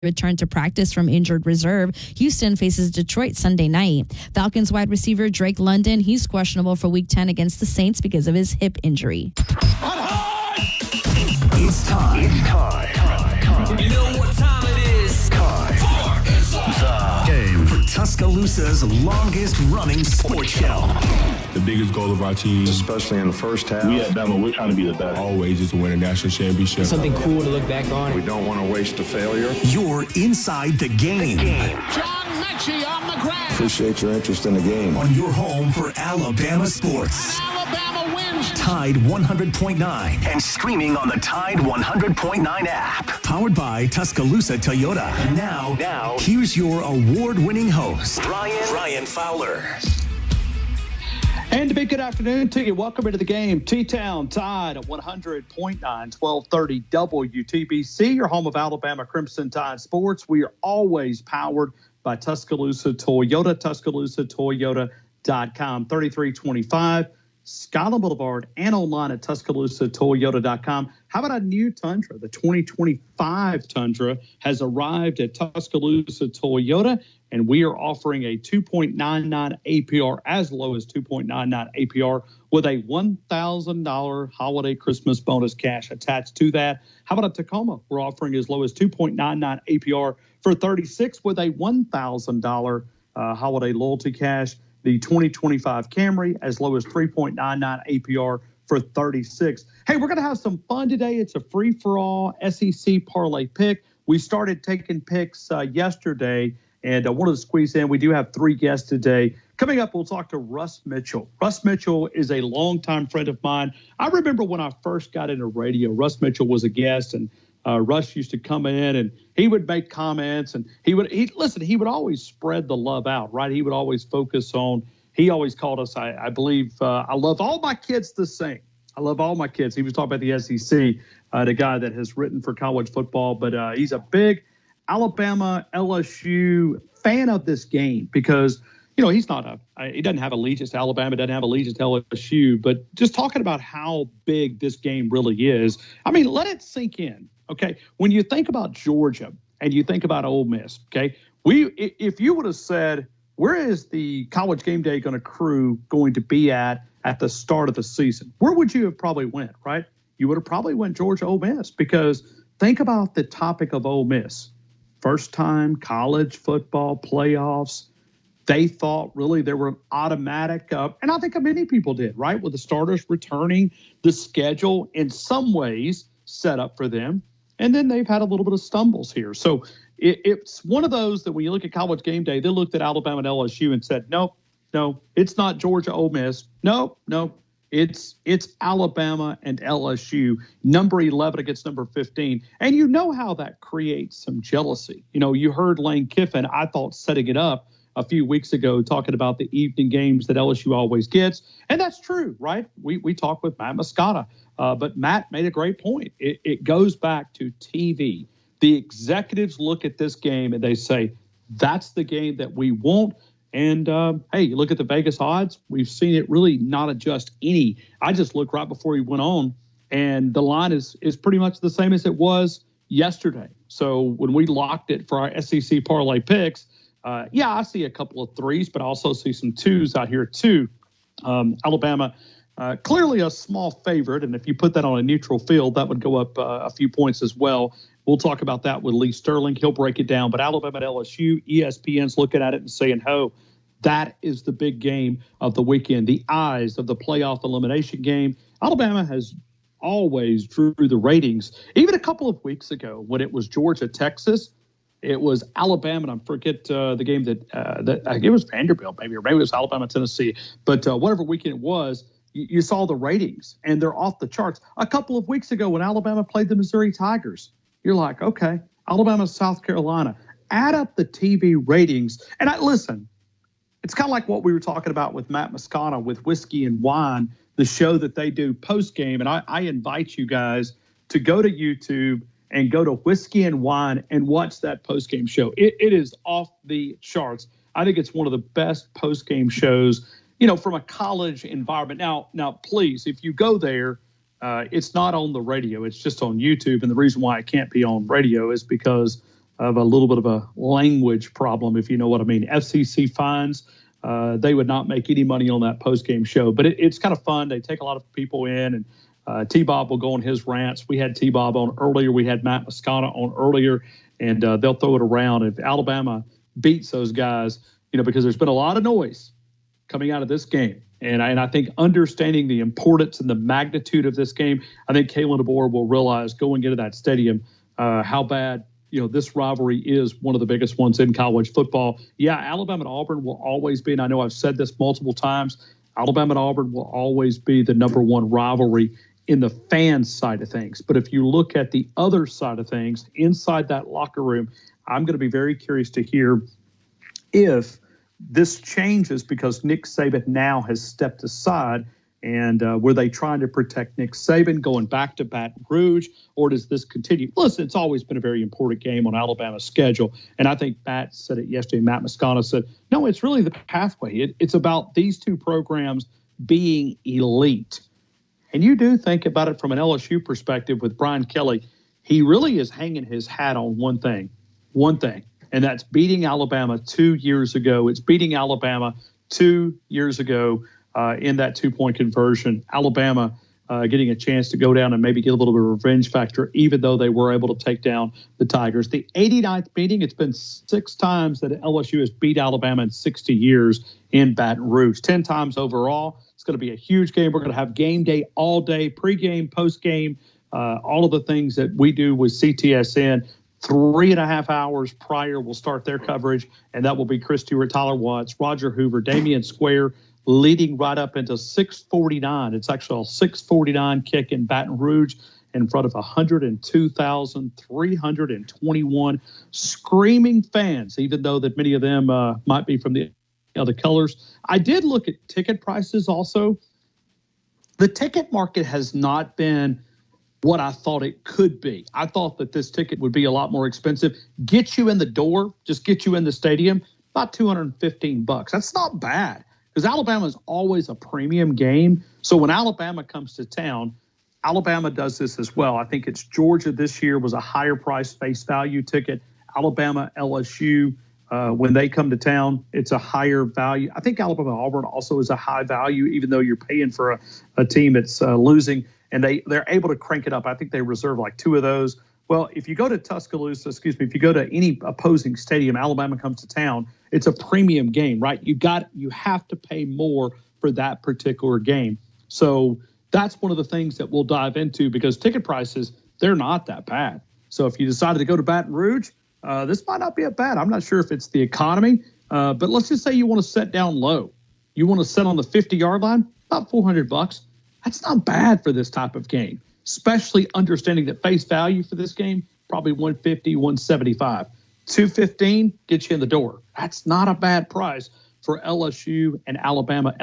return to practice from injured reserve. Houston faces Detroit Sunday night. Falcons wide receiver Drake London, he's questionable for Week 10 against the Saints because of his hip injury. It's time. You know what time it is? Game for Tuscaloosa's longest running sports show. The biggest goal of our team, especially in the first half, we at Bama, we're trying to be the best. Always is to win a national championship. Something cool to look back on. We don't want to waste a failure. You're inside the game. John Mechie on the ground. Appreciate your interest in the game. On your home for Alabama sports. Alabama wins. Tide 100.9 and streaming on the Tide 100.9 app. Powered by Tuscaloosa Toyota. Now, here's your award-winning host, Ryan Fowler. And a big good afternoon to you. Welcome into the game. T-Town Tide at 100.9, 1230 WTBC, your home of Alabama Crimson Tide Sports. We are always powered by Tuscaloosa Toyota, TuscaloosaToyota.com, 3325 Skyland Boulevard, and online at TuscaloosaToyota.com. How about a new Tundra? The 2025 Tundra has arrived at Tuscaloosa Toyota, and we are offering a 2.99 APR, as low as 2.99 APR, with a $1,000 holiday Christmas bonus cash attached to that. How about a Tacoma? We're offering as low as 2.99 APR for 36 with a $1,000 holiday loyalty cash. The 2025 Camry as low as 3.99 APR for 36. Hey, we're going to have some fun today. It's a free-for-all SEC parlay pick. We started taking picks yesterday, and I wanted to squeeze in. We do have three guests today. Coming up, we'll talk to Russ Mitchell. Russ Mitchell is a longtime friend of mine. I remember when I first got into radio, Russ Mitchell was a guest, and Russ used to come in and he would make comments, and he would always spread the love out, right? He would always focus on, he always called us, I believe, I love all my kids the same. I love all my kids. He was talking about the SEC, the guy that has written for college football, but he's a big Alabama LSU fan of this game because, you know, he doesn't have allegiance to Alabama, doesn't have allegiance to LSU, but just talking about how big this game really is. I mean, let it sink in. Okay, when you think about Georgia and you think about Ole Miss, okay, if you would have said, where is the College Game Day crew going to be at the start of the season, where would you have probably went, right? You would have probably went Georgia Ole Miss, because think about the topic of Ole Miss. First time college football playoffs. They thought really they were automatic, and I think many people did, right, with the starters returning, the schedule in some ways set up for them. And then they've had a little bit of stumbles here. So it's one of those that when you look at College Game Day, they looked at Alabama and LSU and said, no, it's not Georgia Ole Miss. No, it's Alabama and LSU, number 11 against number 15. And you know how that creates some jealousy. You know, you heard Lane Kiffin, I thought, setting it up a few weeks ago, talking about the evening games that LSU always gets. And that's true, right? We talked with Matt Moscata, but Matt made a great point. It goes back to TV. The executives look at this game and they say, that's the game that we want. And, hey, you look at the Vegas odds. We've seen it really not adjust any. I just looked right before he went on, and the line is pretty much the same as it was yesterday. So when we locked it for our SEC parlay picks, I see a couple of threes, but I also see some twos out here too. Alabama, clearly a small favorite, and if you put that on a neutral field, that would go up a few points as well. We'll talk about that with Lee Sterling. He'll break it down. But Alabama at LSU, ESPN's looking at it and saying, that is the big game of the weekend, the eyes of the playoff elimination game. Alabama has always drew the ratings. Even a couple of weeks ago when it was Georgia-Texas, it was Alabama, and I forget the game that it was Vanderbilt, maybe, or maybe it was Alabama-Tennessee. But whatever weekend it was, you saw the ratings, and they're off the charts. A couple of weeks ago when Alabama played the Missouri Tigers, you're like, okay, Alabama, South Carolina. Add up the TV ratings. And listen, it's kind of like what we were talking about with Matt Moscata with Whiskey and Wine, the show that they do post-game. And I invite you guys to go to YouTube and go to Whiskey and Wine and watch that post-game show. It is off the charts. I think it's one of the best post-game shows, you know, from a college environment. Now, please, if you go there, it's not on the radio. It's just on YouTube. And the reason why it can't be on radio is because of a little bit of a language problem, if you know what I mean. FCC fines, they would not make any money on that post-game show. But it's kind of fun. They take a lot of people in, and T-Bob will go on his rants. We had T-Bob on earlier. We had Matt Moscona on earlier, and they'll throw it around. If Alabama beats those guys, because there's been a lot of noise coming out of this game. And I think understanding the importance and the magnitude of this game, I think Kalen DeBoer will realize going into that stadium how bad this rivalry is one of the biggest ones in college football. Yeah, Alabama and Auburn will always be, and I know I've said this multiple times, Alabama and Auburn will always be the number one rivalry in the fan side of things. But if you look at the other side of things, inside that locker room, I'm going to be very curious to hear if this changes because Nick Saban now has stepped aside. And were they trying to protect Nick Saban going back to Baton Rouge, or does this continue? Listen, it's always been a very important game on Alabama's schedule. And I think Matt said it yesterday. Matt Moscona said, no, it's really the pathway. It's about these two programs being elite. And you do think about it from an LSU perspective with Brian Kelly. He really is hanging his hat on one thing, and that's beating Alabama 2 years ago. It's beating Alabama 2 years ago. In that 2-point conversion, Alabama getting a chance to go down and maybe get a little bit of revenge factor, even though they were able to take down the Tigers. The 89th meeting, it's been 6 times that LSU has beat Alabama in 60 years in Baton Rouge, 10 times overall. It's going to be a huge game. We're going to have game day all day, pregame, postgame, all of the things that we do with CTSN. 3.5 hours prior, we'll start their coverage, and that will be Chris Stewart, Tyler Watts, Roger Hoover, Damian Square, leading right up into 6:49. It's actually a 6:49 kick in Baton Rouge in front of 102,321 screaming fans, even though that many of them might be from the other colors. I did look at ticket prices also. The ticket market has not been what I thought it could be. I thought that this ticket would be a lot more expensive. Get you in the door, just get you in the stadium, about $215. That's not bad. Because Alabama is always a premium game. So when Alabama comes to town, Alabama does this as well. I think it's Georgia this year was a higher price face value ticket. Alabama, LSU, when they come to town, it's a higher value. I think Alabama Auburn also is a high value, even though you're paying for a team that's losing. And they're able to crank it up. I think they reserve like 2 of those. Well, if you go to Tuscaloosa, if you go to any opposing stadium, Alabama comes to town, it's a premium game, right? You have to pay more for that particular game. So that's one of the things that we'll dive into because ticket prices, they're not that bad. So if you decided to go to Baton Rouge, this might not be a bad. I'm not sure if it's the economy, but let's just say you want to set down low. You want to set on the 50-yard line, about $400. That's not bad for this type of game, especially understanding that face value for this game, probably $150, $175. $215 gets you in the door. That's not a bad price for LSU and Alabama.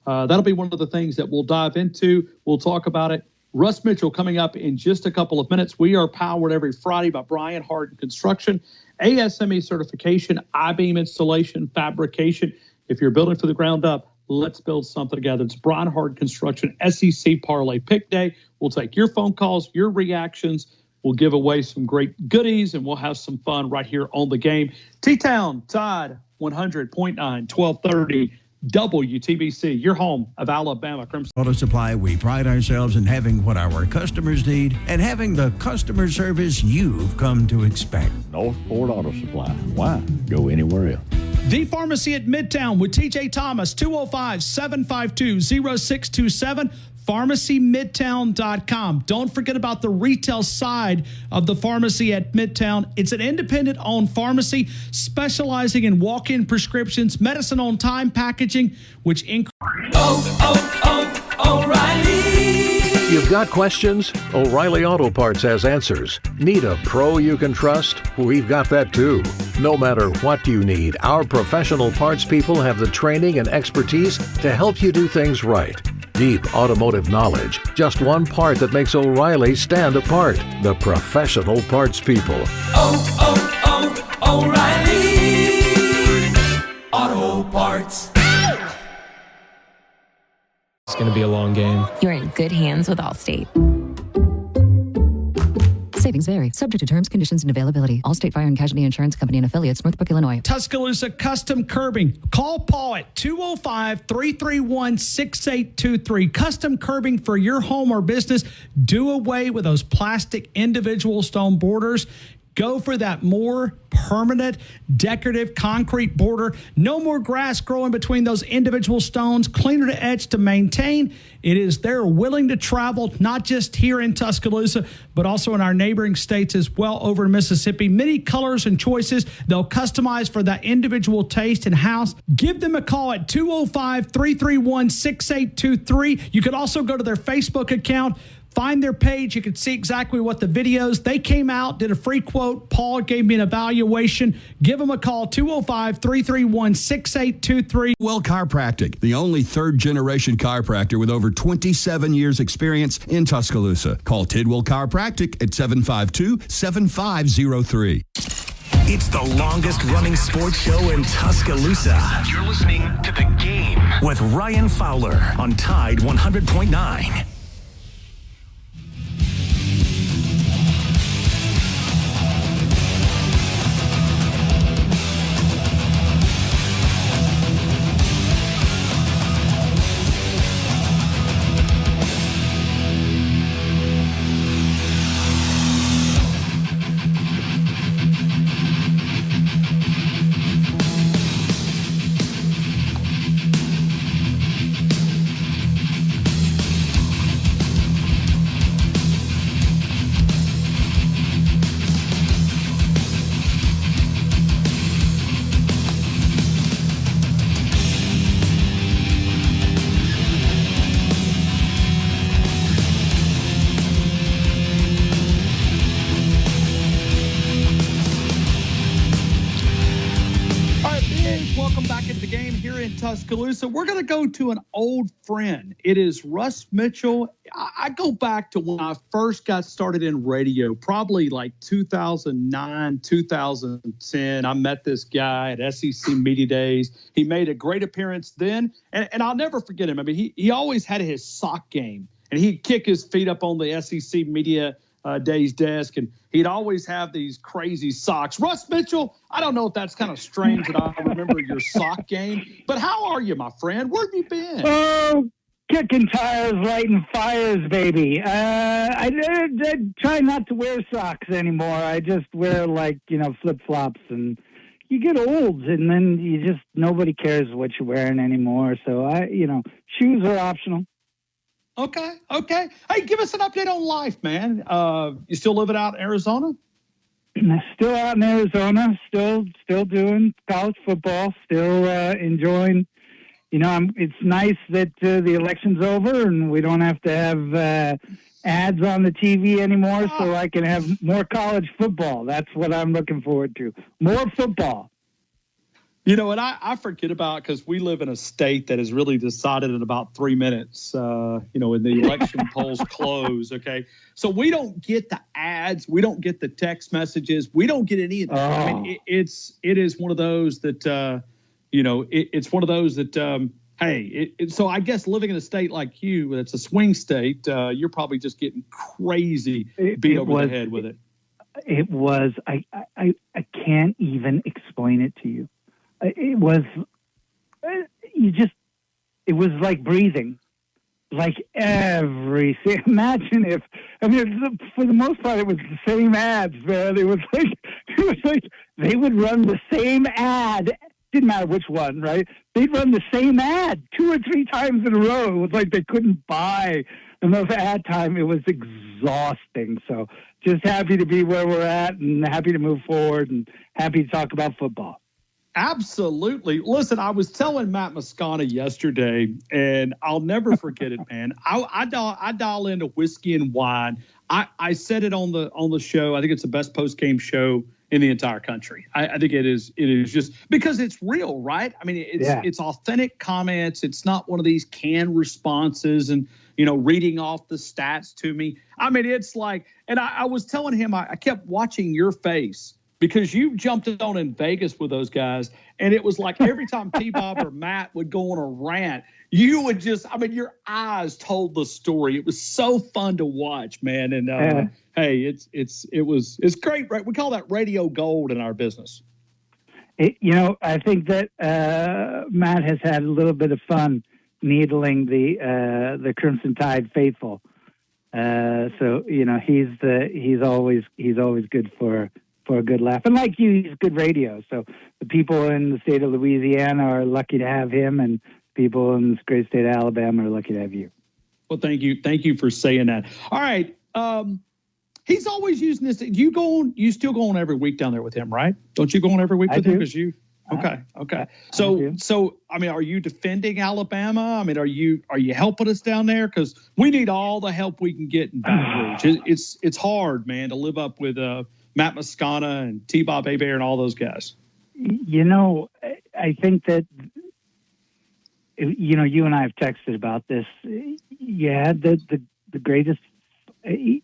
That'll be one of the things that we'll dive into. We'll talk about it. Russ Mitchell coming up in just a couple of minutes. We are powered every Friday by Brian Harden Construction, ASME certification, I-beam installation, fabrication. If you're building from the ground up, let's build something together. It's Brian Harden Construction, SEC Parlay Pick Day. We'll take your phone calls, your reactions. We'll give away some great goodies, and we'll have some fun right here on the game. T-Town, Tide, 100.9, 1230, WTBC, your home of Alabama Crimson. Auto Supply, we pride ourselves in having what our customers need and having the customer service you've come to expect. Northport Auto Supply. Why go anywhere else? The Pharmacy at Midtown with TJ Thomas, 205-752-0627. PharmacyMidtown.com. Don't forget about the retail side of the Pharmacy at Midtown. It's an independent-owned pharmacy specializing in walk-in prescriptions, medicine on time packaging, which O'Reilly. You've got questions? O'Reilly Auto Parts has answers. Need a pro you can trust? We've got that too. No matter what you need, our professional parts people have the training and expertise to help you do things right. Deep automotive knowledge. Just one part that makes O'Reilly stand apart. The professional parts people. O'Reilly Auto Parts. It's going to be a long game. You're in good hands with Allstate. Savings vary, subject to terms, conditions, and availability. Allstate Fire and Casualty Insurance Company and affiliates, Northbrook, Illinois. Tuscaloosa Custom Curbing. Call Paul at 205-331-6823. Custom curbing for your home or business. Do away with those plastic individual stone borders. Go for that more permanent decorative concrete border. No more grass growing between those individual stones. Cleaner to etch to maintain. They're willing to travel, not just here in Tuscaloosa, but also in our neighboring states as well over in Mississippi. Many colors and choices. They'll customize for that individual taste and house. Give them a call at 205-331-6823. You could also go to their Facebook account. Find their page. You can see exactly what the videos. They came out, did a free quote. Paul gave me an evaluation. Give them a call, 205-331-6823. Tidwell Chiropractic, the only third-generation chiropractor with over 27 years experience in Tuscaloosa. Call Tidwell Chiropractic at 752-7503. It's the longest running sports show in Tuscaloosa. You're listening to The Game with Ryan Fowler on Tide 100.9. Tuscaloosa. We're going to go to an old friend. It is Russ Mitchell. I go back to when I first got started in radio, probably like 2009, 2010. I met this guy at SEC Media Days. He made a great appearance then, and I'll never forget him. I mean, he always had his sock game, and he'd kick his feet up on the SEC Media Days desk, and he'd always have these crazy socks. Russ Mitchell, I don't know if that's kind of strange that I remember your sock game, but how are you, my friend? Where have you been? Oh, kicking tires, lighting fires, baby. I try not to wear socks anymore. I just wear flip-flops, and you get old, and then nobody cares what you're wearing anymore. So shoes are optional. Okay. Hey, give us an update on life, man. You still living out in Arizona? Still out in Arizona. Still doing college football. Still enjoying. It's nice that the election's over and we don't have to have ads on the TV anymore, so I can have more college football. That's what I'm looking forward to. More football. And I forget about, because we live in a state that is really decided in about 3 minutes, when the election polls close, okay? So we don't get the ads. We don't get the text messages. We don't get any of that. I mean, it is one of those that, it's one of those that, so I guess living in a state like you, that's a swing state, you're probably just getting crazy beat over the head with it. It was, I can't even explain it to you. It was, it was like breathing, like imagine if, for the most part, it was the same ads, man. It was like they would run the same ad. Didn't matter which one, right? They'd run the same ad 2 or 3 times in a row. It was like they couldn't buy enough ad time. It was exhausting. So just happy to be where we're at and happy to move forward and happy to talk about football. Absolutely. Listen, I was telling Matt Moscona yesterday, and I'll never forget it, man. I dial into Whiskey and Wine. I said it on the show. I think it's the best post-game show in the entire country. I think it is just because it's real, right? I mean, it's authentic comments. It's not one of these canned responses and, reading off the stats to me. I mean, it's like, and I was telling him, I kept watching your face because you jumped on in Vegas with those guys, and it was like every time T-Bob or Matt would go on a rant, you would just, I mean, your eyes told the story. It was so fun to watch, man. And hey, it's great. Right? We call that radio gold in our business. I think that Matt has had a little bit of fun needling the Crimson Tide faithful. So he's always good for a good laugh, and like you, he's good radio. So the people in the state of Louisiana are lucky to have him, and people in this great state of Alabama are lucky to have you. Well, thank you for saying that. All right, he's always using this. You still go on every week down there with him, right? Don't you go on every week with him? Because you. Okay. So I mean, are you defending Alabama? I mean, are you helping us down there? Because we need all the help we can get in Baton Rouge. It's hard, man, to live up with Matt Moscona and T-Bob Hebert and all those guys. I think that you and I have texted about this. Yeah, the greatest. You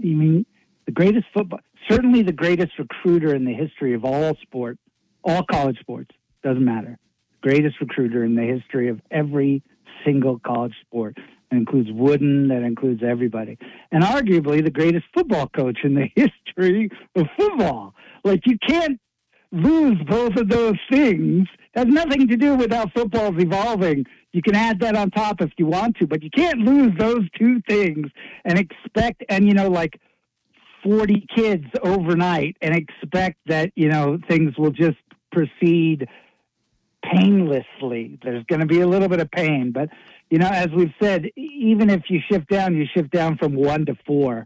mean the greatest football? Certainly the greatest recruiter in the history of all sport. All college sports, doesn't matter. Greatest recruiter in the history of every single college sport. That includes Wooden, that includes everybody. And arguably the greatest football coach in the history of football. Like, you can't lose both of those things. It has nothing to do with how football is evolving. You can add that on top if you want to, but you can't lose those two things and expect, 40 kids overnight and expect that, things will just proceed painlessly. There's going to be a little bit of pain, but as we've said, even if you shift down from 1 to 4.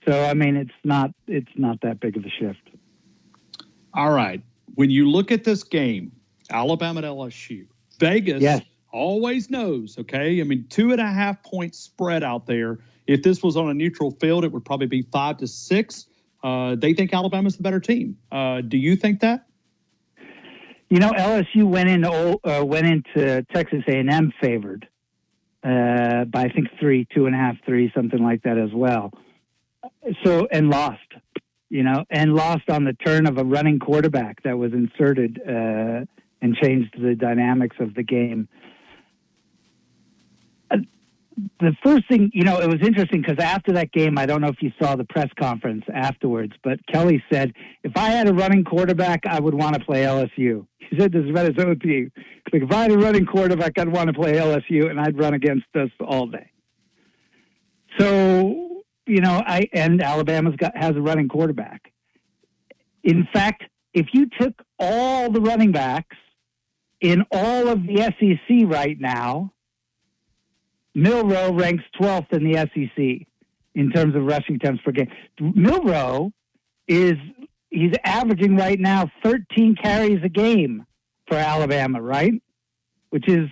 So I mean, it's not that big of a shift. All right, when you look at this game, Alabama at LSU, Vegas always knows. Okay, I mean, 2.5 point spread out there. If this was on a neutral field, it would probably be 5-6. They think Alabama's the better team. Do you think that? LSU went into Texas A&M favored by I think 2.5, something like that as well. So and lost, and lost on the turn of a running quarterback that was inserted and changed the dynamics of the game. The first thing, it was interesting because after that game, I don't know if you saw the press conference afterwards, but Kelly said, if I had a running quarterback, I would want to play LSU. He said this about his own team. Like, if I had a running quarterback, I'd want to play LSU, and I'd run against us all day. So, and Alabama has a running quarterback. In fact, if you took all the running backs in all of the SEC right now, Milroe ranks 12th in the SEC in terms of rushing attempts per game. Milroe he's averaging right now 13 carries a game for Alabama, right? Which is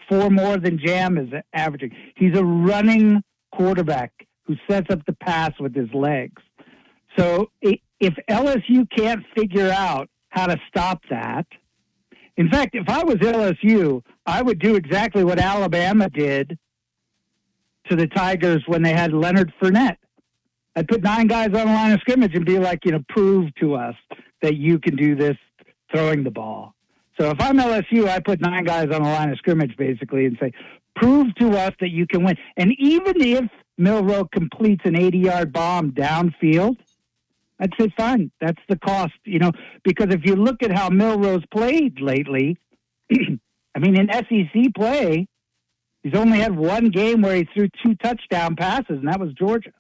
4 more than Jam is averaging. He's a running quarterback who sets up the pass with his legs. So if LSU can't figure out how to stop that, in fact, if I was LSU, I would do exactly what Alabama did to the Tigers when they had Leonard Fournette. I'd put 9 guys on the line of scrimmage and be like, prove to us that you can do this throwing the ball. So if I'm LSU, I put 9 guys on the line of scrimmage basically and say, prove to us that you can win. And even if Milroe completes an 80-yard bomb downfield, I'd say fine. That's the cost, because if you look at how Milroe's played lately, I mean, in SEC play, he's only had 1 game where he threw 2 touchdown passes, and that was Georgia.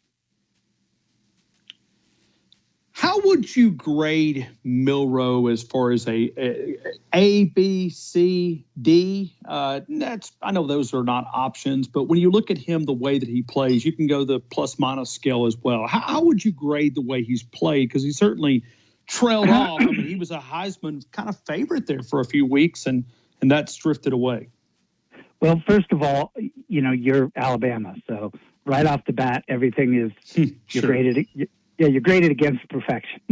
How would you grade Milroe as far as A, B, C, D? I know those are not options, but when you look at him, the way that he plays, you can go the plus-minus scale as well. How would you grade the way he's played? Because he certainly trailed off. I mean, he was a Heisman kind of favorite there for a few weeks, and that's drifted away. Well, first of all, you're Alabama, so right off the bat, everything is you're graded. You're graded against perfection.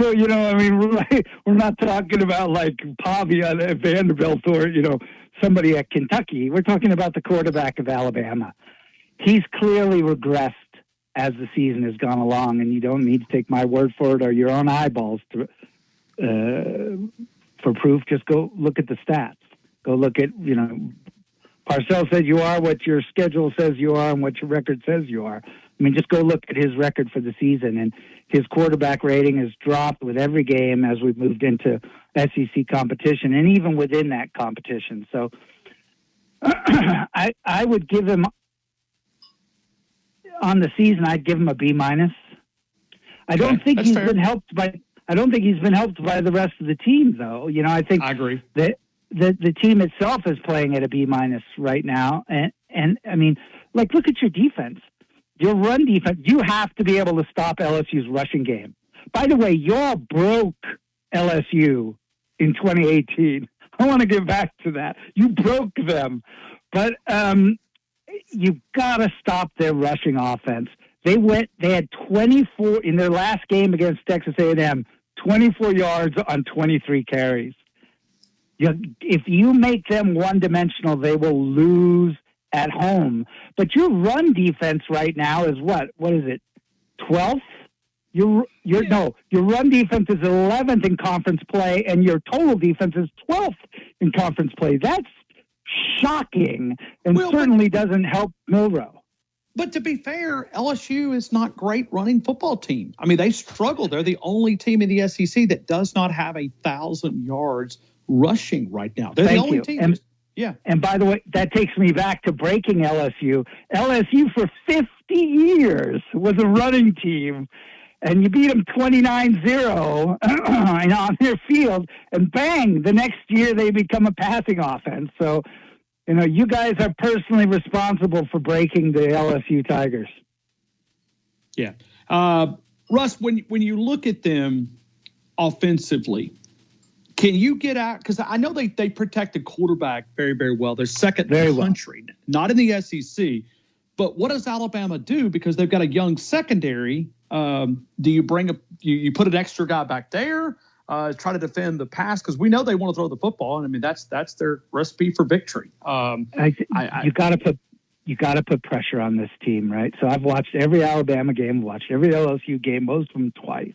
So we're not talking about like Pavia at Vanderbilt or somebody at Kentucky. We're talking about the quarterback of Alabama. He's clearly regressed as the season has gone along, and you don't need to take my word for it or your own eyeballs for proof. Just go look at the stats. Go look at, Parcells says you are what your schedule says you are and what your record says you are. I mean, just go look at his record for the season, and his quarterback rating has dropped with every game as we've moved into SEC competition, and even within that competition. So I would give him, on the season, I'd give him a B-. I don't think he's been helped by the rest of the team, though. I agree that the team itself is playing at a B- right now, and I mean, look at your defense. Your run defense, you have to be able to stop LSU's rushing game. By the way, y'all broke LSU in 2018. I want to get back to that. You broke them. But you've got to stop their rushing offense. They had 24 in their last game against Texas A&M, 24 yards on 23 carries. If you make them one-dimensional, they will lose at home. But your run defense right now is what? What is it? 12th? Your run defense is 11th in conference play, and your total defense is 12th in conference play. That's shocking, and certainly doesn't help Milroe. But to be fair, LSU is not great running football team. I mean, they struggle. They're the only team in the SEC that does not have 1,000 yards rushing right now. They're the only team. And by the way, that takes me back to breaking LSU. LSU for 50 years was a running team, and you beat them 29-0 on their field, and bang, the next year they become a passing offense. So, you guys are personally responsible for breaking the LSU Tigers. Yeah. Russ, when you look at them offensively, can you get out? Because I know they protect the quarterback very, very well. They're second in the country, not in the SEC. But what does Alabama do? Because they've got a young secondary. Do you bring you put an extra guy back there, try to defend the pass? Because we know they want to throw the football, and I mean that's their recipe for victory. You got to put pressure on this team, right? So I've watched every Alabama game, watched every LSU game, most of them twice.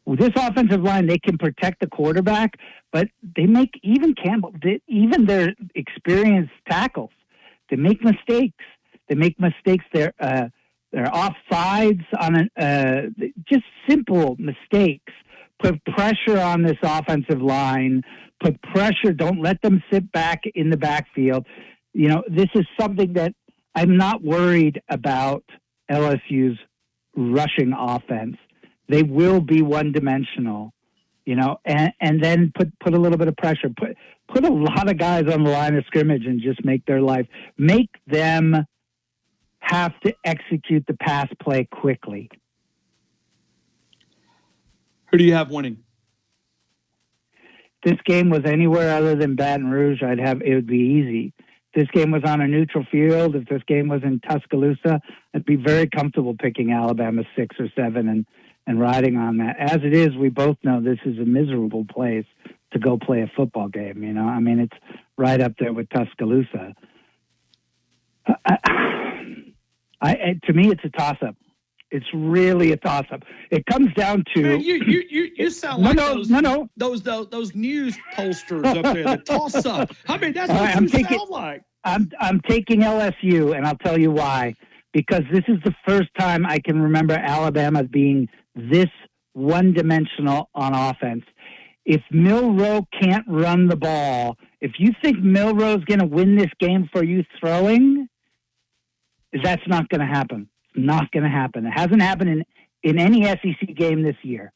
With this offensive line, they can protect the quarterback, but they make even their experienced tackles, they make mistakes. They're offsides on just simple mistakes. Put pressure on this offensive line. Put pressure. Don't let them sit back in the backfield. This is something that I'm not worried about LSU's rushing offense. They will be one-dimensional, and then put a little bit of pressure. Put a lot of guys on the line of scrimmage and just make them have to execute the pass play quickly. Who do you have winning? If this game was anywhere other than Baton Rouge, it would be easy. If this game was on a neutral field, if this game was in Tuscaloosa, I'd be very comfortable picking Alabama 6 or 7 and riding on that. As it is, we both know this is a miserable place to go play a football game. I mean, it's right up there with Tuscaloosa. To me, it's a toss-up. It's really a toss-up. It comes down to man, you sound like those news posters up there. The toss-up. I mean, that's what you sound like. I'm taking LSU, and I'll tell you why. Because this is the first time I can remember Alabama being this one-dimensional on offense. If Milroe can't run the ball, if you think Milroe's going to win this game for you throwing, that's not going to happen. It's not going to happen. It hasn't happened in any SEC game this year.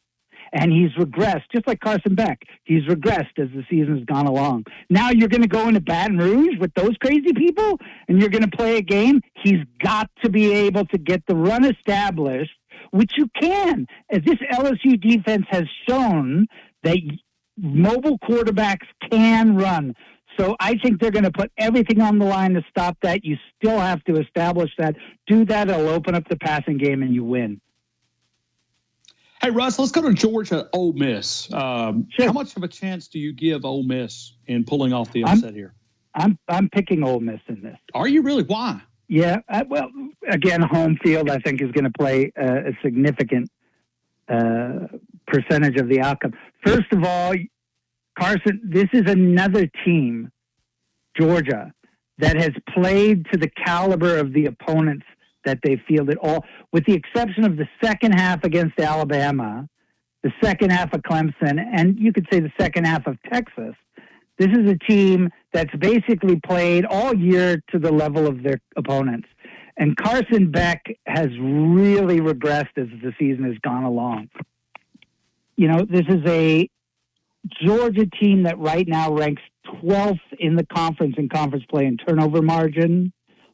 And he's regressed, just like Carson Beck. He's regressed as the season's gone along. Now you're going to go into Baton Rouge with those crazy people, and you're going to play a game. He's got to be able to get the run established, which you can. As this LSU defense has shown that mobile quarterbacks can run. So I think they're going to put everything on the line to stop that. You still have to establish that. Do that, it'll open up the passing game, and you win. Hey, Russ, let's go to Georgia, Ole Miss. Sure. How much of a chance do you give Ole Miss in pulling off the upset here? I'm picking Ole Miss in this. Are you really? Why? Yeah, well, again, home field, I think, is going to play a significant percentage of the outcome. First of all, Carson, this is another team, Georgia, that has played to the caliber of the opponents that they fielded, all, with the exception of the second half against Alabama, the second half of Clemson, and you could say the second half of Texas. This is a team that's basically played all year to the level of their opponents. And Carson Beck has really regressed as the season has gone along. You know, this is a Georgia team that right now ranks 12th in the conference in conference play in turnover margin.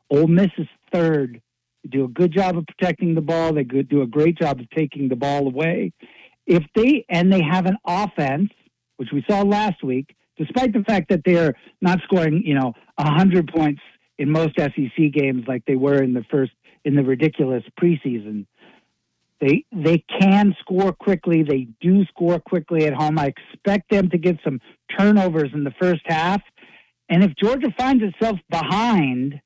Ole Miss is third. They do a good job of protecting the ball. They do a great job of taking the ball away. They have an offense, which we saw last week, despite the fact that they're not scoring, 100 points in most SEC games like they were in the ridiculous preseason. They can score quickly. They do score quickly at home. I expect them to get some turnovers in the first half. And if Georgia finds itself behind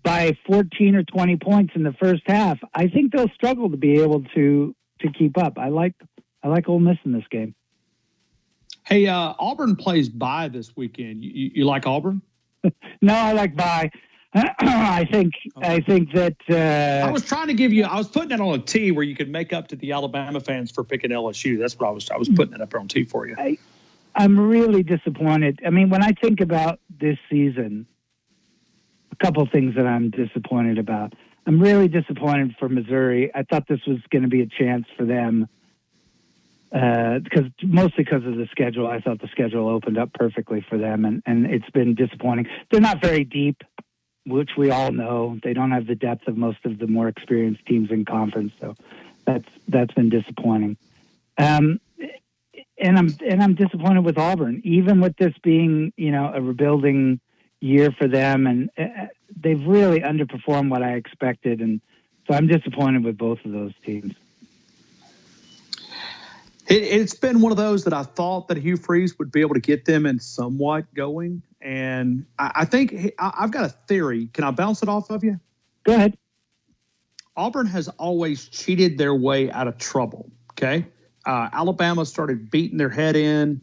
by 14 or 20 points in the first half, I think they'll struggle to be able to keep up. I like Ole Miss in this game. Hey, Auburn plays bye this weekend. You like Auburn? No, I like bye. I think that I was trying to give you. I was putting it on a tee where you could make up to the Alabama fans for picking LSU. That's what I was putting it up on tee for you. I'm really disappointed. I mean, when I think about this season, a couple of things that I'm disappointed about. I'm really disappointed for Missouri. I thought this was going to be a chance for them. Mostly because of the schedule. I thought the schedule opened up perfectly for them, and it's been disappointing. They're not very deep, which we all know. They don't have the depth of most of the more experienced teams in conference, so that's been disappointing. And I'm disappointed with Auburn, even with this being a rebuilding year for them, and they've really underperformed what I expected, and so I'm disappointed with both of those teams. It's been one of those that I thought that Hugh Freeze would be able to get them in somewhat going. And I think I've got a theory. Can I bounce it off of you? Go ahead. Auburn has always cheated their way out of trouble. Okay. Alabama started beating their head in.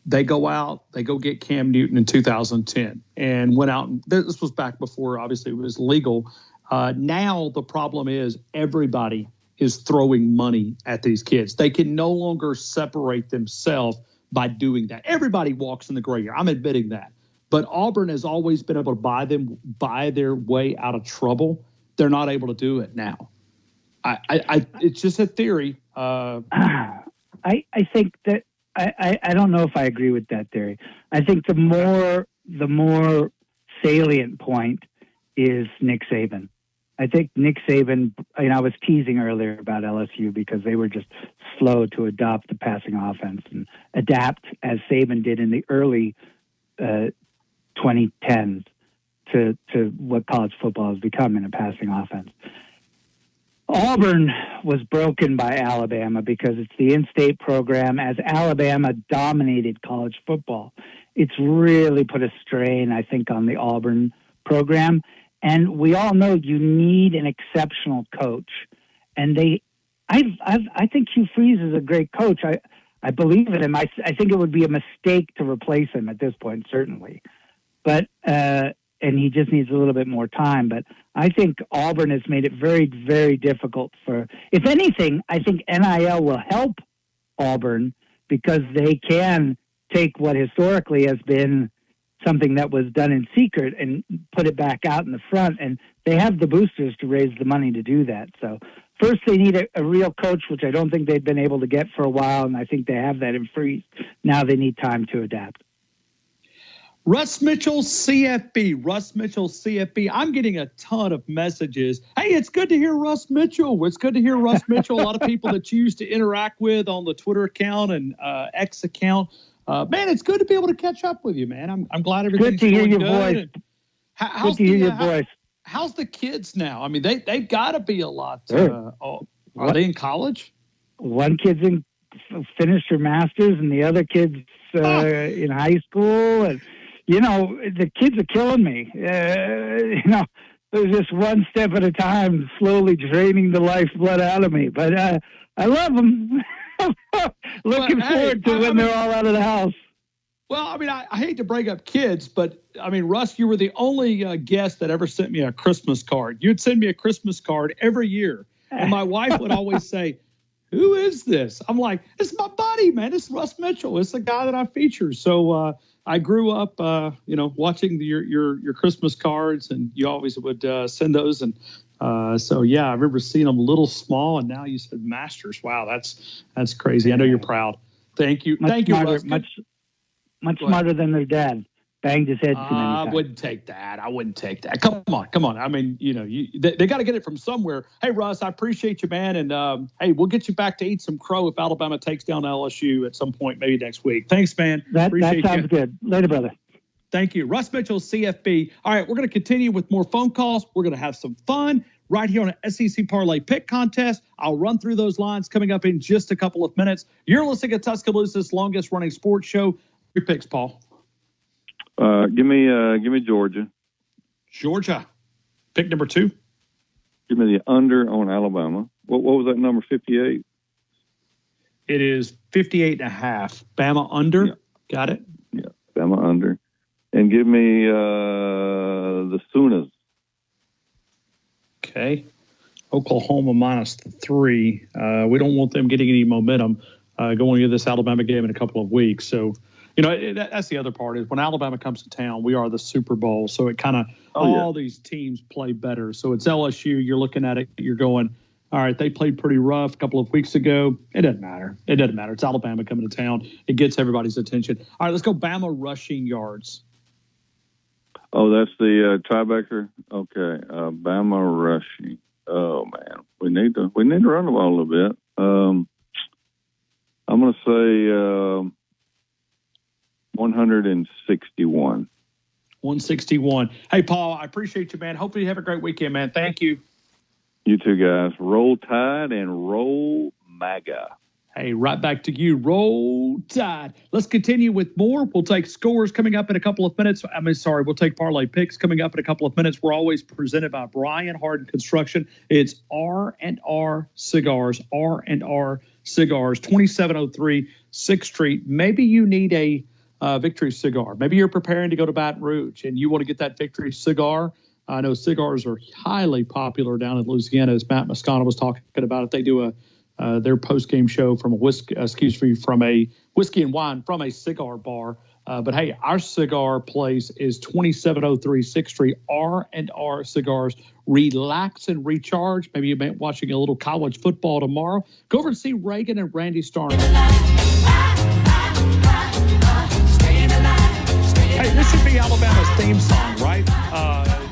They go out, they go get Cam Newton in 2010 and went out. And this was back before, obviously, it was legal. Now the problem is everybody is throwing money at these kids. They can no longer separate themselves by doing that. Everybody walks in the gray area. I'm admitting that. But Auburn has always been able to buy their way out of trouble. They're not able to do it now. It's just a theory. I think that I don't know if I agree with that theory. I think the more salient point is Nick Saban. I think Nick Saban, I was teasing earlier about LSU because they were just slow to adopt the passing offense and adapt as Saban did in the early 2010s to what college football has become in a passing offense. Auburn was broken by Alabama because it's the in-state program. As Alabama dominated college football, it's really put a strain, I think, on the Auburn program. And we all know you need an exceptional coach. And I think Hugh Freeze is a great coach. I believe in him. I think it would be a mistake to replace him at this point, certainly. But and he just needs a little bit more time. But I think Auburn has made it very, very difficult for. If anything, I think NIL will help Auburn because they can take what historically has been something that was done in secret and put it back out in the front. And they have the boosters to raise the money to do that. So first they need a real coach, which I don't think they've been able to get for a while. And I think they have that in Freeze. Now they need time to adapt. Russ Mitchell, CFB. I'm getting a ton of messages. Hey, it's good to hear Russ Mitchell. It's good to hear Russ Mitchell. A lot of people that choose to interact with on the Twitter account and X account. Man, it's good to be able to catch up with you, man. I'm glad everything's good to hear going your good. Voice. Good to hear your voice. How's the kids now? I mean, they've got to be a lot. Sure. Are they in college? One kid's finished her master's, and the other kid's in high school. And the kids are killing me. was just one step at a time, slowly draining the lifeblood out of me. But I love them. Looking forward to when they're all out of the house. Well, I mean, I hate to bring up kids, but I mean, Russ, you were the only guest that ever sent me a Christmas card. You'd send me a Christmas card every year. And my wife would always say, who is this? I'm like, it's my buddy, man. It's Russ Mitchell. It's the guy that I feature. So I grew up, watching your Christmas cards, and you always would send those. And so, yeah, I remember seeing them a little small, and now you said Masters. Wow, that's crazy. I know you're proud. Thank you. Thank you, Russ. Much smarter than their dad. Banged his head too many times. I wouldn't take that. Come on. I mean, they got to get it from somewhere. Hey, Russ, I appreciate you, man. And, hey, we'll get you back to eat some crow if Alabama takes down LSU at some point, maybe next week. Thanks, man. That sounds good. Later, brother. Thank you. Russ Mitchell, CFB. All right, we're going to continue with more phone calls. We're going to have some fun right here on an SEC Parlay Pick Contest. I'll run through those lines coming up in just a couple of minutes. You're listening to Tuscaloosa's longest-running sports show. Your picks, Paul. Give me Georgia. Georgia. Pick number 2. Give me the under on Alabama. What was that number, 58? It is 58.5. Bama under. Yeah. Got it? Yeah, Bama under. And give me the Sooners. Okay. Oklahoma minus the 3. We don't want them getting any momentum going into this Alabama game in a couple of weeks. So, that's the other part is when Alabama comes to town, we are the Super Bowl. So it kind of all these teams play better. So it's LSU. You're looking at it. You're going, all right, they played pretty rough a couple of weeks ago. It doesn't matter. It's Alabama coming to town. It gets everybody's attention. All right, let's go Bama rushing yards. Oh, that's the tiebreaker? Okay. Bama rushing. Oh, man. We need to run the ball a little bit. I'm going to say 161. 161. Hey, Paul, I appreciate you, man. Hopefully you have a great weekend, man. Thank you. You too, guys. Roll Tide and roll MAGA. Hey, right back to you. Roll Tide. Let's continue with more. We'll take scores coming up in a couple of minutes. We'll take parlay picks coming up in a couple of minutes. We're always presented by Brian Harden Construction. It's R&R Cigars. R&R Cigars, 2703 6th Street. Maybe you need a Victory cigar. Maybe you're preparing to go to Baton Rouge and you want to get that Victory cigar. I know cigars are highly popular down in Louisiana, as Matt Moscona was talking about it. They do their post-game show from a whiskey and wine from a cigar bar. But hey, our cigar place is 2703 6th Street, R&R Cigars. Relax and recharge. Maybe you've been watching a little college football tomorrow. Go over and see Reagan and Randy Starner. Hey, this should be Alabama's theme song, right?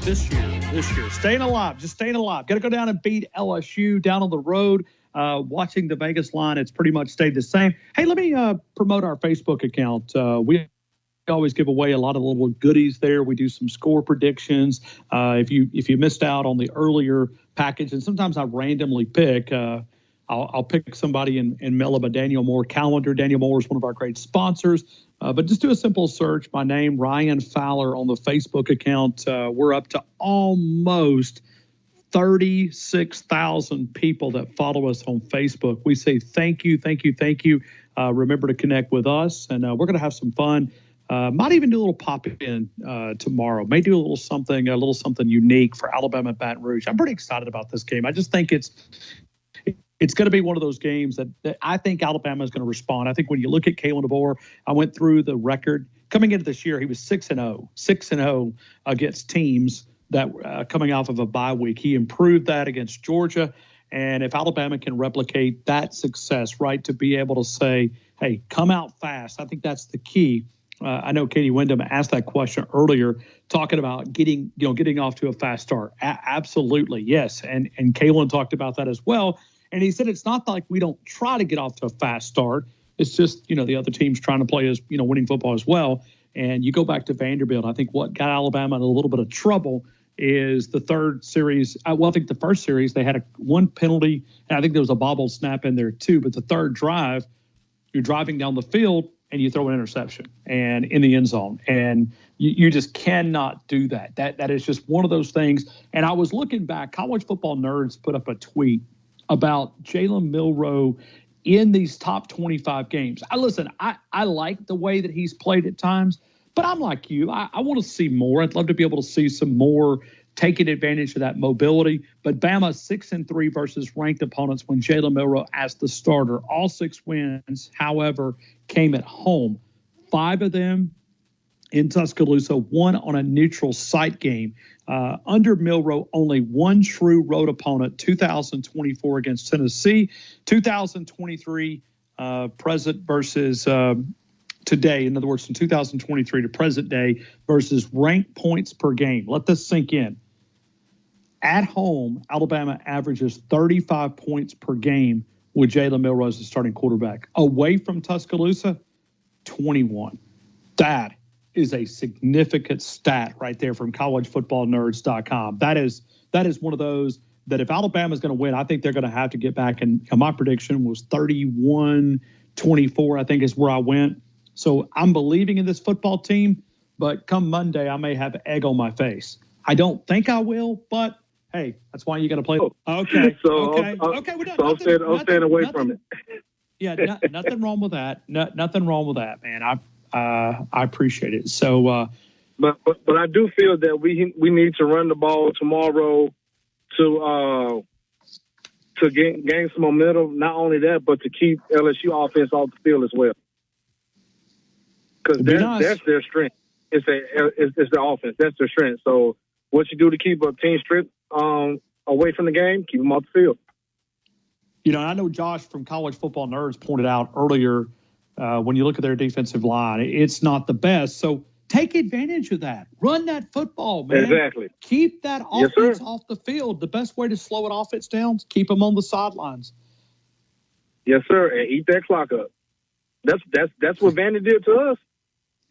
This year. Staying alive, just staying alive. Got to go down and beat LSU down on the road. Watching the Vegas line, it's pretty much stayed the same. Hey, let me promote our Facebook account. We always give away a lot of little goodies there. We do some score predictions. If you missed out on the earlier package, and sometimes I randomly pick, I'll pick somebody and mail them a Daniel Moore calendar. Daniel Moore is one of our great sponsors. But just do a simple search. My name, Ryan Fowler, on the Facebook account. We're up to almost 36,000 people that follow us on Facebook. We say thank you. Remember to connect with us, and we're going to have some fun. Might even do a little pop-in tomorrow. May do a little something unique for Alabama and Baton Rouge. I'm pretty excited about this game. I just think it's going to be one of those games that I think Alabama is going to respond. I think when you look at Kalen DeBoer, I went through the record. Coming into this year, he was 6-0 against teams that coming off of a bye week. He improved that against Georgia. And if Alabama can replicate that success, right, to be able to say, hey, come out fast, I think that's the key. I know Katie Wyndham asked that question earlier, talking about getting off to a fast start. Absolutely, yes. And Kalen talked about that as well. And he said it's not like we don't try to get off to a fast start. It's just, the other team's trying to play as, winning football as well. And you go back to Vanderbilt. I think what got Alabama in a little bit of trouble is the third series. I think the first series, they had one penalty. And I think there was a bobbled snap in there too. But the third drive, you're driving down the field and you throw an interception and in the end zone. And you just cannot do that. That is just one of those things. And I was looking back, College Football Nerds put up a tweet about Jalen Milroe in these top 25 games. I like the way that he's played at times, but I'm like you. I want to see more. I'd love to be able to see some more taking advantage of that mobility. But Bama 6-3 versus ranked opponents when Jalen Milroe as the starter. All 6 wins, however, came at home. 5 of them in Tuscaloosa, 1 on a neutral site game. Under Milroe, only 1 true road opponent, 2024 against Tennessee, 2023 present versus today. In other words, from 2023 to present day versus ranked points per game. Let this sink in. At home, Alabama averages 35 points per game with Jalen Milroe as the starting quarterback. Away from Tuscaloosa, 21. That is a significant stat right there from collegefootballnerds.com. That is one of those that if Alabama is going to win, I think they're going to have to get back. And my prediction was 31-24, I think is where I went. So I'm believing in this football team, but come Monday, I may have egg on my face. I don't think I will, but hey, that's why you got to play. Okay. Okay. We're done. I'm staying away from it. Yeah. Nothing wrong with that. Nothing wrong with that, man. I appreciate it. So, but I do feel that we need to run the ball tomorrow to gain some momentum. Not only that, but to keep LSU offense off the field as well, because that's their strength. It's the offense. That's their strength. So what you do to keep a team strength away from the game, keep them off the field. I know Josh from College Football Nerds pointed out earlier. When you look at their defensive line, it's not the best. So take advantage of that. Run that football, man. Exactly. Keep that offense off the field. The best way to slow an offense down is keep them on the sidelines. Yes, sir. And eat that clock up. That's what Vandy did to us.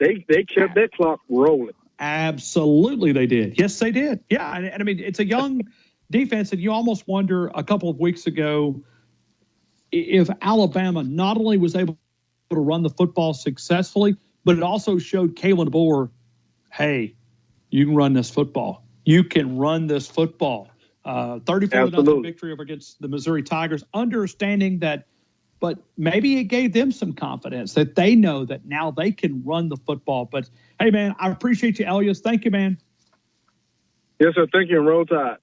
They kept that clock rolling. Absolutely, they did. Yes, they did. Yeah, and I mean, it's a young defense, and you almost wonder a couple of weeks ago if Alabama not only was able to run the football successfully, but it also showed Kalen DeBoer, hey, you can run this football. You can run this football. 34-0 victory over against the Missouri Tigers, understanding that, but maybe it gave them some confidence that they know that now they can run the football. But, hey, man, I appreciate you, Elias. Thank you, man. Yes, sir. Thank you, and roll tide.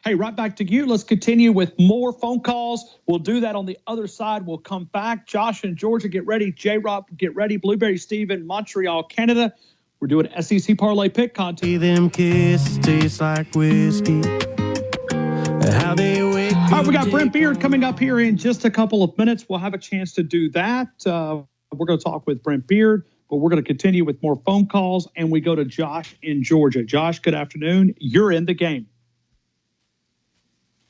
Hey, right back to you. Let's continue with more phone calls. We'll do that on the other side. We'll come back. Josh in Georgia, get ready. J-Rob, get ready. Blueberry Steve in Montreal, Canada. We're doing SEC Parlay Pick contest. Them kisses taste like whiskey. How they wake. All right, we got Brent Beard coming up here in just a couple of minutes. We'll have a chance to do that. We're going to talk with Brent Beard, but we're going to continue with more phone calls, and we go to Josh in Georgia. Josh, good afternoon. You're in the game.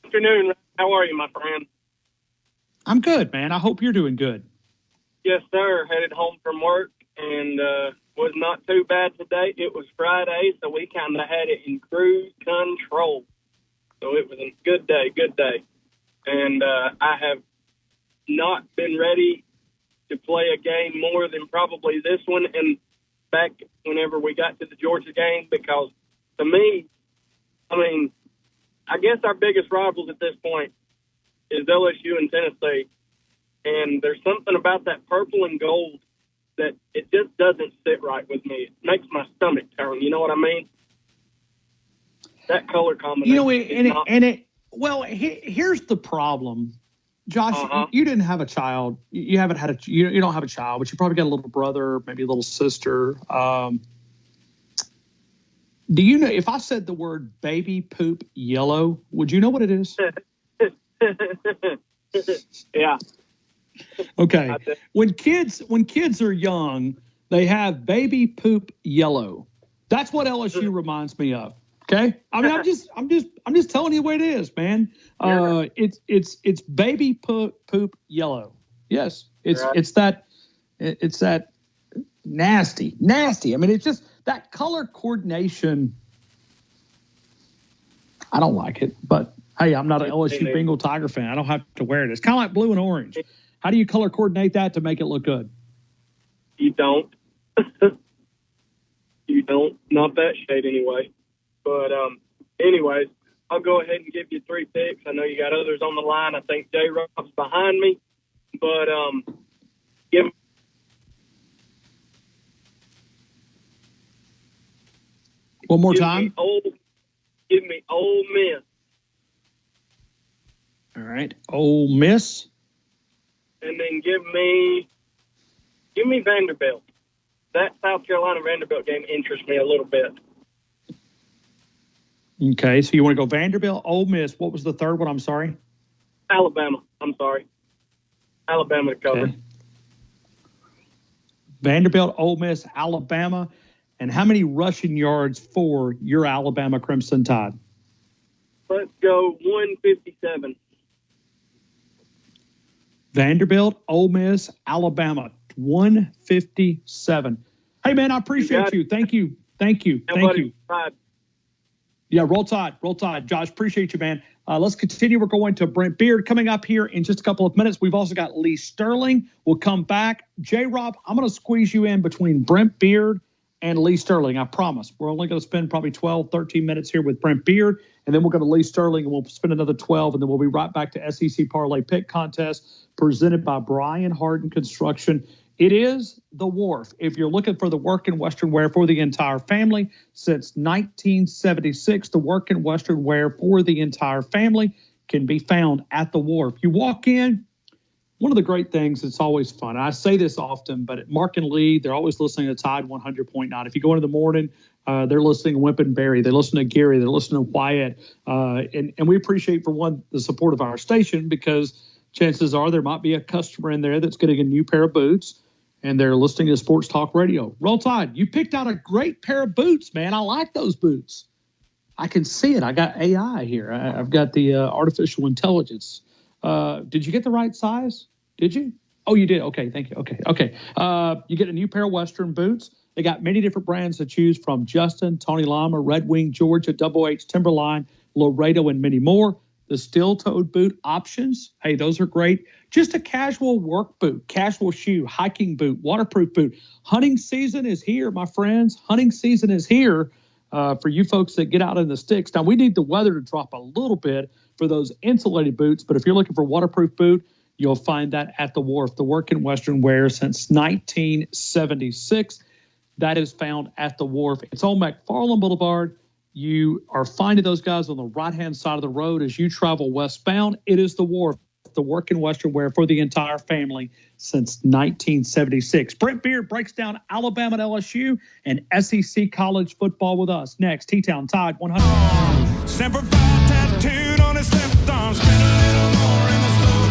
Afternoon. How are you, my friend? I'm good, man. I hope you're doing good. Yes, sir. Headed home from work and was not too bad today. It was Friday, so we kind of had it in cruise control. So it was a good day. And I have not been ready to play a game more than probably this one and back whenever we got to the Georgia game, because to me, I guess our biggest rivals at this point is LSU and Tennessee. And there's something about that purple and gold that it just doesn't sit right with me. It makes my stomach turn. You know what I mean? That color combination. Here's the problem. Josh, you didn't have a child. You haven't had you don't have a child, but you probably got a little brother, maybe a little sister. Do you know, if I said the word baby poop yellow, would you know what it is? Yeah. Okay. When kids are young, they have baby poop yellow. That's what LSU reminds me of. Okay. I mean, I'm just telling you what it is, man. It's baby poop yellow. Yes. It's that nasty. I mean, it's just that color coordination. I don't like it, but hey, I'm not an LSU Bengal Tiger fan. I don't have to wear it. It's kind of like blue and orange. How do you color coordinate that to make it look good? You don't. You don't. Not that shade anyway. But anyways, I'll go ahead and give you 3 picks. I know you got others on the line. I think J-Rob's behind me. But give one more time. Give me Ole Miss. All right. Ole Miss. And then give me Vanderbilt. That South Carolina Vanderbilt game interests me a little bit. Okay, so you want to go Vanderbilt, Ole Miss. What was the third one? I'm sorry. Alabama. I'm sorry. Alabama to cover. Okay. Vanderbilt, Ole Miss, Alabama. And how many rushing yards for your Alabama Crimson Tide? Let's go 157. Vanderbilt, Ole Miss, Alabama, 157. Hey, man, I appreciate you. Thank you. Thank you. Thank you. Yeah, roll tide. Roll tide. Josh, appreciate you, man. Let's continue. We're going to Brent Beard coming up here in just a couple of minutes. We've also got Lee Sterling. We'll come back. J-Rob, I'm going to squeeze you in between Brent Beard and Lee Sterling. I promise. We're only going to spend probably 12, 13 minutes here with Brent Beard, and then we'll go to Lee Sterling, and we'll spend another 12, and then we'll be right back to SEC Parlay Pick Contest presented by Brian Harden Construction. It is the Wharf. If you're looking for the work in Western wear for the entire family, since 1976, the work in Western wear for the entire family can be found at the Wharf. You walk in, one of the great things, it's always fun. I say this often, but at Mark and Lee, they're always listening to Tide 100.9. If you go in the morning, they're listening to Wimp and Barry. They listen to Gary. They're listening to Wyatt. And we appreciate, for one, the support of our station, because chances are there might be a customer in there that's getting a new pair of boots, and they're listening to Sports Talk Radio. Roll Tide, you picked out a great pair of boots, man. I like those boots. I can see it. I got AI here. I've got the artificial intelligence. Did you get the right size? Did you? Oh, you did. Okay, thank you. Okay. You get a new pair of Western boots. They got many different brands to choose from: Justin, Tony Lama, Red Wing, Georgia, Double H, Timberline, Laredo, and many more. The steel-toed boot options, hey, those are great. Just a casual work boot, casual shoe, hiking boot, waterproof boot. Hunting season is here, my friends. Hunting season is here for you folks that get out in the sticks. Now, we need the weather to drop a little bit for those insulated boots, but if you're looking for waterproof boot, you'll find that at the Wharf. The work in Western wear since 1976. That is found at the Wharf. It's on McFarland Boulevard. You are finding those guys on the right-hand side of the road as you travel westbound. It is the Wharf, the work in Western wear for the entire family since 1976. Brent Beard breaks down Alabama and LSU and SEC college football with us. Next, T-Town Tide 100. Semper Fi tattooed on his left arm. Spend a little more in the store.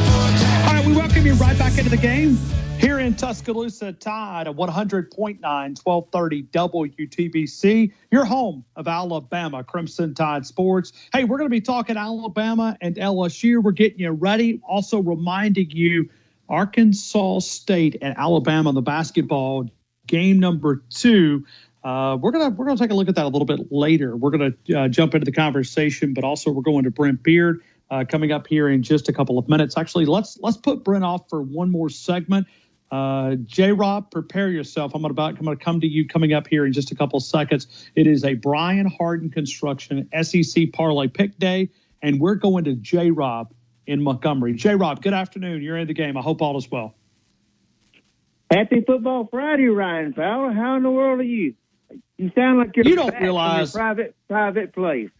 All right, we welcome you right back into the game here in Tuscaloosa. Tide at 100.9, 1230 WTBC, your home of Alabama Crimson Tide Sports. Hey, we're going to be talking Alabama and LSU. We're getting you ready. Also reminding you, Arkansas State and Alabama in the basketball game number 2. We're gonna take a look at that a little bit later. We're gonna jump into the conversation, but also we're going to Brent Beard coming up here in just a couple of minutes. Actually, let's put Brent off for one more segment. J-Rob, prepare yourself. I'm going to come to you coming up here in just a couple of seconds. It is a Brian Harden Construction SEC Parlay Pick Day, and we're going to J-Rob in Montgomery. J-Rob, good afternoon. You're in the game. I hope all is well. Happy Football Friday, Ryan Fowler. How in the world are you? You sound like you're don't back realize from your private place.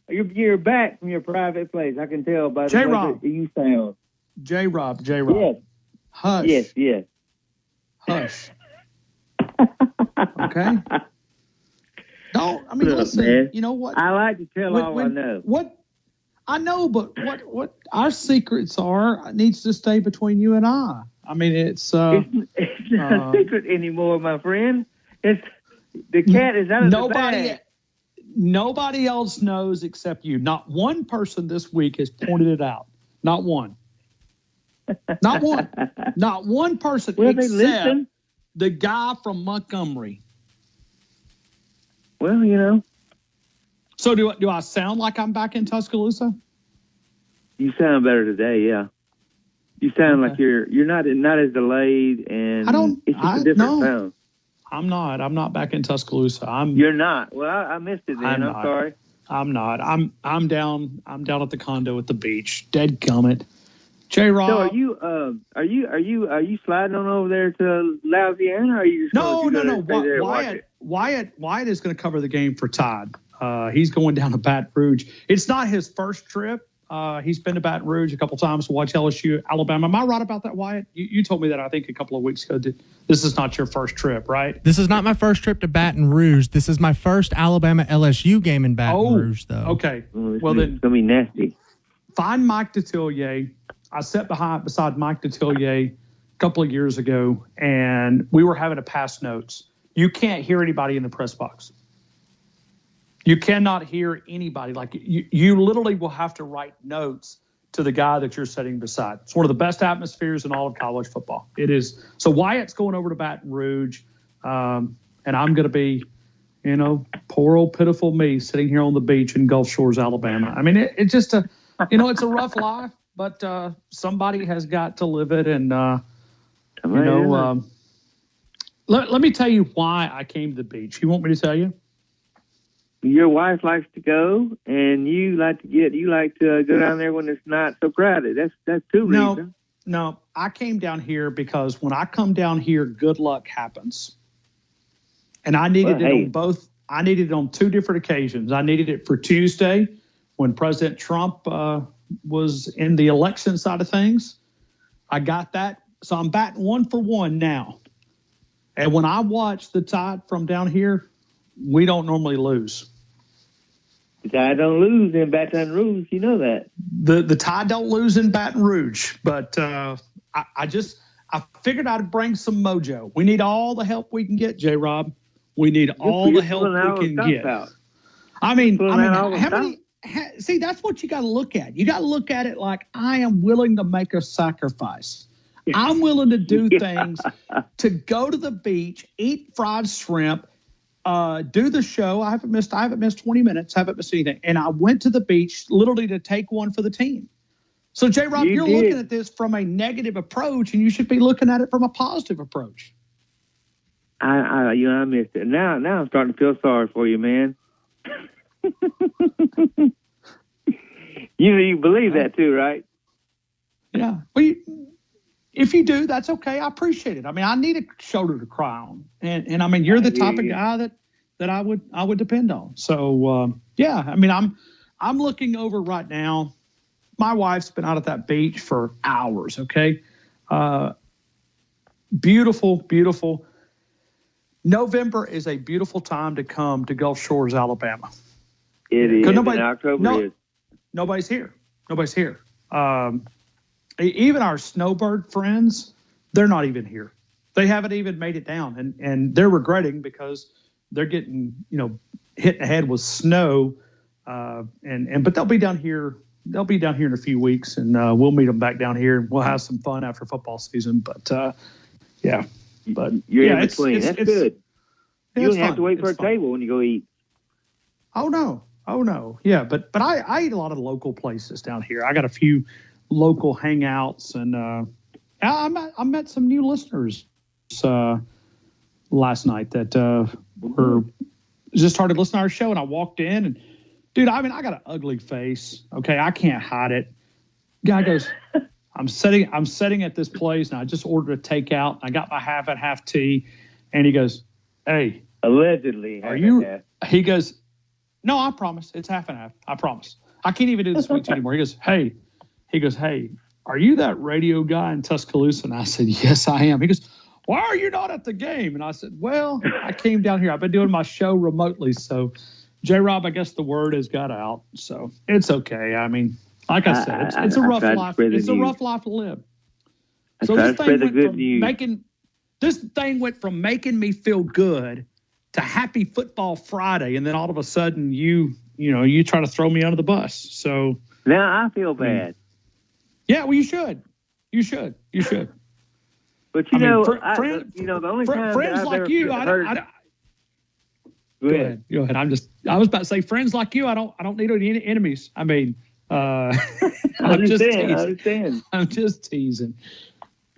You're back from your private place. I can tell by the way that you sound. J-Rob. Yes. Hush. Yes. Hush. Okay. No, I mean, Look, listen. man, you know what? I like to tell all I know. What I know, but what our secrets are needs to stay between you and I. I mean, it's not a secret anymore, my friend. It's the cat is out of the bag. Nobody else knows except you. Not one person this week has pointed it out. Not one. Not one. Not one person except the guy from Montgomery. Well, you know. So do I sound like I'm back in Tuscaloosa? You sound better today, yeah. You sound like you're not as delayed, and it's just a different sound. I'm not back in Tuscaloosa. You're not. Well, I missed it then. I'm sorry. I'm not. I'm down at the condo at the beach. Dead gummit. J-Rob. So are you sliding on over there to Louisiana, or are you just No. Wyatt is going to cover the game for Todd. He's going down to Baton Rouge. It's not his first trip. He's been to Baton Rouge a couple times to watch LSU, Alabama. Am I right about that, Wyatt? You told me that, I think, a couple of weeks ago. This is not your first trip, right? This is not my first trip to Baton Rouge. This is my first Alabama LSU game in Baton Rouge, though. Okay. Well, then, it's going to be nasty. Find Mike Detillier. I sat beside Mike Detillier a couple of years ago, and we were having to pass notes. You can't hear anybody in the press box. You cannot hear anybody. Like you literally will have to write notes to the guy that you're sitting beside. It's one of the best atmospheres in all of college football. It is. So Wyatt's going over to Baton Rouge, and I'm going to be, poor old pitiful me sitting here on the beach in Gulf Shores, Alabama. I mean, it's just it's a rough life, but somebody has got to live it. And, let me tell you why I came to the beach. You want me to tell you? Your wife likes to go, and you like to go down there when it's not so crowded. That's two reasons. No, I came down here because when I come down here, good luck happens. And I needed it on both. I needed it on two different occasions. I needed it for Tuesday when President Trump was in the election side of things. I got that. So I'm batting 1 for 1 now. And when I watch the Tide from down here, we don't normally lose. The Tide don't lose in Baton Rouge. You know that. The Tide don't lose in Baton Rouge. But I figured I'd bring some mojo. We need all the help we can get, J-Rob. We need all the help we can get. I mean, how many? See, that's what you got to look at. You got to look at it like I am willing to make a sacrifice. I'm willing to do things to go to the beach, eat fried shrimp, do the show. I haven't missed 20 minutes. Haven't missed anything. And I went to the beach literally to take one for the team. So, J-Rob, you're looking at this from a negative approach, and you should be looking at it from a positive approach. I missed it. Now I'm starting to feel sorry for you, man. You believe that too, right? Yeah. Well, if you do, that's okay. I appreciate it. I mean, I need a shoulder to cry on, and I mean, you're the type of guy that I would depend on. So yeah, I mean, I'm looking over right now. My wife's been out at that beach for hours. Okay, beautiful, beautiful. November is a beautiful time to come to Gulf Shores, Alabama. It is. October is. Nobody's here. Nobody's here. Even our snowbird friends, they're not even here. They haven't even made it down, and they're regretting because they're getting hit in the head with snow. But they'll be down here. They'll be down here in a few weeks, and we'll meet them back down here. We'll have some fun after football season. But yeah. But you're in between. That's good. You don't have to wait for a table when you go eat. Oh no. Yeah, but I eat a lot of local places down here. I got a few local hangouts, and I met some new listeners last night that were just started listening to our show, and I walked in, and dude, I mean, I got an ugly face. Okay, I can't hide it. Guy goes, I'm sitting at this place, and I just ordered a takeout. I got my half and half tea, and he goes, "Hey, allegedly, are you?" He goes, "No, I promise. It's half and half. I promise. I can't even do the sweet tea anymore." He goes, "Hey, are you that radio guy in Tuscaloosa?" And I said, "Yes, I am." He goes, "Why are you not at the game?" And I said, "Well, I came down here. I've been doing my show remotely, so J-Rob, I guess the word has got out, so it's okay. I mean." Like I said, it's a rough life. It's a rough life to live. So this thing went from making me feel good to Happy Football Friday, and then all of a sudden you try to throw me under the bus. So now I feel bad. Yeah, well, you should. But the only time friends like you, Go ahead. I was about to say, friends like you, I don't need any enemies. I mean, I'm understand. I'm just teasing.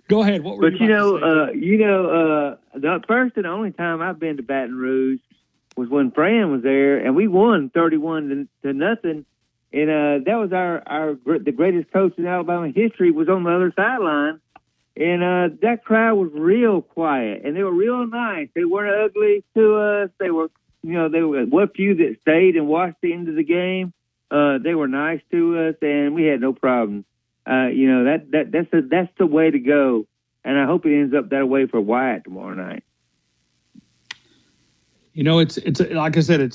Go ahead. What were But you the first and only time I've been to Baton Rouge was when Fran was there, and we won 31 to nothing. And that was the greatest coach in Alabama history was on the other sideline. And that crowd was real quiet, and they were real nice. They weren't ugly to us. They were, what few that stayed and watched the end of the game. They were nice to us, and we had no problem. That's the way to go, and I hope it ends up that way for Wyatt tomorrow night. It's like I said,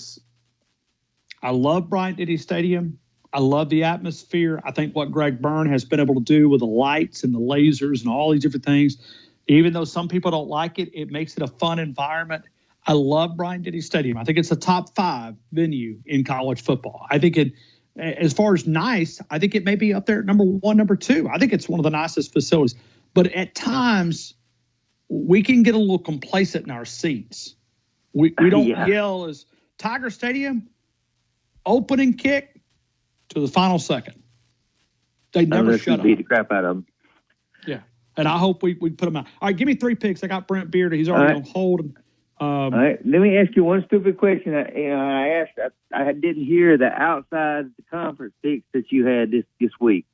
I love Bryant-Denny Stadium. I love the atmosphere. I think what Greg Byrne has been able to do with the lights and the lasers and all these different things, even though some people don't like it, it makes it a fun environment. I love Bryant-Denny Stadium. I think it's a top 5 venue in college football. I think it, as far as nice, I think it may be up there at number 1, number 2. I think it's one of the nicest facilities. But at times, we can get a little complacent in our seats. We don't yell as Tiger Stadium, opening kick to the final second. They never shut up. Beat the crap out of them. Yeah, and I hope we put them out. All right, give me 3 picks. I got Brent Beard. He's already on hold. All right, let me ask you one stupid question. I didn't hear the outside the conference picks that you had this week.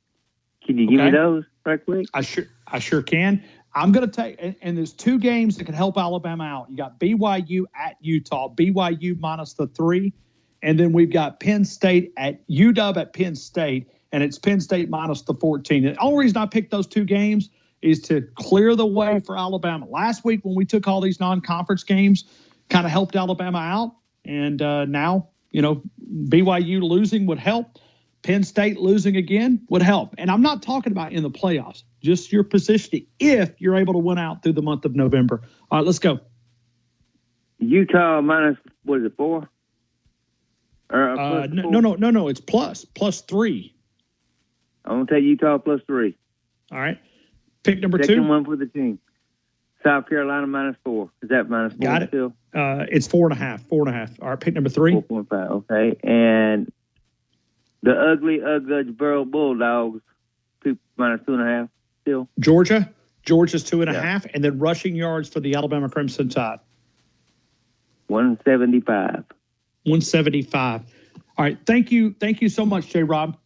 Can you give me those right quick? I sure can. I'm going to take, and there's 2 games that can help Alabama out. You got BYU at Utah, BYU minus the 3, and then we've got Penn State at UW at Penn State, and it's Penn State minus the 14. And the only reason I picked those 2 games is to clear the way for Alabama. Last week when we took all these non-conference games, kind of helped Alabama out, and now, BYU losing would help. Penn State losing again would help. And I'm not talking about in the playoffs, just your positioning if you're able to win out through the month of November. All right, let's go. Utah minus, what is it, 4? No. It's plus 3. I'm going to take Utah plus 3. All right. Pick number 2. Second one for the team. South Carolina minus 4. Is that minus 4 Got it. Still? It's 4.5. 4.5. All right, pick number 3. 4.5. Okay. And the ugly Ugborough Bulldogs, minus 2.5 still. Georgia's 2.5, and then rushing yards for the Alabama Crimson Tide. 175. 175. All right. Thank you so much, J. Rob.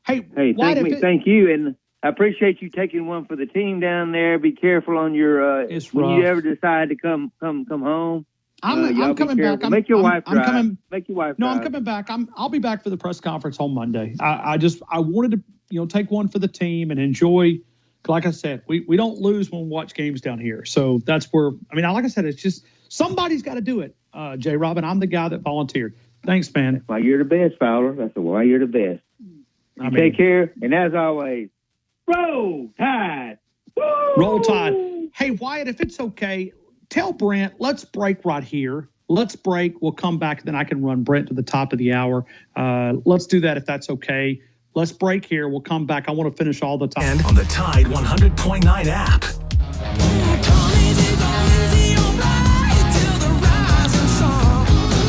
Hey, thank you, and I appreciate you taking one for the team down there. Be careful on your when you ever decide to come home. I'm coming back. Make your wife drive. Make your wife drive. No, I'm coming back. I'll be back for the press conference on Monday. I wanted to take one for the team and enjoy. Like I said, we don't lose when we watch games down here. So that's where like I said, it's just somebody's got to do it. J. Rob, and I'm the guy that volunteered. Thanks, man. That's why you're the best, Fowler. That's why you're the best. Take care, and as always, roll Tide. Woo! Roll Tide. Hey, Wyatt, if it's okay, tell Brent, let's break right here. Let's break. We'll come back, then I can run Brent to the top of the hour. Let's do that if that's okay. Let's break here. We'll come back. I want to finish all the time. And on the Tide 100.9 app.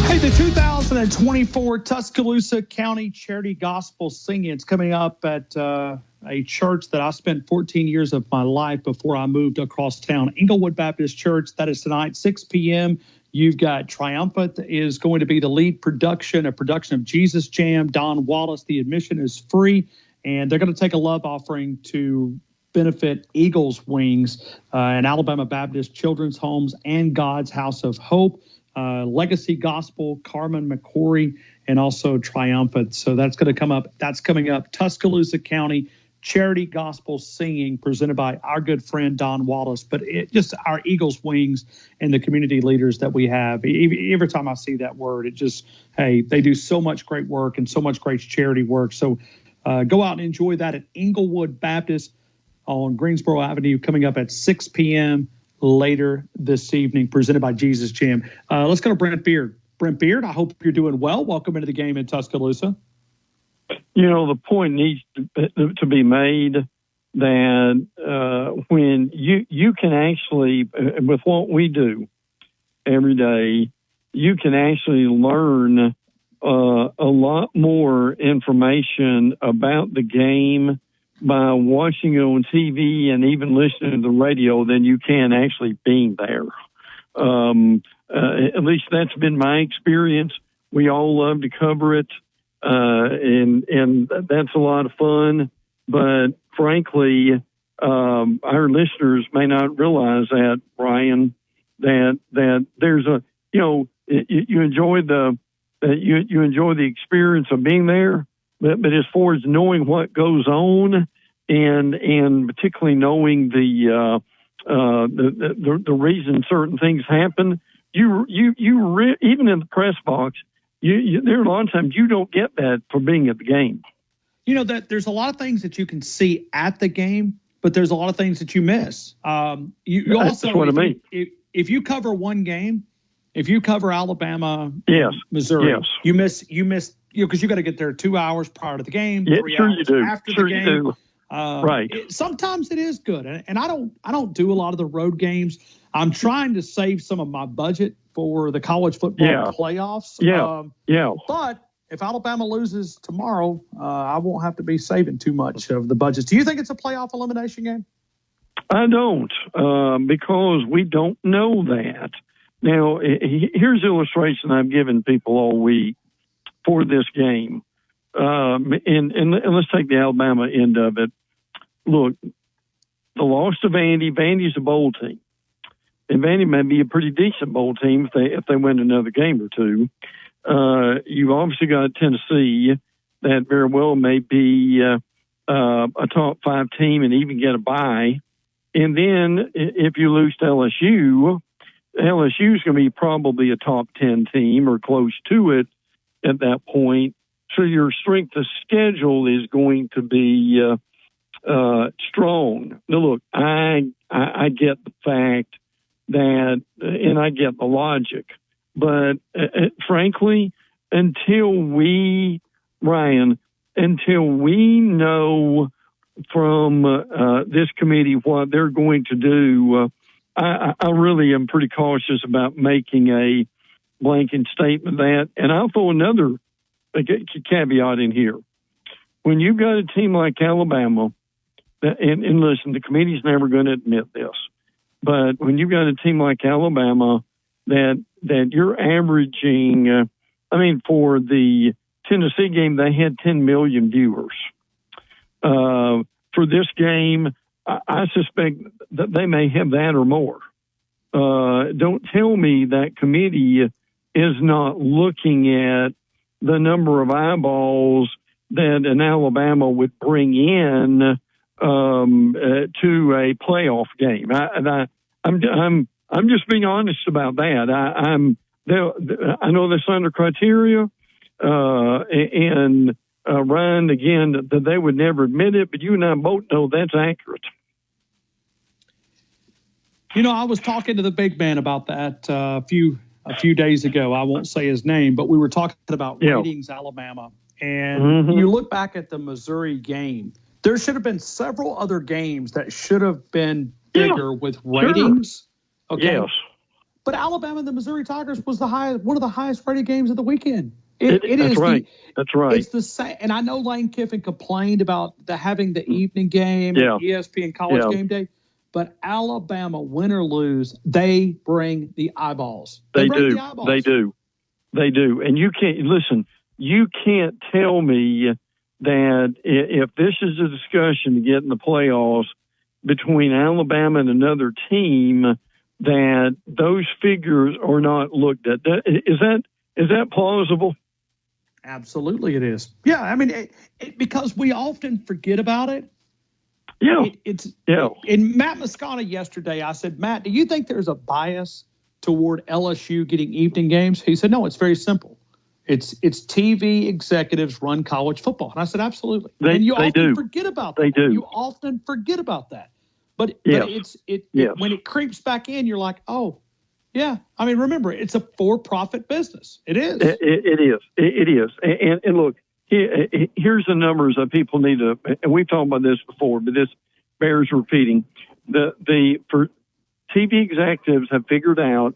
Hey, the 2024 Tuscaloosa County Charity Gospel Singing. It's coming up at a church that I spent 14 years of my life before I moved across town, Inglewood Baptist Church. That is tonight, 6 p.m. You've got Triumphant is going to be the lead production, a production of Jesus Jam, Don Wallace. The admission is free, and they're going to take a love offering to benefit Eagles Wings and Alabama Baptist Children's Homes and God's House of Hope. Legacy Gospel, Carmen McCory, and also Triumphant. So that's going to come up. That's coming up. Tuscaloosa County Charity Gospel Singing, presented by our good friend Don Wallace. But just our Eagles Wings and the community leaders that we have. Every time I see that word, they do so much great work and so much great charity work. So go out and enjoy that at Inglewood Baptist on Greensboro Avenue, coming up at 6 p.m. later this evening, presented by Jesus Jam. Let's go to Brent Beard. Brent Beard, I hope you're doing well. Welcome into the game in Tuscaloosa. The point needs to be made that when you can actually, with what we do every day, you can actually learn a lot more information about the game by watching it on TV and even listening to the radio than you can actually being there. At least that's been my experience. We all love to cover it, and that's a lot of fun. But frankly, our listeners may not realize that, Brian, that there's you enjoy you enjoy the experience of being there, but as far as knowing what goes on, and particularly knowing the reason certain things happen, even in the press box, there are a lot of times you don't get that for being at the game. That there's a lot of things that you can see at the game, but there's a lot of things that you miss. You also, that's what I mean. If you cover one game, if you cover Alabama, Missouri, you miss because you got to get there 2 hours prior to the game, 3 hours you do. after Sure the game. You do. Right. Sometimes it is good, and I don't do a lot of the road games. I'm trying to save some of my budget for the college football playoffs. But if Alabama loses tomorrow, I won't have to be saving too much of the budget. Do you think it's a playoff elimination game? I don't, because we don't know that. Now, here's the illustration I've given people all week for this game. And let's take the Alabama end of it. Look, the loss to Vandy. Vandy's a bowl team, and Vandy may be a pretty decent bowl team if they win another game or two. You've obviously got Tennessee that very well may be a top 5 team and even get a bye. And then if you lose to LSU is going to be probably a top 10 team or close to it at that point. So your strength of schedule is going to be strong. Now, look, I get the fact that, and I get the logic, but frankly, until we know from this committee what they're going to do, I really am pretty cautious about making a blanket statement that. And I'll throw another caveat in here. When you've got a team like Alabama, and listen, the committee's never going to admit this, but when you've got a team like Alabama that you're averaging, for the Tennessee game, they had 10 million viewers. For this game, I suspect that they may have that or more. Don't tell me that committee is not looking at the number of eyeballs that an Alabama would bring in to a playoff game. I'm just being honest about that. I know that's under criteria, and Ryan, again, that they would never admit it, but you and I both know that's accurate. I was talking to the big man about that a few days ago. I won't say his name, but we were talking about ratings Alabama. And you look back at the Missouri game, there should have been several other games that should have been bigger with ratings. Sure. Okay. Yes. But Alabama and the Missouri Tigers was one of the highest rated games of the weekend. That's right. That's right. It's the same. And I know Lane Kiffin complained about having the evening game, and ESPN College Game Day. But Alabama, win or lose, they bring the eyeballs. They do. And you can't tell me that if this is a discussion to get in the playoffs between Alabama and another team, that those figures are not looked at. Is that plausible? Absolutely, it is. Yeah, because we often forget about it. Yeah. In Matt Moscona yesterday, I said, Matt, do you think there's a bias toward LSU getting evening games? He said, no, it's very simple. It's TV executives run college football. And I said, absolutely. And you often forget about that. They do. You often forget about that. But when it creeps back in, you're like, oh, yeah. Remember, it's a for-profit business. It is. It is. And look, here's the numbers that people need to, and we've talked about this before, but this bears repeating. For TV executives have figured out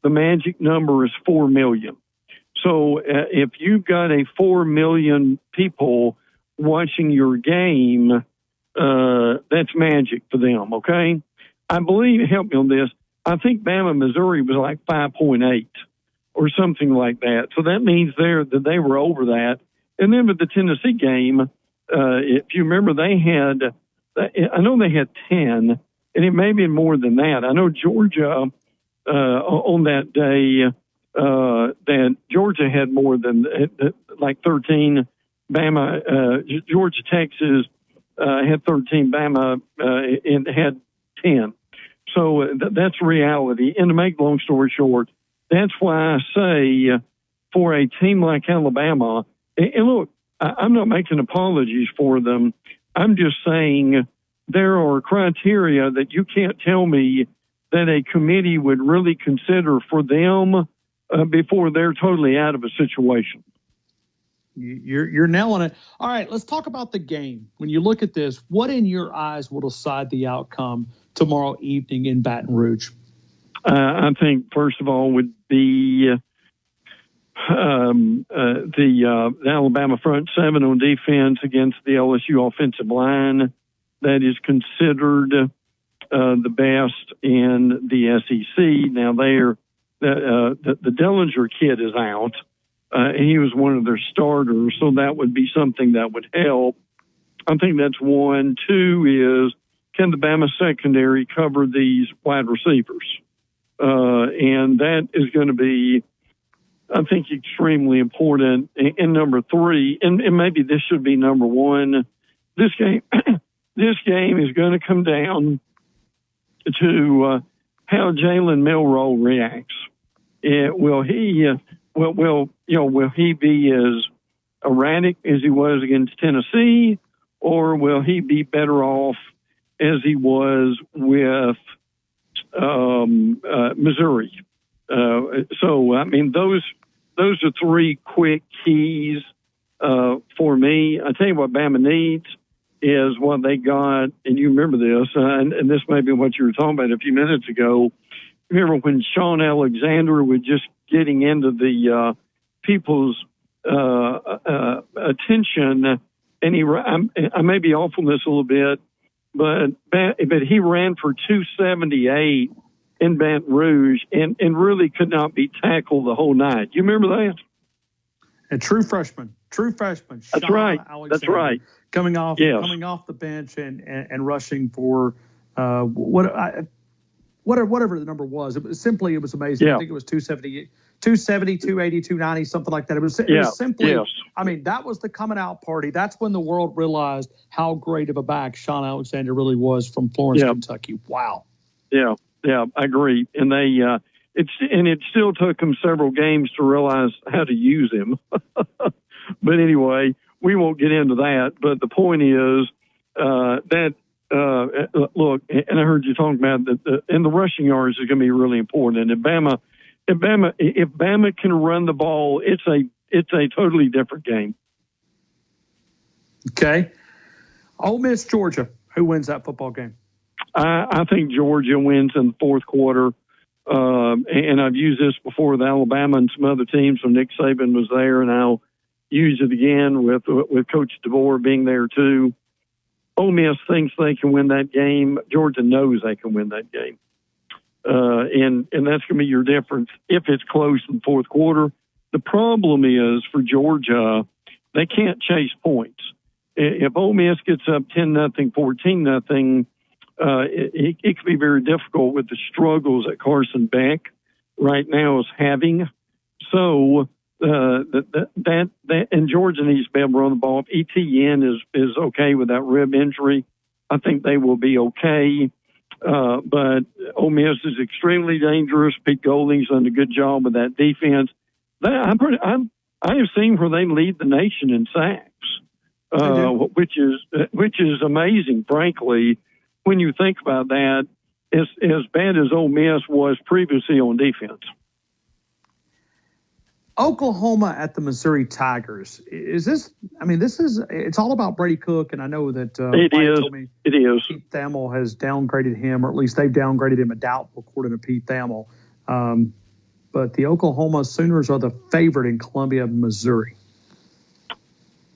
the magic number is 4 million. So if you've got a 4 million people watching your game, that's magic for them, okay? I believe, help me on this, I think Bama, Missouri was like 5.8 or something like that. So that means that they were over that. And then with the Tennessee game, if you remember, I know they had 10, and it may have been more than that. I know Georgia, on that day, that Georgia had more than like 13. Bama, Georgia, Texas had 13. Bama and had 10. So that's reality. And to make long story short, that's why I say for a team like Alabama, and look, I'm not making apologies for them. I'm just saying there are criteria that you can't tell me that a committee would really consider for them before they're totally out of a situation. You're nailing it. All right, let's talk about the game. When you look at this, what in your eyes will decide the outcome tomorrow evening in Baton Rouge? I think, first of all, would be the Alabama front seven on defense against the LSU offensive line. That is considered the best in the SEC. Now, the Dellinger kid is out. He was one of their starters, so that would be something that would help. I think that's one. Two is, can the Bama secondary cover these wide receivers? And that is going to be, I think, extremely important. And number three, and maybe this should be number one, this game is going to come down to how Jalen Milroe reacts. Will he be as erratic as he was against Tennessee, or will he be better off as he was with Missouri? So, I mean, those are three quick keys for me. I tell you what Bama needs is what they got, and you remember this, and this may be what you were talking about a few minutes ago. Remember when Sean Alexander was just getting into the people's attention, and I may be off on this a little bit, but he ran for 278 in Baton Rouge and really could not be tackled the whole night. You remember that? A true freshman. That's right. Alexander, that's right. Coming off the bench and rushing for whatever the number was. It was amazing. Yeah. I think it was 270, 280, 290, something like that. It was simply, I mean, that was the coming out party. That's when the world realized how great of a back Sean Alexander really was from Florence, Kentucky. Wow. Yeah, I agree. And it still took them several games to realize how to use him. But anyway, we won't get into that. But the point is look, and I heard you talking about that, and the rushing yards is going to be really important. And if Bama can run the ball, it's a totally different game. Okay. Ole Miss, Georgia. Who wins that football game? I think Georgia wins in the fourth quarter. And I've used this before with Alabama and some other teams when Nick Saban was there, and I'll use it again with Coach DeBoer being there too. Ole Miss thinks they can win that game. Georgia knows they can win that game. And that's going to be your difference if it's close in the fourth quarter. The problem is for Georgia, they can't chase points. If Ole Miss gets up 10-0, 14-0, it can be very difficult with the struggles that Carson Beck right now is having. So that and Georgia needs to be able to run the ball. If ETN is okay with that rib injury, I think they will be okay. But Ole Miss is extremely dangerous. Pete Golding's done a good job with that defense. I have seen where they lead the nation in sacks, which is amazing, frankly, when you think about that. As bad as Ole Miss was previously on defense. Oklahoma at the Missouri Tigers. It's all about Brady Cook, and I know that it is. Pete Thamel has downgraded him, or at least they've downgraded him a doubtful, according to Pete Thamel. but the Oklahoma Sooners are the favorite in Columbia, Missouri.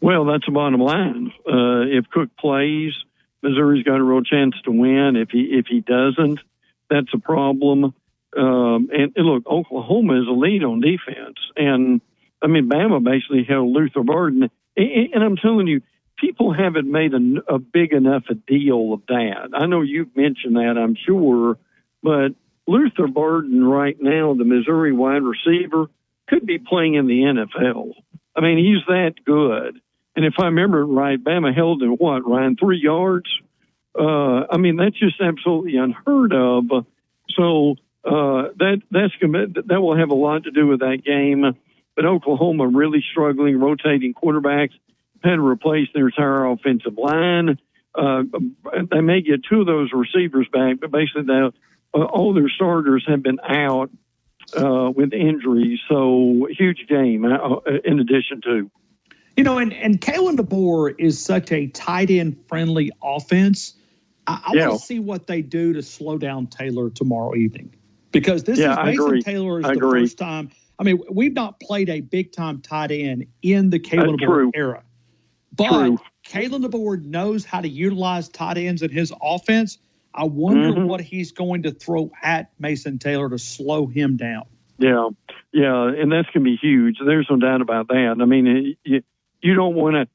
Well, that's the bottom line. If Cook plays, Missouri's got a real chance to win. If he doesn't, that's a problem. And look, Oklahoma is a lead on defense, and I mean Bama basically held Luther Burden. And I'm telling you, people haven't made a big enough a deal of that. I know you've mentioned that, I'm sure, but Luther Burden right now, the Missouri wide receiver, could be playing in the NFL. I mean, he's that good. And if I remember right, Bama held him, Ryan, 3 yards? I mean, that's just absolutely unheard of. So that will have a lot to do with that game. But Oklahoma really struggling, rotating quarterbacks, had to replace their entire offensive line. They may get 2 of those receivers back, but basically all their starters have been out with injuries. So huge game in addition to. You know, and Kalen DeBoer is such a tight end friendly offense. I want to see what they do to slow down Taylor tomorrow evening, because this is Mason Taylor is the first time. I mean, we've not played a big time tight end in the Kalen DeBoer era, but Kalen DeBoer knows how to utilize tight ends in his offense. I wonder what he's going to throw at Mason Taylor to slow him down. Yeah, and that's going to be huge. There's no doubt about that. I mean, you don't want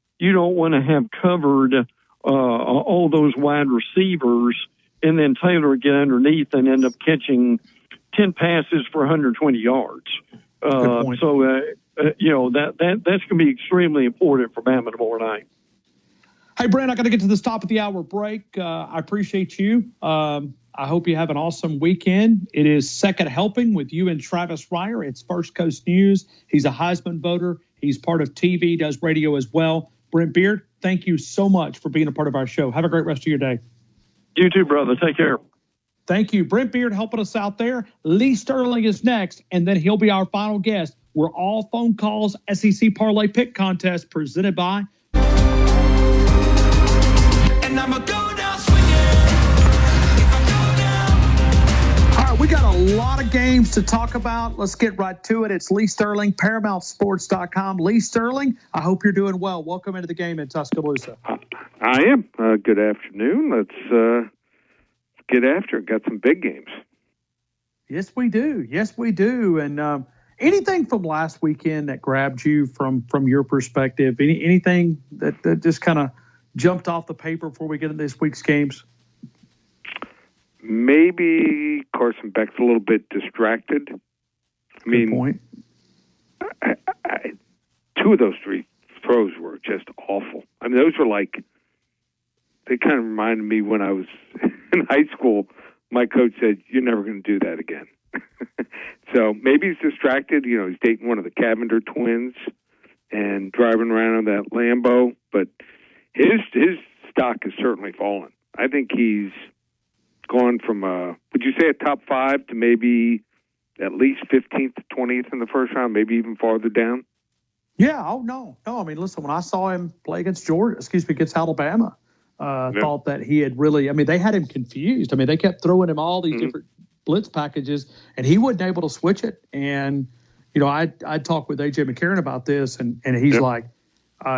to have covered all those wide receivers, and then Taylor get underneath and end up catching 10 passes for 120 yards. So that's going to be extremely important for Bama tomorrow night. Hey, Brent, I got to get to the top of the hour break. I appreciate you. I hope you have an awesome weekend. It is Second Helping with you and Travis Reier. It's First Coast News. He's a Heisman voter. He's part of TV, does radio as well. Brent Beard, thank you so much for being a part of our show. Have a great rest of your day. You too, brother. Take care. Thank you. Brent Beard helping us out there. Lee Sterling is next, and then he'll be our final guest. We're all phone calls, SEC Parlay Pick Contest presented by. And I'm a go down swinging. All right, we got a lot of games to talk about. Let's get right to it. It's Lee Sterling, ParamountSports.com. Lee Sterling, I hope you're doing well. Welcome into the game in Tuscaloosa. I am. Good afternoon. Let's get after it. Got some big games. Yes, we do. Yes, we do. And anything from last weekend that grabbed you from your perspective? Anything that just kind of jumped off the paper before we get into this week's games? Maybe Carson Beck's a little bit distracted. I mean, good point. I, 2 of those 3 throws were just awful. I mean, those were like, they kind of reminded me when I was in high school. My coach said, "You're never going to do that again." So maybe he's distracted. You know, he's dating one of the Cavender twins and driving around on that Lambo. But his stock has certainly fallen. I think he's gone from would you say a top 5 to maybe at least 15th, 20th in the first round, maybe even farther down? Yeah. Oh no. I mean, listen, when I saw him play against Alabama, thought that he had really. I mean, they had him confused. I mean, they kept throwing him all these different blitz packages, and he wasn't able to switch it. And I talked with AJ McCarron about this, and he's like,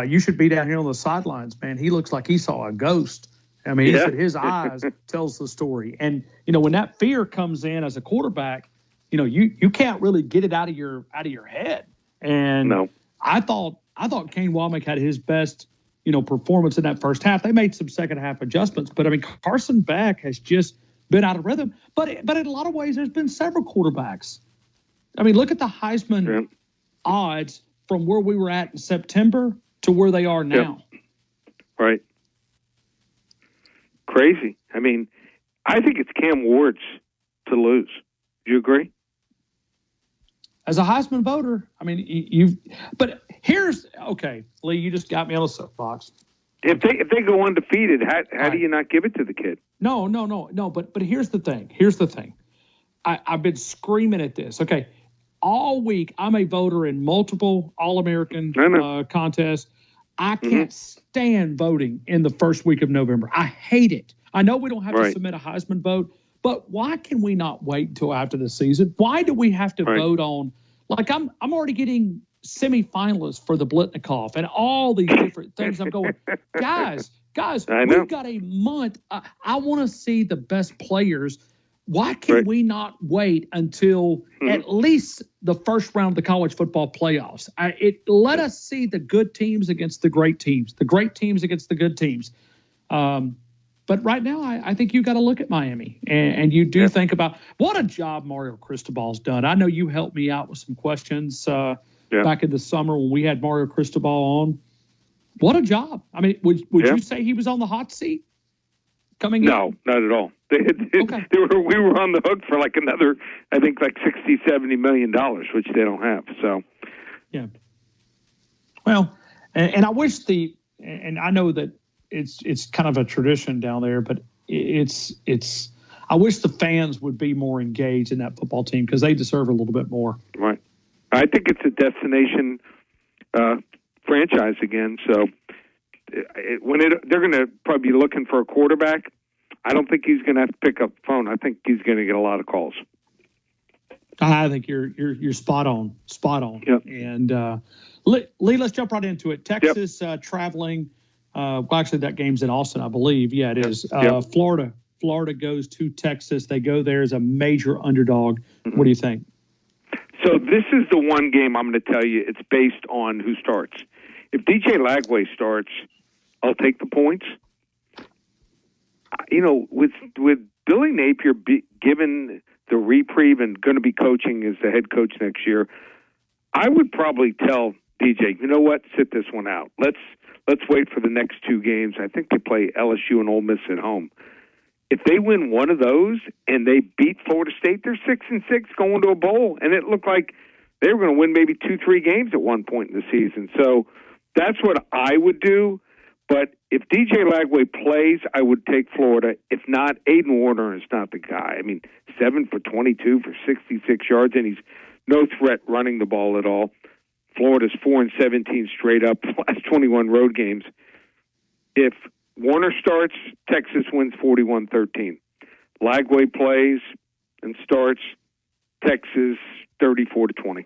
"You should be down here on the sidelines, man. He looks like he saw a ghost." I mean, he said his eyes tells the story. And when that fear comes in as a quarterback, you can't really get it out of your head. And I thought Kane Womack had his best performance in that first half. They made some second half adjustments, but I mean, Carson Beck has just been out of rhythm. But in a lot of ways, there's been several quarterbacks. I mean, look at the Heisman odds from where we were at in September to where they are now. Yep. Right. Crazy. I mean, I think it's Cam Ward's to lose. Do you agree? As a Heisman voter, I mean, but here's, okay, Lee, you just got me on a soapbox. If they go undefeated, how do you not give it to the kid? No. But here's the thing. I've been screaming at this. Okay, all week I'm a voter in multiple All-American contests. I can't stand voting in the first week of November. I hate it. I know we don't have to submit a Heisman vote, But why can we not wait until after the season? Why do we have to vote on? Like I'm already getting semifinalists for the Blitnikoff and all these different things. I'm going, guys, we've got a month. I want to see the best players. Why can we not wait until at least the first round of the college football playoffs? Let us see the good teams against the great teams, the great teams against the good teams. But right now, I think you got to look at Miami, and you do think about what a job Mario Cristobal's done. I know you helped me out with some questions back in the summer when we had Mario Cristobal on. What a job! I mean, would you say he was on the hot seat coming in? No, not at all. We were on the hook for like another, I think, like $60-70 million, which they don't have. So, yeah. Well, and I wish and I know that it's kind of a tradition down there, but it's. I wish the fans would be more engaged in that football team because they deserve a little bit more. Right. I think it's a destination franchise again. So they're going to probably be looking for a quarterback. I don't think he's going to have to pick up the phone. I think he's going to get a lot of calls. I think you're spot on. Yep. And Lee, let's jump right into it. Texas traveling. Well, actually, that game's in Austin, I believe. Yeah, it is. Florida goes to Texas. They go there as a major underdog. Mm-hmm. What do you think? So this is the one game I'm going to tell you it's based on who starts. If DJ Lagway starts, I'll take the points. You know, with Billy Napier given the reprieve and going to be coaching as the head coach next year, I would probably tell DJ, you know what, sit this one out. Let's wait for the next two games. I think they play LSU and Ole Miss at home. If they win one of those and they beat Florida State, they're 6-6 going to a bowl. And it looked like they were going to win maybe 2-3 games at one point in the season. So that's what I would do. But if DJ Lagway plays, I would take Florida. If not, Aiden Warner is not the guy. I mean, 7 for 22 for 66 yards, and he's no threat running the ball at all. Florida's 4-17 straight up the last 21 road games. If Warner starts, Texas wins 41-13. Lagway plays and starts, Texas 34-20.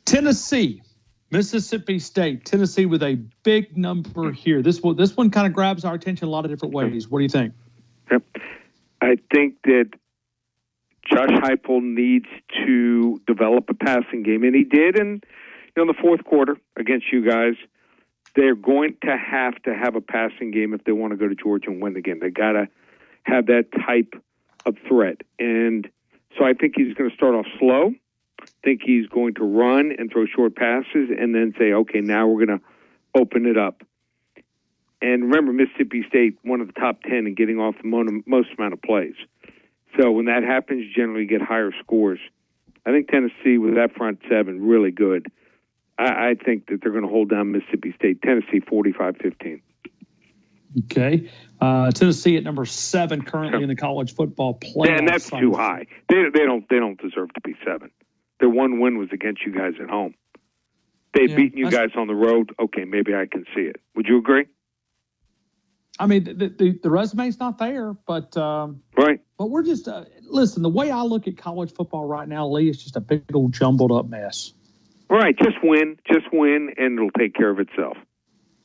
Tennessee, Mississippi State. Tennessee with a big number here. This one kind of grabs our attention a lot of different ways. What do you think? Yep. I think that Josh Heupel needs to develop a passing game, and he did in the fourth quarter against you guys. They're going to have a passing game if they want to go to Georgia and win again. They got to have that type of threat. And so I think he's going to start off slow. I think he's going to run and throw short passes and then say, okay, now we're going to open it up. And remember, Mississippi State, one of the top 10 in getting off the most amount of plays. So when that happens, you generally get higher scores. I think Tennessee, with that front seven, really good. I think that they're going to hold down Mississippi State. Tennessee 45-15. Okay. Tennessee at number 7 currently in the college football playoff. Yeah, and that's too high. They don't deserve to be 7. Their one win was against you guys at home. They've beaten you guys on the road. Okay, maybe I can see it. Would you agree? I mean, the resume's not there, but right. But we're just listen. The way I look at college football right now, Lee, is just a big old jumbled up mess. Right, just win, and it'll take care of itself.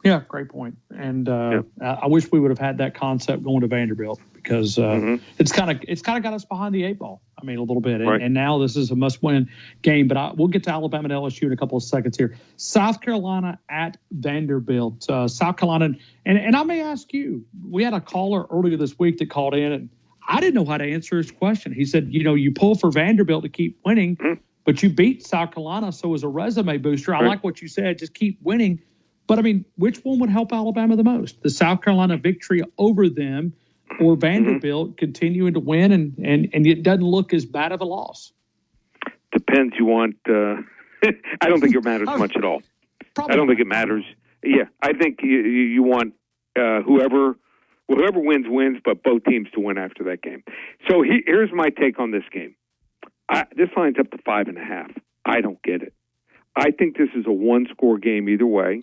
Yeah, great point. And I wish we would have had that concept going to Vanderbilt because it's kind of got us behind the 8 ball. I mean, a little bit. And now this is a must-win game. But we'll get to Alabama and LSU in a couple of seconds here. South Carolina at Vanderbilt. South Carolina, and I may ask you. We had a caller earlier this week that called in, and I didn't know how to answer his question. He said, you pull for Vanderbilt to keep winning, but you beat South Carolina, so as a resume booster, I like what you said. Just keep winning. But, I mean, which one would help Alabama the most? The South Carolina victory over them or Vanderbilt continuing to win and it doesn't look as bad of a loss? Depends. You want I don't think it matters much at all. I don't think it matters. Yeah, I think you want whoever wins, but both teams to win after that game. So here's my take on this game. This line's up to 5.5. I don't get it. I think this is a one-score game either way.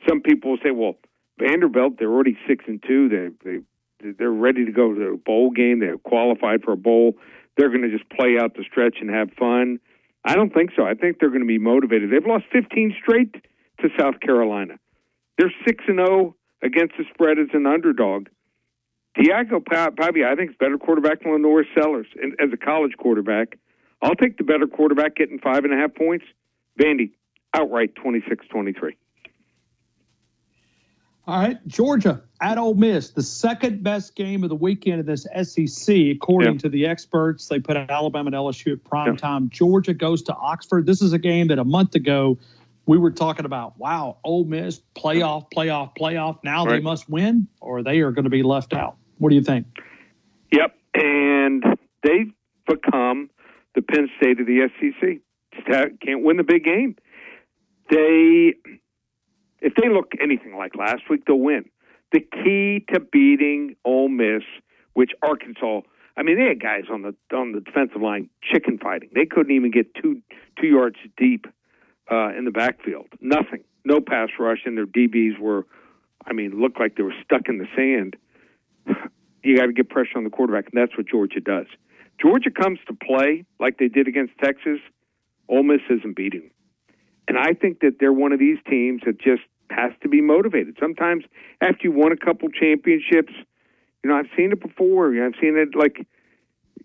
Some people will say, well, Vanderbilt, they're already 6-2. they're ready to go to a bowl game. They're qualified for a bowl. They're going to just play out the stretch and have fun. I don't think so. I think they're going to be motivated. They've lost 15 straight to South Carolina. They're 6-0 against the spread as an underdog. Diaco Pavia, I think, is better quarterback than Lenore Sellers as a college quarterback. I'll take the better quarterback getting 5.5 points. Vandy, outright 26-23. All right, Georgia at Ole Miss, the second best game of the weekend in this SEC, according to the experts. They put Alabama and LSU at prime time. Georgia goes to Oxford. This is a game that a month ago we were talking about. Wow, Ole Miss, playoff. Now they must win, or they are going to be left out. What do you think? Yep, and they've become the Penn State of the SEC. Can't win the big game. If they look anything like last week, they'll win. The key to beating Ole Miss, which Arkansas, I mean, they had guys on the defensive line chicken fighting. They couldn't even get two yards deep in the backfield. Nothing. No pass rush, and their DBs looked like they were stuck in the sand. You got to get pressure on the quarterback, and that's what Georgia does. Georgia comes to play like they did against Texas. Ole Miss isn't beating them. And I think that they're one of these teams that just has to be motivated. Sometimes after you won a couple championships, I've seen it before. I've seen it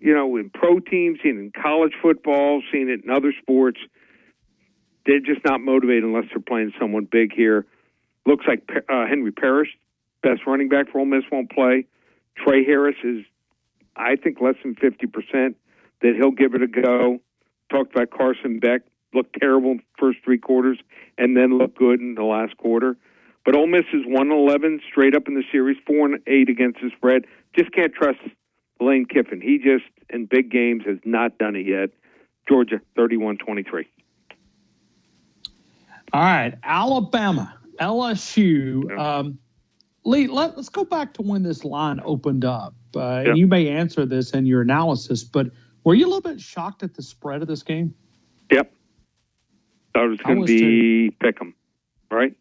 in pro teams, seen it in college football, seen it in other sports. They're just not motivated unless they're playing someone big here. Looks like Henry Parrish, best running back for Ole Miss, won't play. Trey Harris is, I think, less than 50% that he'll give it a go. Talked about Carson Beck. Looked terrible in the first three quarters and then looked good in the last quarter. But Ole Miss is 1-11 straight up in the series, 4-8 against the spread. Just can't trust Lane Kiffin. He just, in big games, has not done it yet. Georgia, 31-23. All right, Alabama, LSU. Lee, let's go back to when this line opened up. And you may answer this in your analysis, but were you a little bit shocked at the spread of this game? Yep. Thought it was going to be Pick'em, right?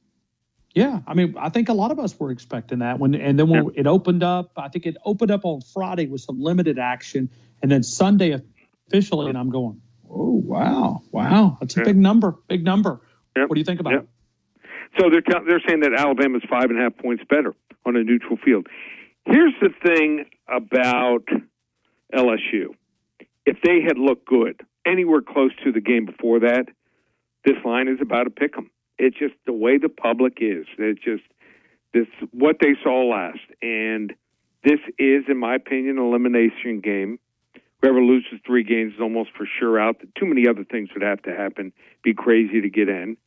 Yeah, I think a lot of us were expecting that when it opened up. I think it opened up on Friday with some limited action, and then Sunday officially. And I'm going, oh wow, that's a big number. Yep. What do you think about it? So they're saying that Alabama's 5.5 points better on a neutral field. Here's the thing about LSU: if they had looked good anywhere close to the game before that, this line is about to pick them. It's just the way the public is. It's just this what they saw last. And this is, in my opinion, an elimination game. Whoever loses 3 games is almost for sure out. Too many other things would have to happen. Be crazy to get in.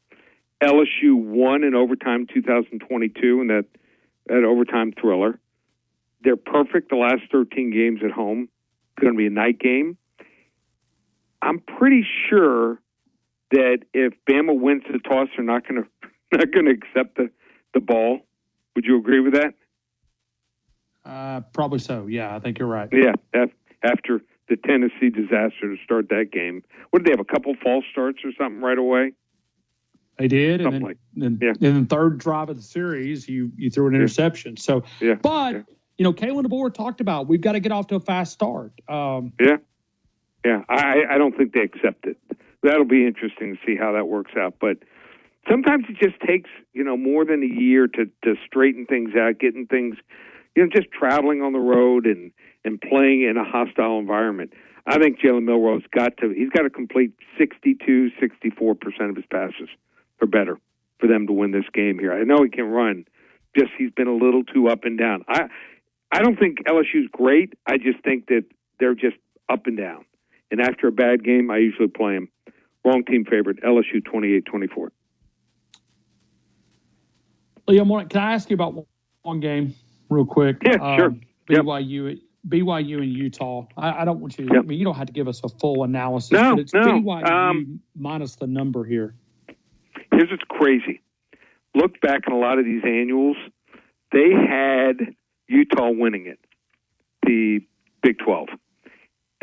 LSU won in overtime 2022 in that overtime thriller. They're perfect the last 13 games at home. It's going to be a night game. I'm pretty sure that if Bama wins the toss, they're not going to accept the ball. Would you agree with that? Probably so. Yeah, I think you're right. Yeah, after the Tennessee disaster to start that game, what did they have? A couple false starts or something right away? They did, and then the third drive of the series, you threw an interception. So, Kalen DeBoer talked about we've got to get off to a fast start. I don't think they accept it. That'll be interesting to see how that works out. But sometimes it just takes, more than a year to straighten things out, getting things, just traveling on the road and playing in a hostile environment. I think Jalen Milroe's got to complete 62, 64% of his passes or better for them to win this game here. I know he can run, just he's been a little too up and down. I don't think LSU's great. I just think that they're just up and down. And after a bad game, I usually play them. Wrong team favorite, LSU 28-24. Liam, can I ask you about one game real quick? Yeah, sure. BYU and Utah. I don't want you to, you don't have to give us a full analysis, but it's no. BYU minus the number here. Here's what's crazy. Look back on a lot of these annuals. They had Utah winning it, the Big 12.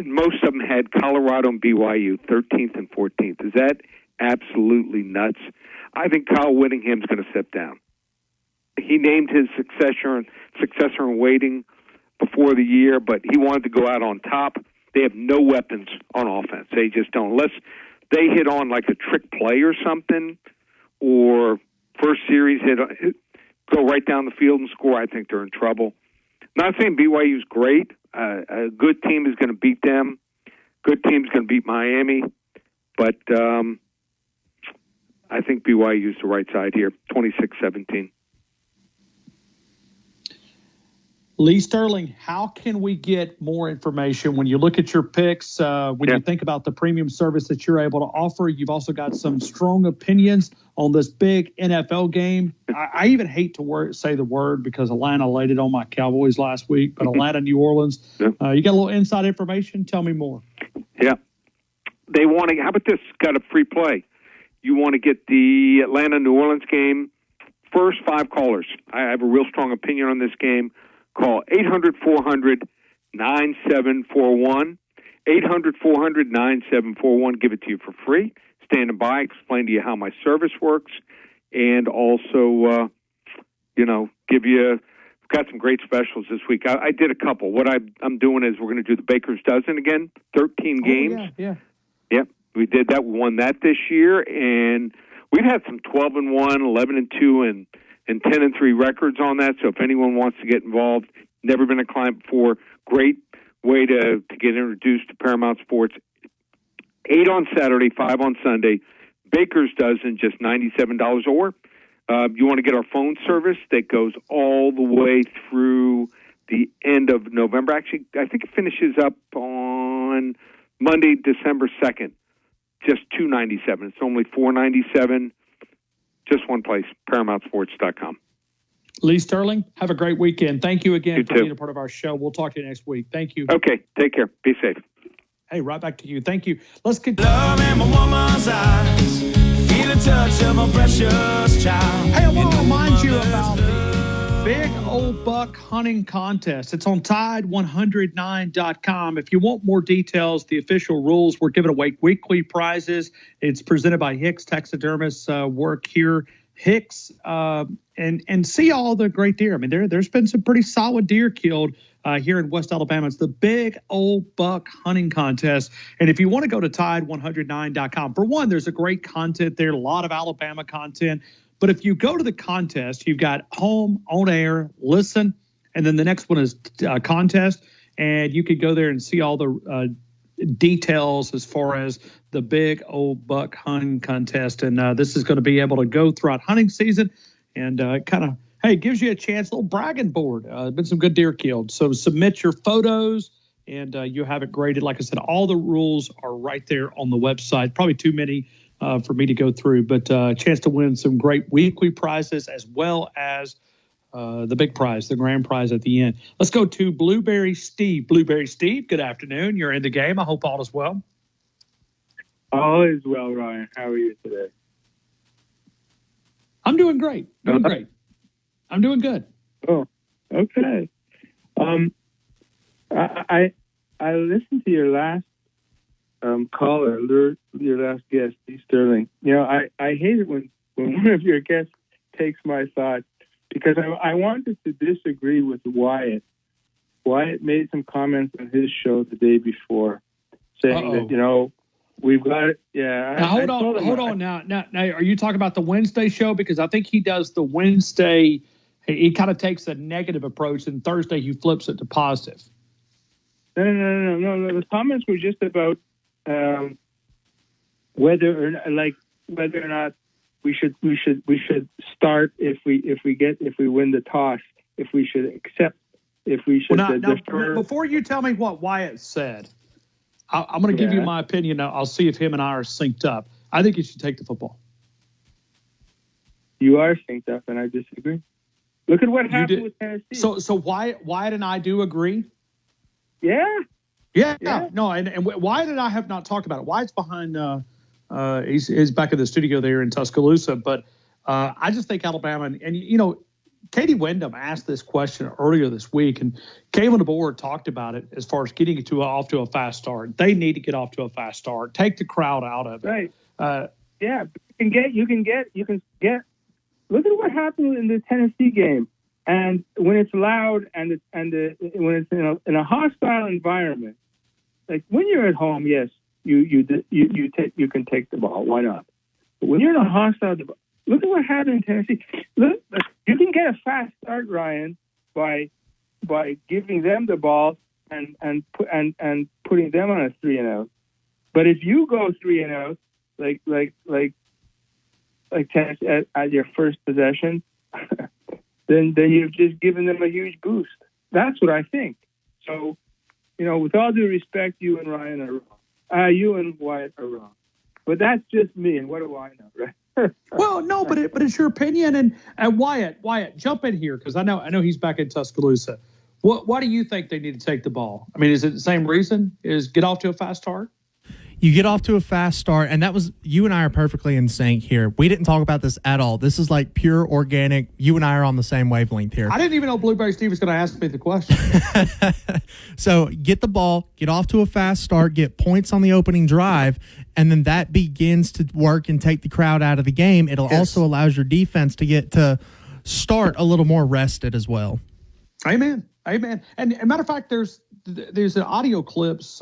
Most of them had Colorado and BYU 13th and 14th. Is that absolutely nuts? I think Kyle Whittingham's going to step down. He named his successor in waiting, before the year, but he wanted to go out on top. They have no weapons on offense. They just don't. Unless they hit on like a trick play or something, or first series go right down the field and score, I think they're in trouble. Not saying BYU's great. A good team is going to beat them. Good team's going to beat Miami. But I think BYU's the right side here, 26-17. Lee Sterling, how can we get more information when you look at your picks, when you think about the premium service that you're able to offer? You've also got some strong opinions on this big NFL game. I even hate to say the word because Atlanta laid it on my Cowboys last week, but Atlanta, New Orleans, you got a little inside information? Tell me more. Yeah. They want to, how about this? Got a free play. You want to get the Atlanta-New Orleans game, first 5 callers. I have a real strong opinion on this game. Call 800-400-9741. 800-400-9741. Give it to you for free. Standing by, explain to you how my service works, and also, give you. Got some great specials this week. I did a couple. What I'm doing is we're going to do the Baker's Dozen again. 13 games. Yeah. Yep, we did that. We won that this year, and we've had some 12-1, 11-2, and 10-3 records on that. So if anyone wants to get involved, never been a client before, great way to get introduced to Paramount Sports. 8 on Saturday, 5 on Sunday. Baker's Dozen, just $97. Or you want to get our phone service that goes all the way through the end of November. Actually, I think it finishes up on Monday, December 2nd. Just $297. It's only $497. Just one place, ParamountSports.com. Lee Sterling, have a great weekend. Thank you again for too. being a part of our show. We'll talk to you next week. Thank you. Okay, take care. Be safe. Hey, right back to you. Thank you. Let's continue. Love in my woman's eyes. Feel the touch of my precious child. Hey, I want to remind you about the Big Old Buck Hunting Contest. It's on Tide109.com. If you want more details, the official rules, we're giving away weekly prizes. It's presented by Hicks Taxidermists. Work here. Hicks, and see all the great deer. I mean, there's been some pretty solid deer killed here in West Alabama. It's the Big Old Buck Hunting Contest. And if you want to go to Tide109.com, for one, there's a great content there, a lot of Alabama content. But if you go to the contest, you've got home, on air, listen, and then the next one is contest. And you could go there and see all the details as far as the Big Old Buck Hunting Contest. And this is going to be able to go throughout hunting season and kind of, hey, gives you a chance, a little bragging board. Been some good deer killed. So submit your photos and you have it graded. Like I said, all the rules are right there on the website. Probably too many for me to go through, but a chance to win some great weekly prizes as well as the big prize, the grand prize at the end. Let's go to Blueberry Steve. Blueberry Steve, good afternoon. You're in the game. I hope all is well. All is well, Ryan. How are you today? I'm doing great. I'm doing good. Oh, okay. I listened to your last caller, your last guest, Steve Sterling. You know, I hate it when one of your guests takes my thoughts because I wanted to disagree with Wyatt. Wyatt made some comments on his show the day before saying that, you know, we've got it. Yeah. Now, hold on. Now, are you talking about the Wednesday show? Because I think he does the Wednesday. He kind of takes a negative approach, and Thursday he flips it to positive. No. The comments were just about whether or not we should start if we win the toss, if we should accept, if we should defer. Before you tell me what Wyatt said, I'm going to give you my opinion. I'll see if him and I are synced up. I think you should take the football. You are synced up, and I disagree. Look at what happened with Tennessee. So Wyatt and I do agree? Yeah. No, and Wyatt and I have not talked about it. Wyatt's behind he's back in the studio there in Tuscaloosa. But I just think Alabama, and you know, Katie Wyndham asked this question earlier this week, and came on the board, talked about it as far as getting it off to a fast start. They need to get off to a fast start. Take the crowd out of it. Right. You can get. Look at what happened in the Tennessee game. And when it's loud and when it's in a hostile environment, like when you're at home, yes, you can take the ball. Why not? But when you're in a hostile, look at what happened in Tennessee. Look, you can get a fast start, Ryan, by giving them the ball and putting them on a 3-and-out. But if you go 3-and-out, like Tennessee at your first possession, then you've just given them a huge boost. That's what I think. So, with all due respect, you and Ryan are wrong. You and Wyatt are wrong. But that's just me, and what do I know, right? Well, no, but it's your opinion, and Wyatt, jump in here because I know he's back in Tuscaloosa. Why do you think they need to take the ball? I mean, is it the same reason? Is get off to a fast start? You get off to a fast start, and that was, you and I are perfectly in sync here. We didn't talk about this at all. This is like pure organic. You and I are on the same wavelength here. I didn't even know Blueberry Steve was going to ask me the question. So get the ball, get off to a fast start, get points on the opening drive, and then that begins to work and take the crowd out of the game. It'll also allows your defense to get to start a little more rested as well. Amen. And matter of fact, there's an audio clips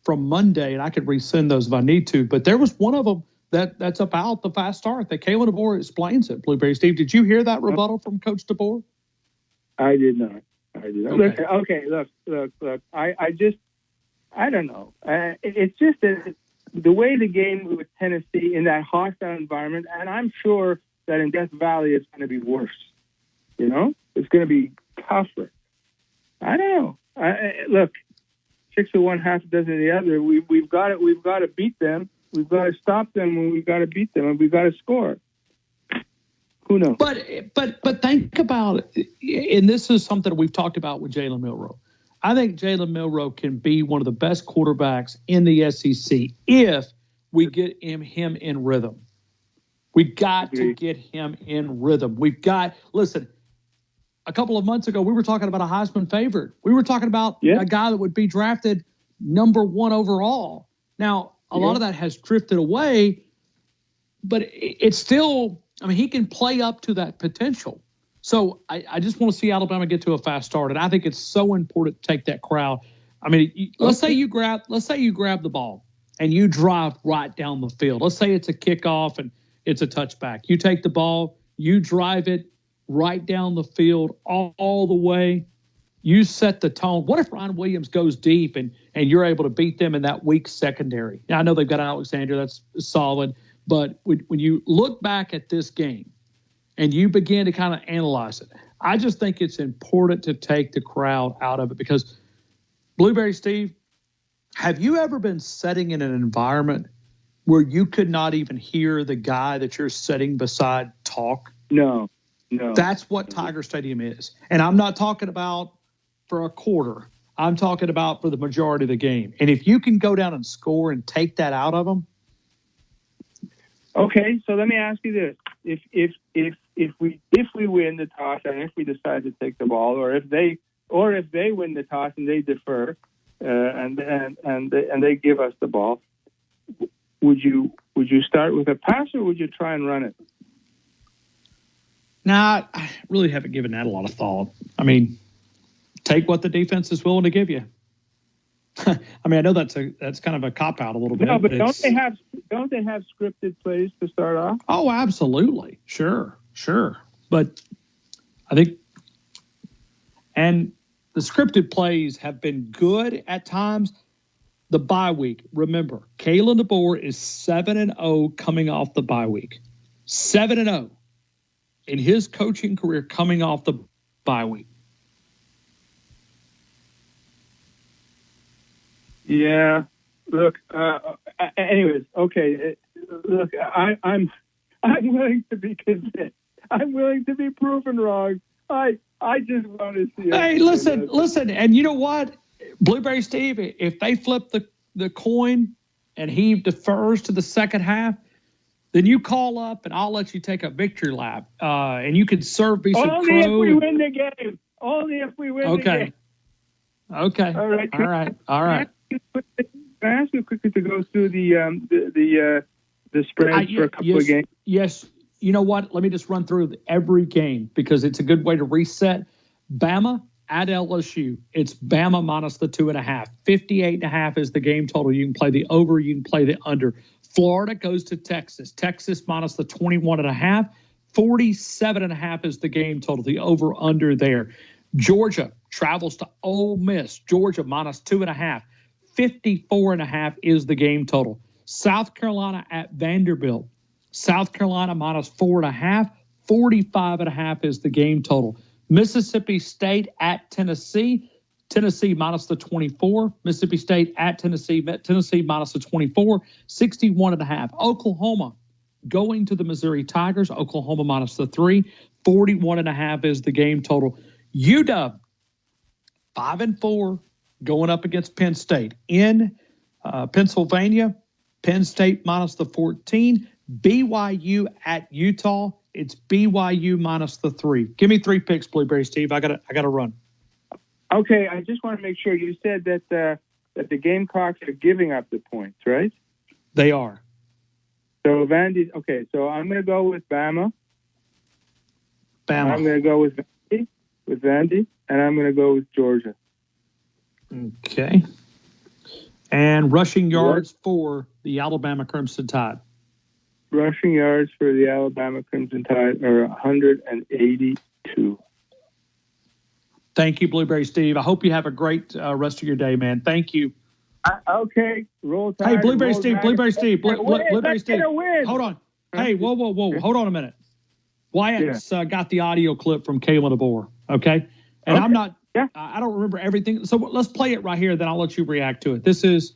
from Monday, and I could resend those if I need to. But there was one of them that's about the fast start that Kalen DeBoer explains it. Blueberry Steve, did you hear that rebuttal from Coach DeBoer? I did not. Okay. Look. I don't know. It's just that the way the game with Tennessee in that hostile environment, and I'm sure that in Death Valley it's going to be worse. It's going to be tougher. I don't know. Look. 6 of one, half a dozen of the other. We've got to beat them. We've got to stop them when we've got to beat them, and we've got to score. Who knows? But think about it, and this is something we've talked about with Jalen Milroe. I think Jalen Milroe can be one of the best quarterbacks in the SEC if we get him in rhythm. We got to get him in rhythm. Listen. A couple of months ago, we were talking about a Heisman favorite. We were talking about a guy that would be drafted number 1 overall. Now, a lot of that has drifted away, but it's still, he can play up to that potential. So I just want to see Alabama get to a fast start, and I think it's so important to take that crowd. Let's say you grab the ball and you drive right down the field. Let's say it's a kickoff and it's a touchback. You take the ball, you drive it right down the field all the way. You set the tone. What if Ryan Williams goes deep and you're able to beat them in that weak secondary? Now, I know they've got Alexander. That's solid. But when you look back at this game and you begin to kind of analyze it, I just think it's important to take the crowd out of it because, Blueberry Steve, have you ever been sitting in an environment where you could not even hear the guy that you're sitting beside talk? No. That's what Tiger Stadium is. And I'm not talking about for a quarter. I'm talking about for the majority of the game. And if you can go down and score and take that out of them. Okay, so let me ask you this. If we win the toss and if we decide to take the ball, or if they win the toss and they defer and they give us the ball, would you start with a pass or would you try and run it? Nah, I really haven't given that a lot of thought. Take what the defense is willing to give you. I know that's kind of a cop out a little bit. No, but don't they have scripted plays to start off? Oh, absolutely, sure. But I think, and the scripted plays have been good at times. The bye week, remember, Kalen DeBoer is 7-0 coming off the bye week. 7-0. In his coaching career coming off the bye week. Yeah. Look. Anyways, okay. Look, I'm willing to be convinced. I'm willing to be proven wrong. I just want to see. Hey, listen, and you know what, Blueberry Steve? If they flip the coin and he defers to the second half, then you call up and I'll let you take a victory lap. And you can serve me some Only if we win the game. Only if we win the game. Okay. All right. Can I ask you quickly to go through the spreads for a couple of games? Yes. you know what? Let me just run through every game because it's a good way to reset. Bama at LSU. It's Bama minus the 2.5. 58.5 is the game total. You can play the over. You can play the under. Florida goes to Texas. Texas minus the 21.5. 47.5 is the game total. The over under there. Georgia travels to Ole Miss. Georgia minus 2.5. 54.5 is the game total. South Carolina at Vanderbilt. South Carolina minus 4.5. 45.5 is the game total. Mississippi State at Tennessee. Tennessee minus the 24. Mississippi State at Tennessee. Tennessee minus the 24. 61.5. Oklahoma going to the Missouri Tigers. Oklahoma minus the 3. 41.5 is the game total. UW 5-4 going up against Penn State in Pennsylvania. Penn State minus the 14. BYU at Utah. It's BYU minus the 3. Give me 3 picks, Blueberry Steve. I gotta run. Okay, I just want to make sure you said that the Gamecocks are giving up the points, right? They are. So Vandy. Okay, so I'm going to go with Bama. I'm going to go with Vandy, and I'm going to go with Georgia. Okay. And rushing yards for the Alabama Crimson Tide. Rushing yards for the Alabama Crimson Tide are 182. Thank you, Blueberry Steve. I hope you have a great rest of your day, man. Thank you. Okay. Roll Tide. Hey, Blueberry Steve. Blueberry Steve. Blueberry Steve. Hold on. Hey, whoa. Hold on a minute. Wyatt's got the audio clip from Kayla DeBoer, okay? And I'm not, I don't remember everything. So let's play it right here, then I'll let you react to it. This is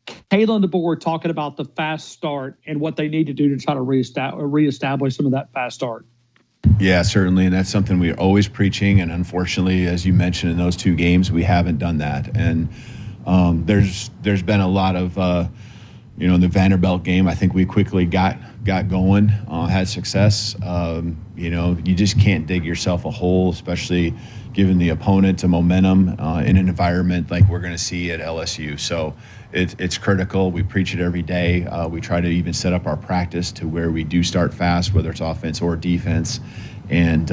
Kayla DeBoer talking about the fast start and what they need to do to try to reestablish some of that fast start. Yeah, certainly. And that's something we're always preaching. And unfortunately, as you mentioned in those 2 games, we haven't done that. And there's been a lot of, in the Vanderbilt game, I think we quickly got going, had success. You just can't dig yourself a hole, especially given the opponent, a momentum in an environment like we're going to see at LSU. So it's critical. We preach it every day. We try to even set up our practice to where we do start fast, whether it's offense or defense. And,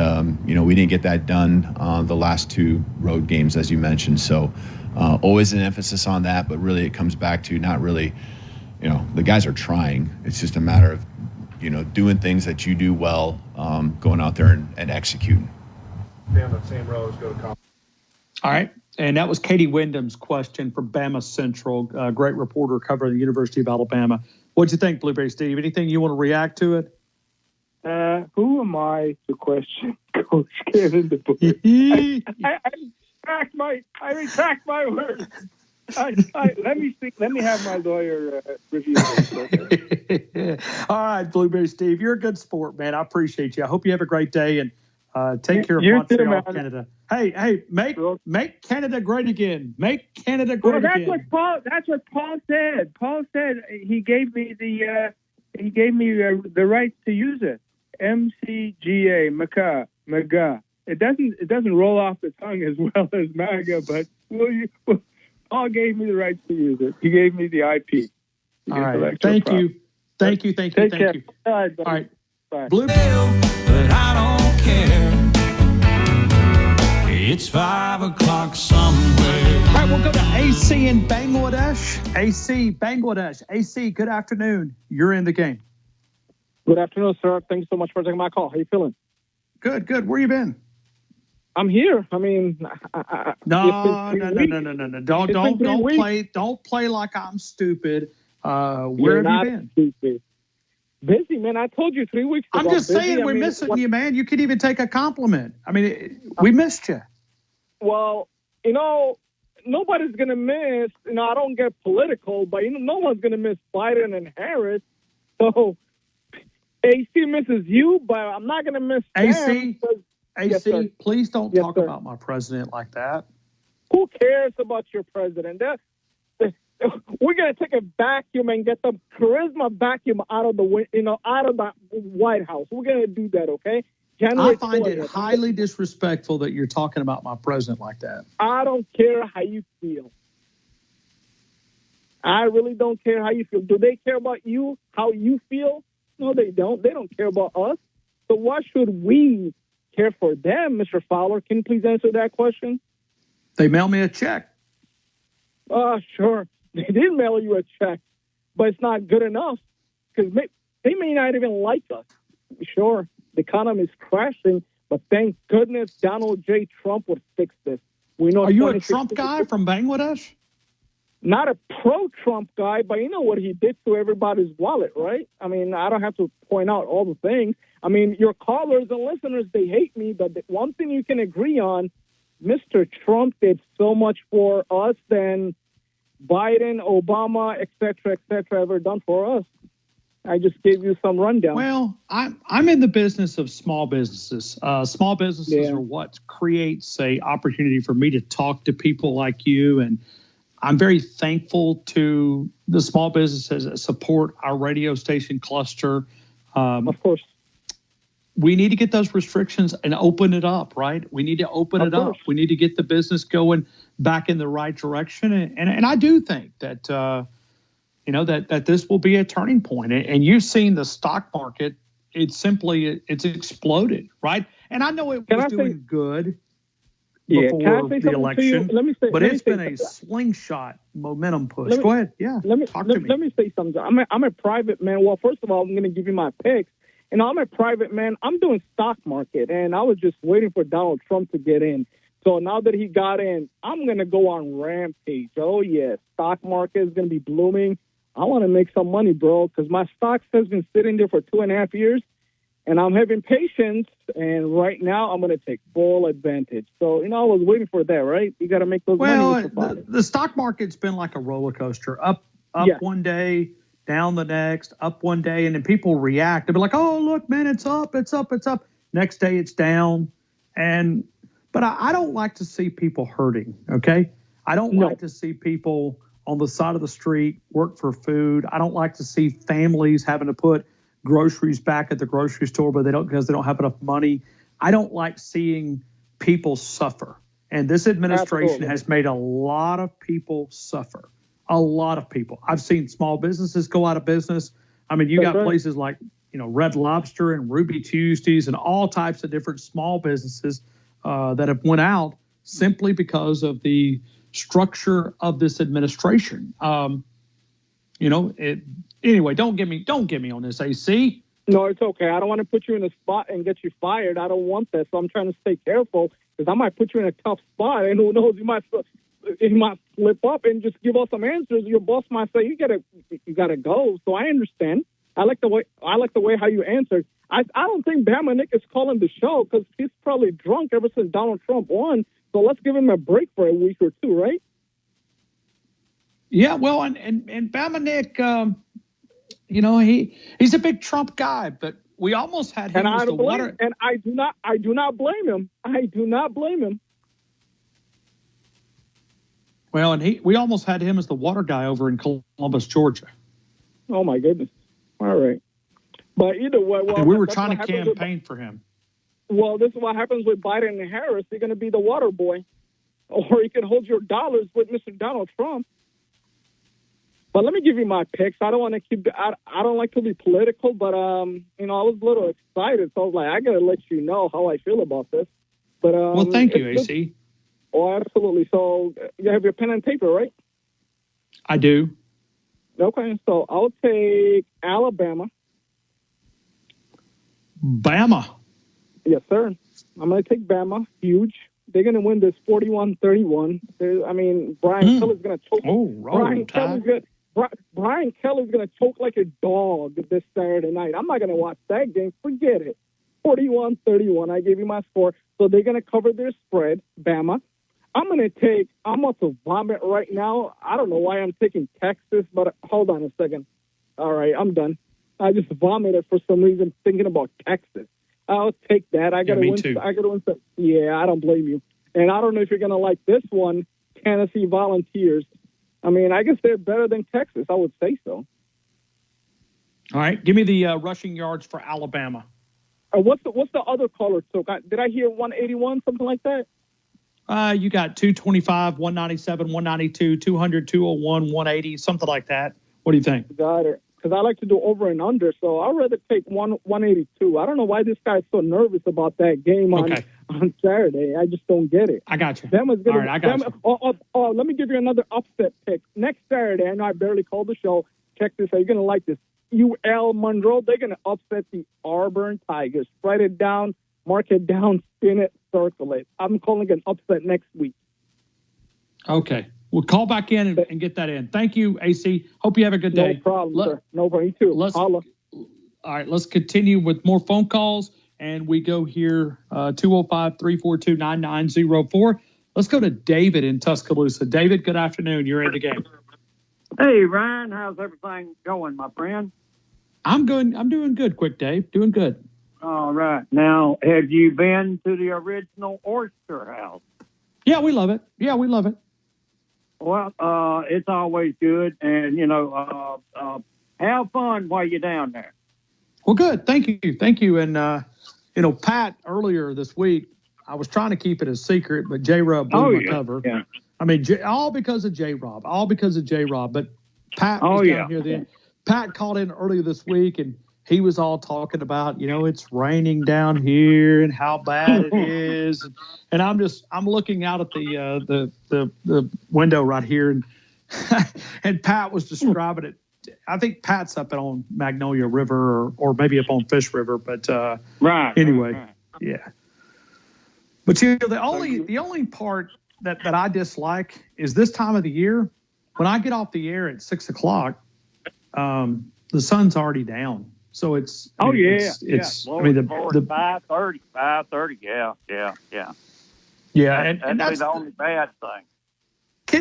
we didn't get that done the last 2 road games, as you mentioned. So always an emphasis on that, but really it comes back to not really, the guys are trying. It's just a matter of, doing things that you do well, going out there and executing. Stay on that same row as go to college. All right. And that was Katie Wyndham's question from Bama Central, great reporter covering the University of Alabama. What'd you think, Blueberry Steve? Anything you want to react to it? Who am I to question Coach Kevin DeBoer? I retract my words. Let me speak. Let me have my lawyer review this. All right, Blueberry Steve, you're a good sport, man. I appreciate you. I hope you have a great day and take care of Montreal, Canada. Hey, make Canada great again. Make Canada great again. That's what Paul said. Paul said he gave me the right to use it. MCGA, MAGA. It doesn't roll off the tongue as well as MAGA, but Paul gave me the right to use it. He gave me the IP. All right. Thank you. Thank you. All right. Bye. But I don't care. It's 5 o'clock somewhere. All right, we'll go to AC in Bangladesh. AC, good afternoon. You're in the game. Good afternoon, sir. Thank you so much for taking my call. How you feeling? Good. Where you been? I'm here. I mean, No. Don't play like I'm stupid. Where have you been? Stupid. Busy, man. I told you 3 weeks ago. I'm just saying we're missing you, man. You could even take a compliment. I mean, we missed you. Well, nobody's going to miss, I don't get political, but, no one's going to miss Biden and Harris. So, AC misses you, but I'm not going to miss AC, them. AC, please don't talk about my president like that. Who cares about your president? We're going to take a vacuum and get the charisma vacuum out of the White House. We're going to do that, okay? I find it highly disrespectful that you're talking about my president like that. I don't care how you feel. I really don't care how you feel. Do they care about you, how you feel? No, they don't. They don't care about us. So why should we care for them, Mr. Fowler? Can you please answer that question? They mail me a check. Sure. They did mail you a check, but it's not good enough because they may not even like us. Sure, the economy is crashing, but thank goodness Donald J. Trump would fix this. We know. Are you a Trump guy from Bangladesh? Not a pro-Trump guy, but you know what he did to everybody's wallet, right? I mean, I don't have to point out all the things. I mean, your callers and listeners, they hate me, but the one thing you can agree on, Mr. Trump did so much for us than Biden, Obama, et cetera, ever done for us. I just gave you some rundown. Well, I'm in the business of small businesses. Small businesses are what creates a opportunity for me to talk to people like you, and I'm very thankful to the small businesses that support our radio station cluster. Of course. We need to get those restrictions and open it up, right? We need to open it up. We need to get the business going back in the right direction. And I do think that, that this will be a turning point. And you've seen the stock market. It's exploded, right? And I know it was doing good before the election, but it's been a slingshot momentum push. Go ahead. Yeah. Talk to me. Let me say something. I'm a private man. Well, first of all, I'm going to give you my picks. And I'm a private man. I'm doing stock market, and I was just waiting for Donald Trump to get in. So now that he got in, I'm going to go on rampage. Oh, yeah, stock market is going to be blooming. I want to make some money, bro, because my stocks has been sitting there for 2.5 years, and I'm having patience, and right now I'm going to take full advantage. So, I was waiting for that, right? You got to make those money. Well, the stock market's been like a roller coaster, up one day, down the next, up one day, and then people react. They'll be like, oh, look, man, it's up. Next day it's down. But I don't like to see people hurting, okay? I don't like to see people on the side of the street work for food. I don't like to see families having to put groceries back at the grocery store because they don't have enough money. I don't like seeing people suffer. And this administration has made a lot of people suffer. A lot of people. I've seen small businesses go out of business. I mean, you got places like, Red Lobster and Ruby Tuesdays and all types of different small businesses that have went out simply because of the structure of this administration. Anyway, don't get me on this, AC. No, it's okay. I don't want to put you in a spot and get you fired. I don't want that. So I'm trying to stay careful because I might put you in a tough spot, and who knows, you might slip up and just give us some answers. Your boss might say you gotta go. So I understand. I like the way how you answered. I don't think Bama Nick is calling the show because he's probably drunk ever since Donald Trump won. So let's give him a break for a week or two, right? Yeah, well, and Bama Nick, he's a big Trump guy, but we almost had him as the water. And I do not blame him. I do not blame him. Well, and we almost had him as the water guy over in Columbus, Georgia. Oh my goodness! All right, but either way, and we were trying to campaign for him. Well, this is what happens with Biden and Harris. They're going to be the water boy, or you can hold your dollars with Mr. Donald Trump. But let me give you my picks. I don't want to keep. I don't like to be political, but I was a little excited, so I was like, I got to let you know how I feel about this. But well, thank you, AC. Oh, absolutely. So you have your pen and paper, right? I do. Okay, so I'll take Alabama. Bama. Yes, sir. I'm going to take Bama. Huge. They're going to win this 41-31. Brian Kelly's going to choke. Oh, Brian Kelly's going to choke like a dog this Saturday night. I'm not going to watch that game. Forget it. 41-31. I gave you my score. So they're going to cover their spread, Bama. I'm about to vomit right now. I don't know why I'm taking Texas, but hold on a second. All right, I'm done. I just vomited for some reason thinking about Texas. I'll take that. I got to win. Too. I got to win. Yeah, I don't blame you. And I don't know if you're going to like this one, Tennessee Volunteers. I guess they're better than Texas. I would say so. All right, give me the rushing yards for Alabama. What's the other caller took? Did I hear 181, something like that? You got 225, 197, 192, 200, 201, 180, something like that. What do you think? Got it. because I like to do over and under. So I'd rather take 182. I don't know why this guy's so nervous about that game on Saturday. I just don't get it. I got you. Bama's gonna, All right, I got you. Let me give you another upset pick. Next Saturday, I know I barely called the show. Check this out. You're going to like this. UL Monroe, they're going to upset the Auburn Tigers. Write it down, mark it down, spin it, circle it. I'm calling it an upset next week. Okay. We'll call back in and get that in. Thank you, AC. Hope you have a good day. No problem, sir. No problem. You too. All right, let's continue with more phone calls. And we go here, 205-342-9904. Let's go to David in Tuscaloosa. David, good afternoon. You're in the game. Hey, Ryan. How's everything going, my friend? I'm good. I'm doing good, Quick Dave. Doing good. All right. Now, have you been to the original Oyster House? Yeah, we love it. Well, it's always good. And, have fun while you're down there. Well, good. Thank you. And, Pat, earlier this week, I was trying to keep it a secret, but J-Rob blew my cover. Yeah. I mean, all because of J-Rob. But Pat was down here then. Pat called in earlier this week, and he was all talking about, it's raining down here and how bad it is. And I'm looking out at the window right here, and and Pat was describing it. I think Pat's up on Magnolia River or maybe up on Fish River, but anyway, right. Yeah. But the only part that I dislike is this time of the year when I get off the air at 6 o'clock, the sun's already down. So it's it's I mean the 5:30, yeah. And that's the only bad thing.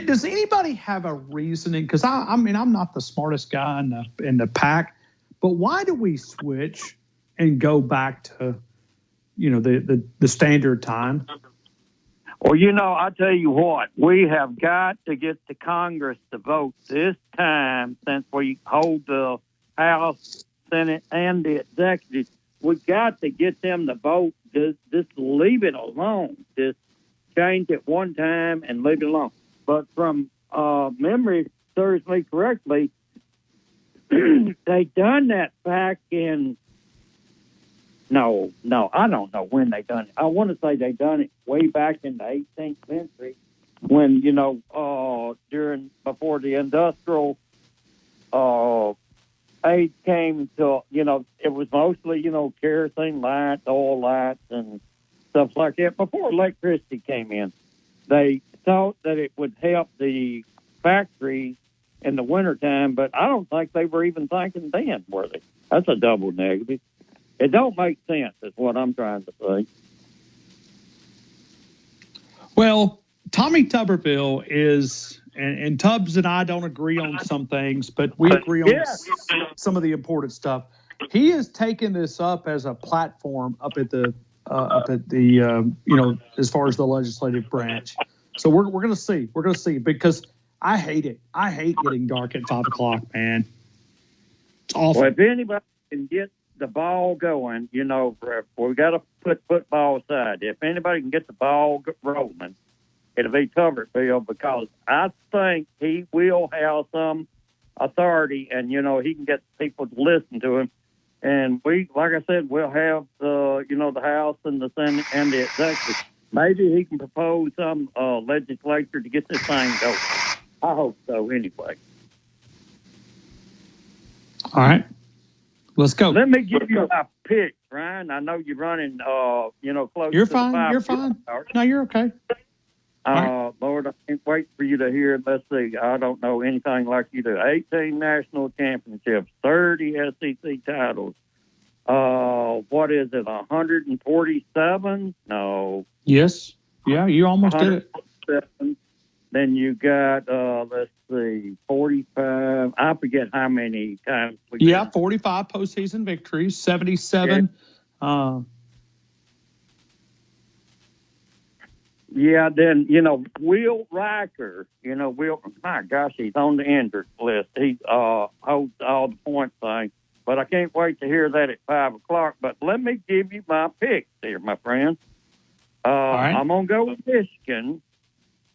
Does anybody have a reasoning? Because I mean I'm not the smartest guy in the pack, but why do we switch and go back to the standard time? Well, I tell you what, we have got to get the Congress to vote this time since we hold the House, Senate, and the executive. We've got to get them to vote. Just leave it alone. Just change it one time and leave it alone. But from memory serves me correctly, they done that back in No, I don't know when they done it. I want to say they done it way back in the 18th century when, before the industrial age came to, it was mostly, kerosene lights, oil lights, and stuff like that. Before electricity came in, they thought that it would help the factories in the wintertime, but I don't think they were even thinking then, were they? That's a double negative. It don't make sense, is what I'm trying to say. Well, Tommy Tuberville is, and Tubbs and I don't agree on some things, but we agree on some of the important stuff. He has taken this up as a platform up at the as far as the legislative branch. So we're going to see. We're going to see because I hate it. I hate getting dark at 5 o'clock, man. It's awful. Well, if anybody can get the ball going, we got to put football aside. If anybody can get the ball rolling, it'll be Tuberville because I think he will have some authority and, he can get people to listen to him. And we, like I said, we'll have the House and the Senate and the executive. Maybe he can propose some legislature to get this thing going. I hope so anyway. All right. Let's go. Let me give you my pick, Ryan. I know you're running, close You're to fine. the 5 You're fine. hours. No, you're okay. Lord, I can't wait for you to hear. Let's see. I don't know anything like you do. 18 national championships, 30 SEC titles. What is it, 147? No. Yes. Yeah, you almost did it. Then you got, let's see, 45. I forget how many times. 45 postseason victories, 77. Yeah, then, Will Riker, my gosh, he's on the injured list. He holds all the point thing. But I can't wait to hear that at 5 o'clock. But let me give you my picks here, my friend. All right. I'm going to go with Michigan.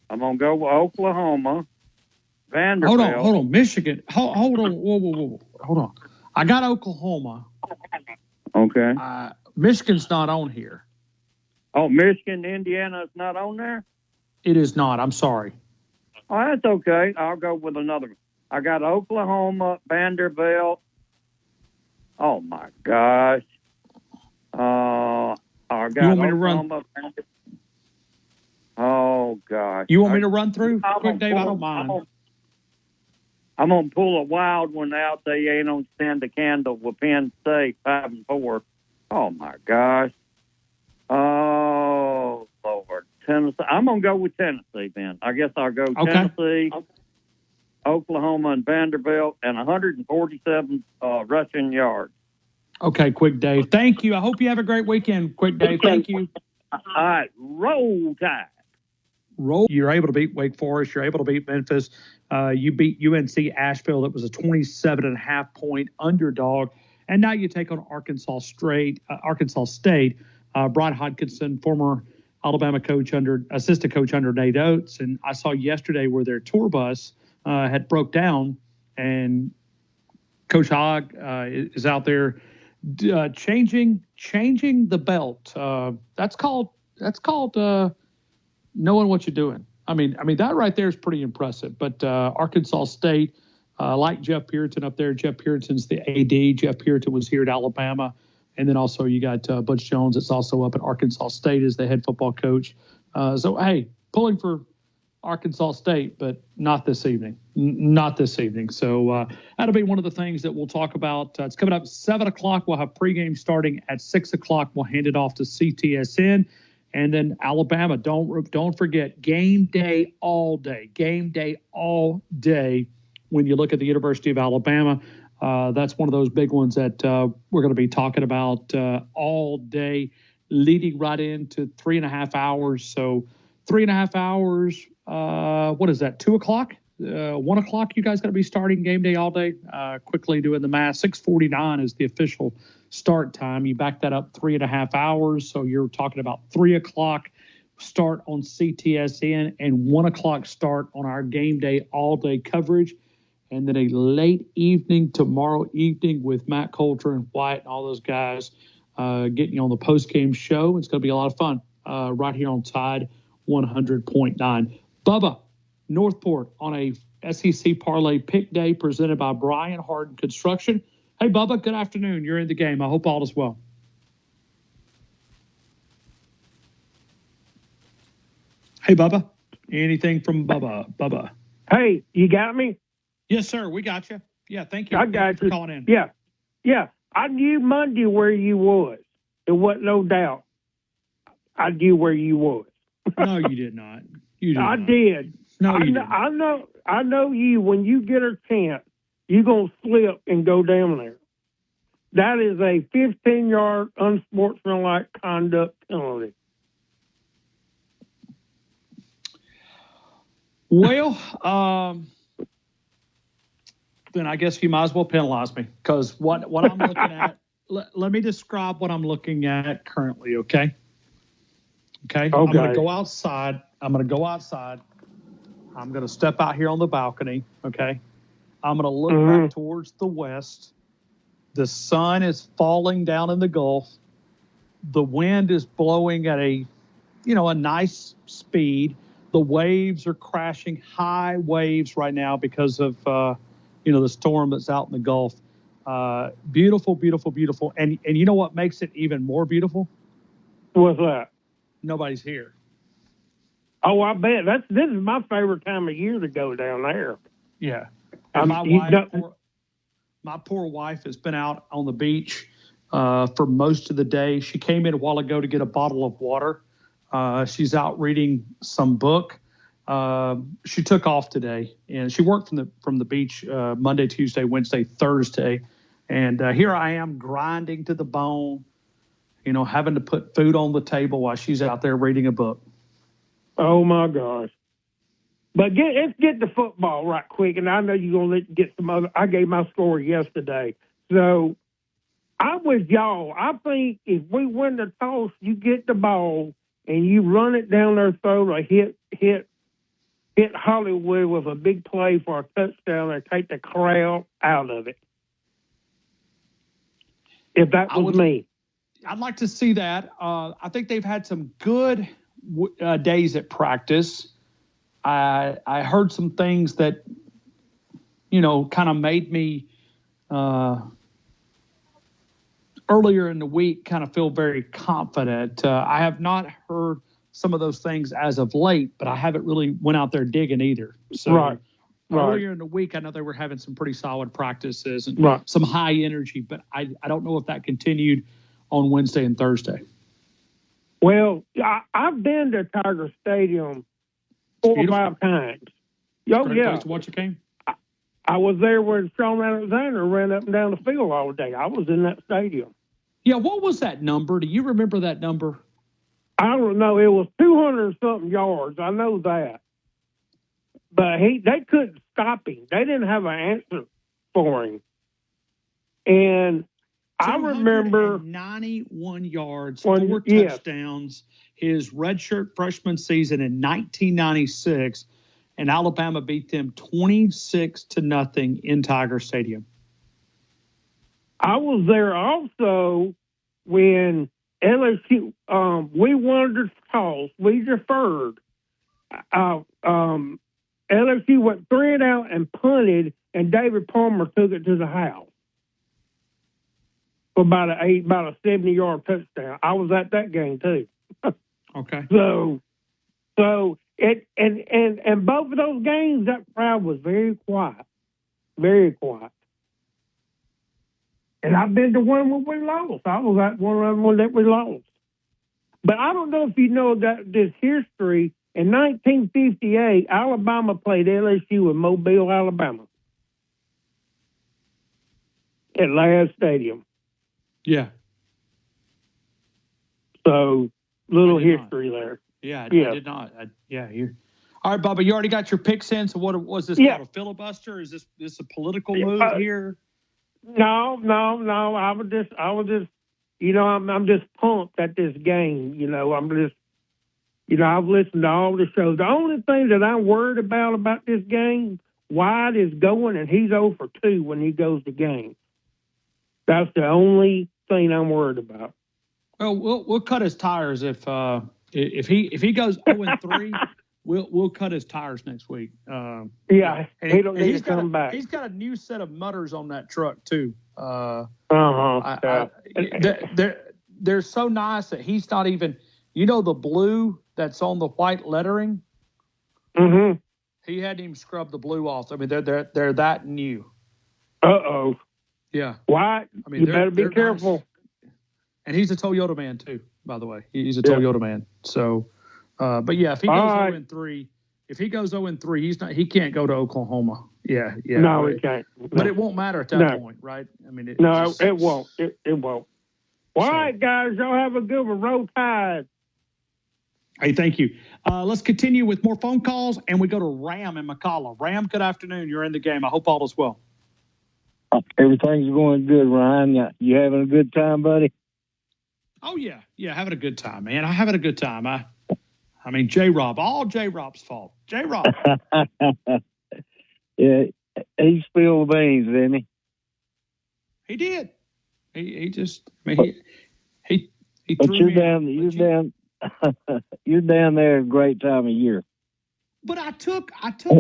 I'm going to go with Oklahoma. Vanderbilt. Hold on. Michigan. Hold on. Whoa. Hold on. I got Oklahoma. Okay. Michigan's not on here. Oh, Michigan, Indiana's not on there? It is not. I'm sorry. Oh, that's okay. I'll go with another one. I got Oklahoma, Vanderbilt. Oh, my gosh. I got You want me to Oklahoma, Vanderbilt. Oh, gosh. You want me to run through? Quick, Dave, I don't mind. I'm going to pull a wild one out. They ain't going to stand a candle with Penn State, 5-4. Oh, my gosh. Oh, Lord. Tennessee. I'm going to go with Tennessee, then. I guess I'll go Tennessee, Oklahoma, and Vanderbilt, and 147 rushing yards. Okay, Quick Dave. Thank you. I hope you have a great weekend, Quick Dave. Thank you. All right, roll tide. You're able to beat Wake Forest. You're able to beat Memphis. You beat UNC Asheville. That was a 27.5-point underdog. And now you take on Arkansas State. Brian Hodgkinson, former Alabama assistant coach under Nate Oates. And I saw yesterday where their tour bus had broke down, and Coach Hogg is out there changing the belt. That's called knowing what you're doing. I mean that right there is pretty impressive. But Arkansas State, like Jeff Puritan up there. Jeff Puritan's the AD. Jeff Puritan was here at Alabama. And then also you got Butch Jones that's also up at Arkansas State as the head football coach. So, hey, pulling for Arkansas State, but not this evening. Not this evening. So that'll be one of the things that we'll talk about. It's coming up 7 o'clock. We'll have pregame starting at 6 o'clock. We'll hand it off to CTSN. And then Alabama, don't forget, game day all day. Game day all day when you look at the University of Alabama. That's one of those big ones that we're going to be talking about all day, leading right into 3.5 hours. So 3.5 hours, what is that, 2 o'clock? 1 o'clock, you guys got to be starting game day all day. Quickly doing the math, 6:49 is the official start time. You back that up 3.5 hours, so you're talking about 3 o'clock start on CTSN and 1 o'clock start on our game day all day coverage. And then a late evening tomorrow evening with Matt Coulter and White and all those guys getting you on the post-game show. It's going to be a lot of fun right here on Tide 100.9. Bubba, Northport on a SEC Parlay Pick Day presented by Brian Harden Construction. Hey, Bubba, good afternoon. You're in the game. I hope all is well. Hey, Bubba. Anything from Bubba? Bubba. Hey, you got me? Yes, sir. We got you. Yeah, thank you. I got for you. Calling in. Yeah. I knew Monday where you was. There wasn't no doubt. I knew where you was. No, you did not. You did. I not. did. No, you didn't. I know you. When you get a chance, you're gonna slip and go down there. That is a 15-yard unsportsmanlike conduct penalty. Well, then I guess you might as well penalize me, because what I'm looking at, let me describe what I'm looking at currently, okay? Okay. I'm going to go outside. I'm going to step out here on the balcony, okay? I'm going to look back towards the west. The sun is falling down in the Gulf. The wind is blowing at a nice speed. The waves are crashing, high waves right now because of the storm that's out in the Gulf. Beautiful, beautiful, beautiful. And you know what makes it even more beautiful? What's that? Nobody's here. Oh, I bet. This is my favorite time of year to go down there. Yeah. And my poor wife has been out on the beach for most of the day. She came in a while ago to get a bottle of water. She's out reading some book. She took off today, and she worked from the beach Monday, Tuesday, Wednesday, Thursday. And here I am grinding to the bone, having to put food on the table while she's out there reading a book. Oh, my gosh. But let's get to football right quick, and I know you're going to get some other. I gave my score yesterday. So I'm with y'all. I think if we win the toss, you get the ball, and you run it down their throat or hit hit Hollywood with a big play for a touchdown and take the crowd out of it. If that was me. I'd like to see that. I think they've had some good days at practice. I heard some things that, kind of made me earlier in the week kind of feel very confident. I have not heard some of those things as of late, but I haven't really went out there digging either. So Right. earlier in the week, I know they were having some pretty solid practices and Right. some high energy, but I don't know if that continued on Wednesday and Thursday. Well, I've been to Tiger Stadium 4 or 5 times. Oh, Great yeah. place to watch a game. I was there when Sean Alexander ran up and down the field all day. I was in that stadium. Yeah, what was that number? Do you remember that number? I don't know. It was 200-something yards. I know that. But they couldn't stop him. They didn't have an answer for him. And I remember 91 yards, One- 4 yes. touchdowns, his redshirt freshman season in 1996, and Alabama beat them 26-0 in Tiger Stadium. I was there also when LSU, we wanted to toss, we deferred. LSU went 3-and-out and punted, and David Palmer took it to the house for about a 70-yard touchdown. I was at that game too. Okay. So it and both of those games, that crowd was very quiet, very quiet. And I've been to one where we lost. I was at one that we lost. But I don't know if you know that this history. In 1958, Alabama played LSU in Mobile, Alabama, at Ladd Stadium. Yeah. So, little history there. Yeah, I Yeah. did not. All right, Bubba, you already got your picks in. So what was this Yeah. called, a filibuster? Is this a political move here? No. I was just, I'm just pumped at this game. I've listened to all the shows. The only thing that I'm worried about this game, White is going and he's 0 for 2 when he goes to games. That's the only thing I'm worried about. Well, we'll cut his tires if he goes 0-3. We'll cut his tires next week. Yeah, he don't need to come back. He's got a new set of mutters on that truck too. They're so nice that he's not even. The blue that's on the white lettering. Mm-hmm. He hadn't even scrubbed the blue off. I mean, they're that new. Uh-oh. Yeah. White, you better be careful. Nice. And he's a Toyota man too, by the way. He's a Toyota man. So, but yeah, if he goes 0-3, he can't go to Oklahoma. Yeah. No, he can't. But it won't matter at that point, right? I mean, it won't. It won't. All right, guys, y'all have a good one. Roll Tide. Hey, thank you. Let's continue with more phone calls, and we go to Ram in McCalla. Ram, good afternoon. You're in the game. I hope all is well. Everything's going good, Ryan. You having a good time, buddy? Oh, yeah. Yeah, having a good time, man. I'm having a good time. I mean, J-Rob, all J-Rob's fault. J-Rob. Yeah, he spilled the beans, didn't he? He did. He just, I mean, he But threw you're me out. down, you're down there at a great time of year. But I took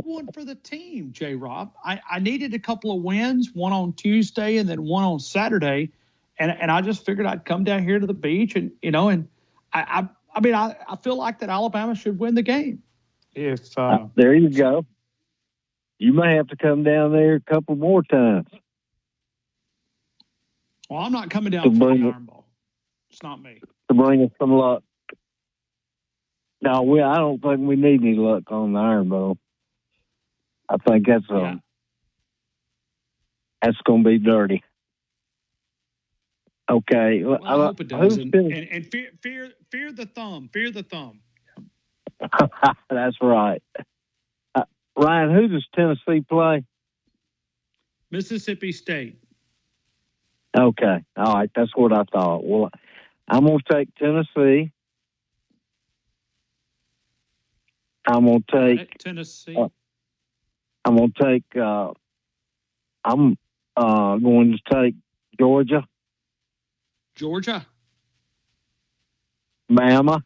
one for the team, J-Rob. I needed a couple of wins, one on Tuesday and then one on Saturday, and I just figured I'd come down here to the beach and I feel like that Alabama should win the game. If there you go. You may have to come down there a couple more times. Well, I'm not coming down for the Iron Bowl. It's not me. To bring us some luck. No, I don't think we need any luck on the Iron Bowl. I think that's going to be dirty. Okay. Well, I hope it does. And fear the thumb. Fear the thumb. That's right. Ryan, who does Tennessee play? Mississippi State. Okay. All right. That's what I thought. Well, I'm going to take Tennessee. I'm gonna take Tennessee. I'm gonna take. I'm going to take Georgia. Georgia. Bama.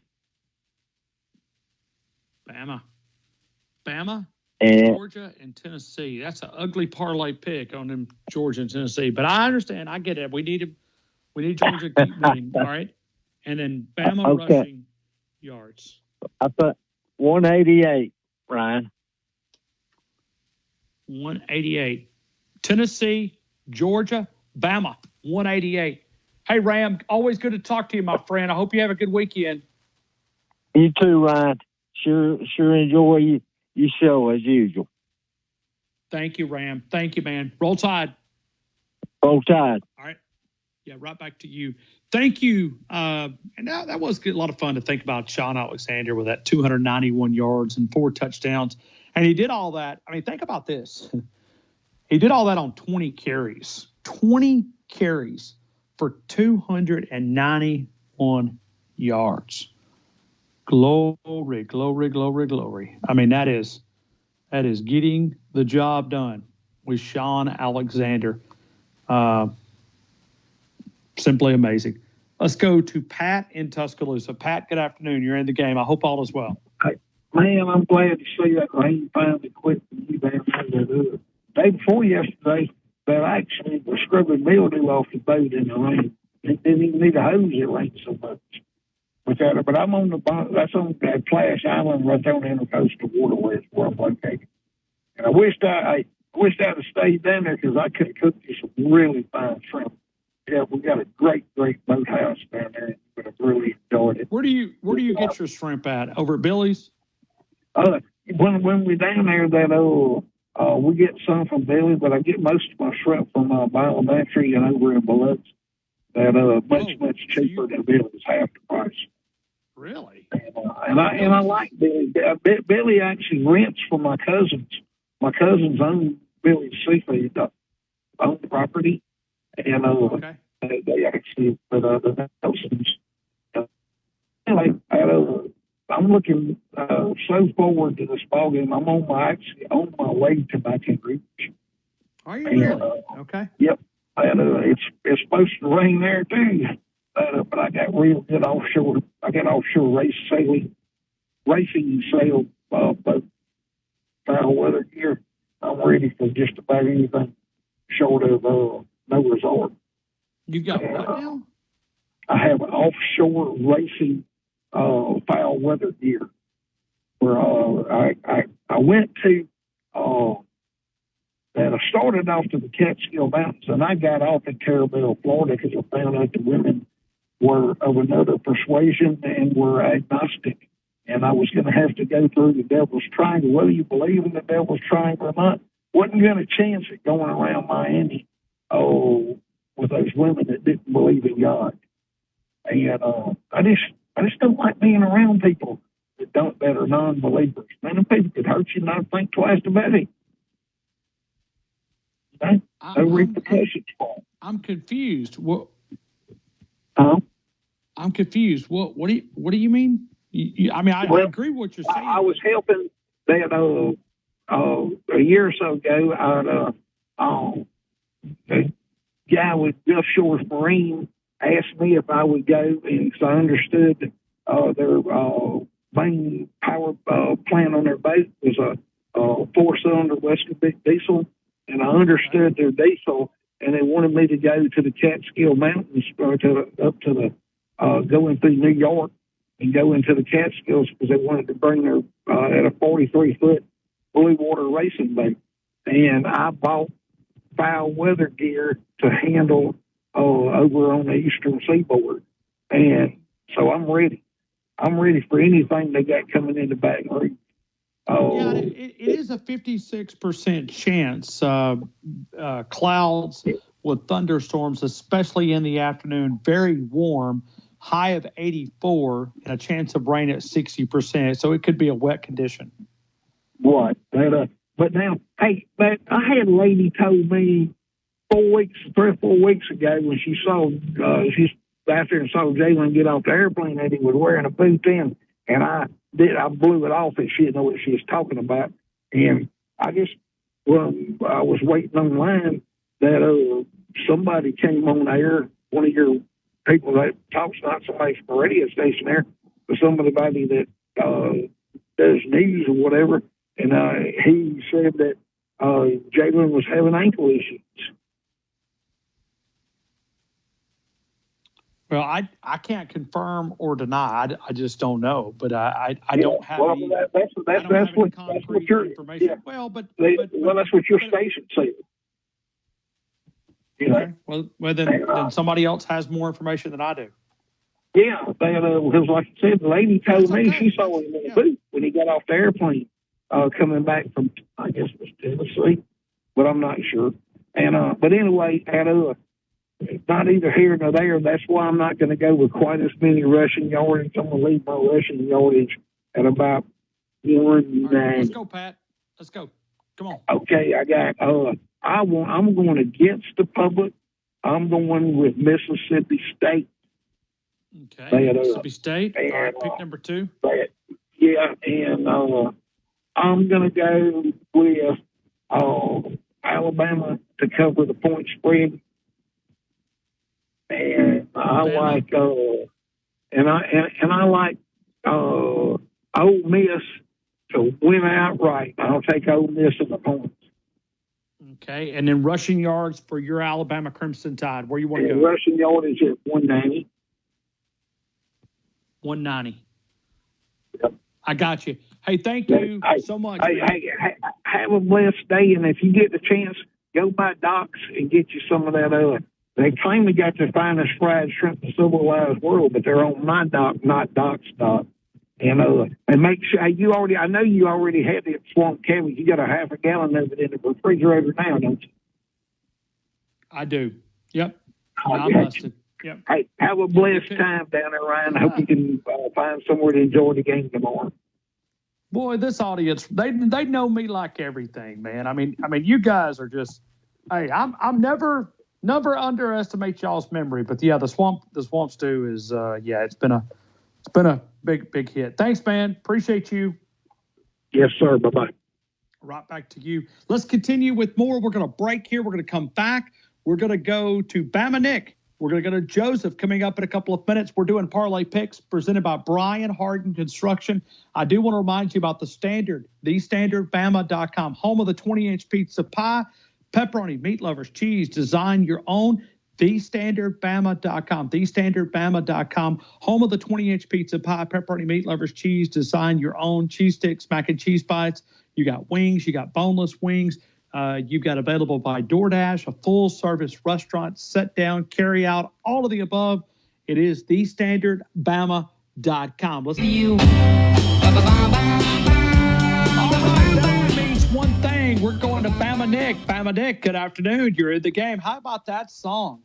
Bama. And Georgia and Tennessee. That's an ugly parlay pick on them Georgia and Tennessee. But I understand. I get it. We need Georgia to keep winning. All right. And then Bama rushing yards. I thought 188, Ryan. 188. Tennessee, Georgia, Bama, 188. Hey, Ram, always good to talk to you, my friend. I hope you have a good weekend. You too, Ryan. Sure enjoy your show as usual. Thank you, Ram. Thank you, man. Roll Tide. Roll Tide. All right. Yeah, right back to you. Thank you. And that was a lot of fun to think about Sean Alexander with that 291 yards and 4 touchdowns. And he did all that. I mean, think about this. He did all that on 20 carries. 20 carries for 291 yards. Glory, glory, glory, glory. I mean, that is getting the job done with Sean Alexander. Simply amazing. Let's go to Pat in Tuscaloosa. Pat, good afternoon. You're in the game. I hope all is well. Man, I'm glad to see that rain finally quit for you down there. The day before yesterday, they actually were scrubbing mildew off the boat in the rain. They didn't even need a hose, it rained so much. But I'm on that's on that Plash Island right there on the Intercoastal Waterways where I'm located. And I wished I'd have stayed down there because I could have cooked you some really fine shrimp. Yeah, we got a great boathouse down there. You would have really enjoyed it. Where do you get your shrimp at? Over at Billy's? When we're down there, we get some from Billy, but I get most of my shrimp from Biometry and over in Biloxi. That much cheaper than Billy's, half the price. Really? And I like Billy. Billy actually rents for my cousins. My cousins own Billy's Seafood, own the property, and they actually put the houses. Anyway, I'm looking so forward to this ball game. I'm on my way to Baton Rouge. Are you really? Okay. Yep. And it's supposed to rain there too. But I got real good offshore. I got offshore racing sail boat, foul weather gear. I'm ready for just about anything short of no resort. You've got what now? I have an offshore racing foul weather gear. Where I went to and I started off to the Catskill Mountains, and I got off in Carabel, Florida, because I found out the women were of another persuasion and were agnostic. And I was going to have to go through the Devil's Triangle. Whether you believe in the Devil's Triangle or not, wasn't going to chance it going around Miami with those women that didn't believe in God. And I just don't like being around people that are non-believers. Man, them people could hurt you and not think twice about it. No repercussions for them. I'm confused. What? Huh? I'm confused. What do you mean? I agree with what you're saying. I was helping that a year or so ago. A guy with Gulf Shores Marine asked me if I would go, and because I understood their main power plant on their boat was a 4-cylinder Westerbeck diesel, and I understood their diesel, and they wanted me to go to the Catskill Mountains, go into New York and go into the Catskills because they wanted to bring their at a 43-foot blue water racing boat, and I bought foul weather gear to handle over on the eastern seaboard, and so I'm ready. I'm ready for anything they got coming into Baton Rouge. Yeah, it is a 56% chance. Clouds with thunderstorms, especially in the afternoon, very warm, high of 84, and a chance of rain at 60%. So it could be a wet condition. What? But now, hey, but I had a lady told me 3 or 4 weeks ago when she saw, she's out there and saw Jalen get off the airplane that he was wearing a boot in. And I blew it off and she didn't know what she was talking about. And I guess when I was waiting online that somebody came on air, one of your people that talks, not somebody from a radio station there, but somebody that does news or whatever, and he said that Jalen was having ankle issues. Well, I can't confirm or deny. I just don't know. But I don't have any. That's what your information. Yeah. Well, but that's what your station said. Okay. Well, then somebody else has more information than I do. Yeah, because like I said, the lady told me she saw him in the booth when he got off the airplane coming back from, I guess it was Tennessee, but I'm not sure. And but anyway, not either here nor there. That's why I'm not going to go with quite as many rushing yardage. I'm going to leave my rushing yardage at about 190. Right, let's go, Pat. Let's go. Come on. Okay, I got. I'm going against the public. I'm going with Mississippi State. Okay, Mississippi State. All right, pick number 2. Yeah, and I'm going to go with Alabama to cover the point spread. And I like Ole Miss to win outright. I'll take Ole Miss in the points. Okay, and then rushing yards for your Alabama Crimson Tide. Where you want to go? Rushing yardage at 190. 190. Yep. I got you. Hey, thank you so much. Hey, have a blessed day, and if you get the chance, go by Doc's and get you some of that. They claim they got the finest fried shrimp in the civilized world, but they're on my dock, not Doc's dock. And make sure I know you already had the swamp cabbage. You got a half a gallon of it in the refrigerator now, don't you? I do. Yep. Yep. Hey, have a blessed time down there, Ryan. I hope you can find somewhere to enjoy the game tomorrow. Boy, this audience, they know me like everything, man. I mean, you guys are just, hey, I'm never underestimate y'all's memory, but yeah, the swamp stew is it's been a big hit. Thanks, man. Appreciate you. Yes, sir. Bye-bye. Right back to you. Let's continue with more. We're going to break here. We're going to come back. We're going to go to Bama Nick. We're going to go to Joseph coming up in a couple of minutes. We're doing Parlay Picks presented by Brian Harden Construction. I do want to remind you about The Standard, thestandardbama.com, home of the 20-inch pizza pie, pepperoni, meat lovers, cheese. Design your own. thestandardbama.com, thestandardbama.com, home of the 20-inch pizza pie, pepperoni, meat lovers, cheese. Design your own cheese sticks, mac and cheese bites. You got wings, you got boneless wings. You've got available by DoorDash, a full-service restaurant, set down, carry out, all of the above. It is thestandardbama.com. Let's you. All right, that only means one thing. We're going to Bama Nick. Bama Nick, good afternoon. You're in the game. How about that song?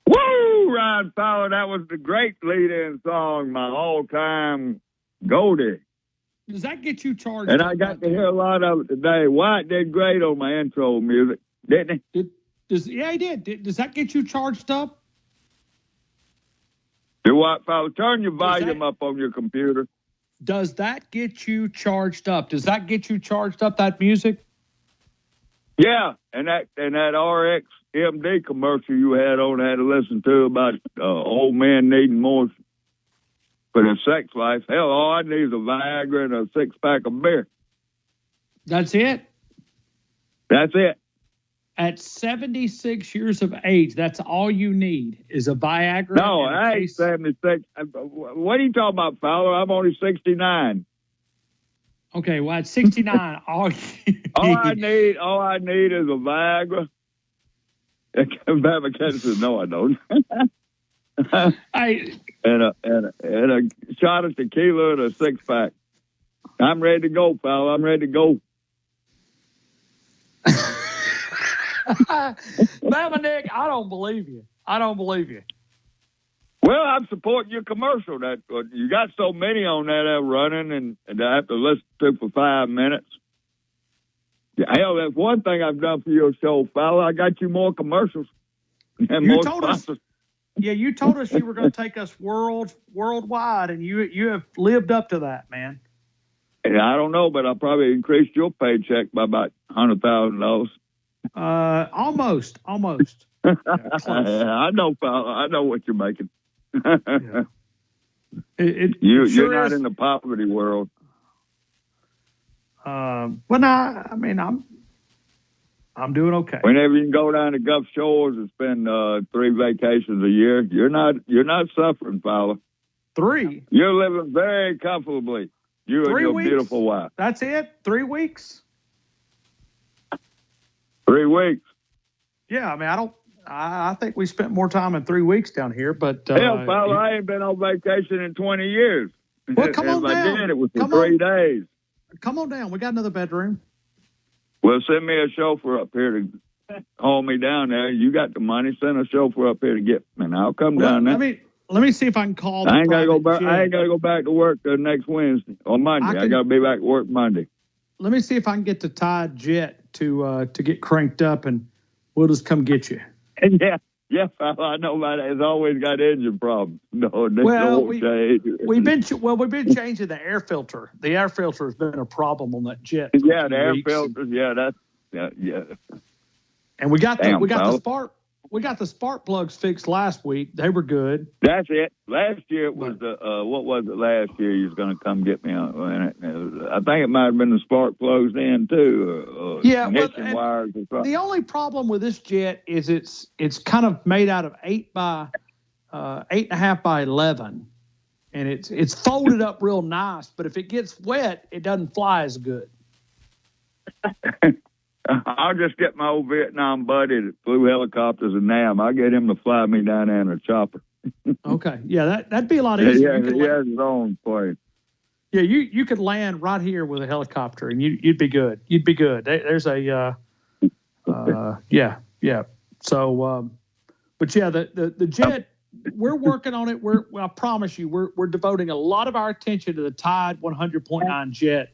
Woo, Ryan Fowler. That was the great lead-in song, my all-time Goldie. Does that get you charged? And I got to hear a lot of it today. White did great on my intro music, didn't he? Yeah, he did. Does that get you charged up? Do what, Fowler? Turn your volume up on your computer. Does that get you charged up? Does that get you charged up, that music? Yeah, and that RX MD commercial you had on, I had to listen to about old man needing more for their sex life. Hell, all I need is a Viagra and a 6-pack of beer. That's it? That's it. At 76 years of age, that's all you need is a Viagra? No, I ain't 76. What are you talking about, Fowler? I'm only 69. Okay, well, at 69, all I need is a Viagra. Bama Kennedy says, no, I don't. And a shot of tequila and a 6-pack. I'm ready to go, pal. I'm ready to go. Bama Nick, I don't believe you. Well, I'm supporting your commercial. That you got so many on that running, and I have to listen to for 5 minutes. Yeah, hell, that's one thing I've done for your show, fella. I got you more commercials and more sponsors. you told us you were going to take us worldwide, and you have lived up to that, man. And I don't know, but I probably increased your paycheck by about $100,000. Almost. I know, fella. I know what you're making. Yeah. You're not in the poverty world. Well, no, I mean, I'm doing okay. Whenever you can go down to Gulf Shores and spend 3 vacations a year, you're not suffering, fella. 3? You're living very comfortably. You 3 and your weeks? beautiful wife. That's it? 3 weeks? 3 weeks. Yeah, I mean, I think we spent more time in 3 weeks down here, but hell, fella, I ain't been on vacation in 20 years. Well, come on if I down. did, it was for Come 3 days. Come on down. We got another bedroom. Well, send me a chauffeur up here to haul me down there. You got the money. Send a chauffeur up here to get me, and I'll come down there. Let me see if I can call. I ain't gotta go back. I ain't gotta go back to work next Wednesday or Monday. I gotta be back to work Monday. Let me see if I can get the Tide Jet to get cranked up, and we'll just come get you. Yeah, fella, I know about it. It's always got engine problems. No, we've been changing the air filter. The air filter has been a problem on that jet. Yeah, the air filters. Yeah, yeah. And we got the spark plugs fixed last week. They were good. That's it. Last year it was what was it? Last year you was going to come get me on. I think it might have been the spark plugs then too. Ignition wires or something. The only problem with this jet is it's kind of made out of 8.5 by 11, and it's folded up real nice. But if it gets wet, it doesn't fly as good. I'll just get my old Vietnam buddy that flew helicopters in Nam. I'll get him to fly me down there in a chopper. Okay. Yeah, that'd be a lot easier. He has his own plane. Yeah, you could land right here with a helicopter, and you'd be good. You'd be good. There's a yeah. So, but yeah, the jet. We're working on it. I promise you, we're devoting a lot of our attention to the Tide 100.9 jet.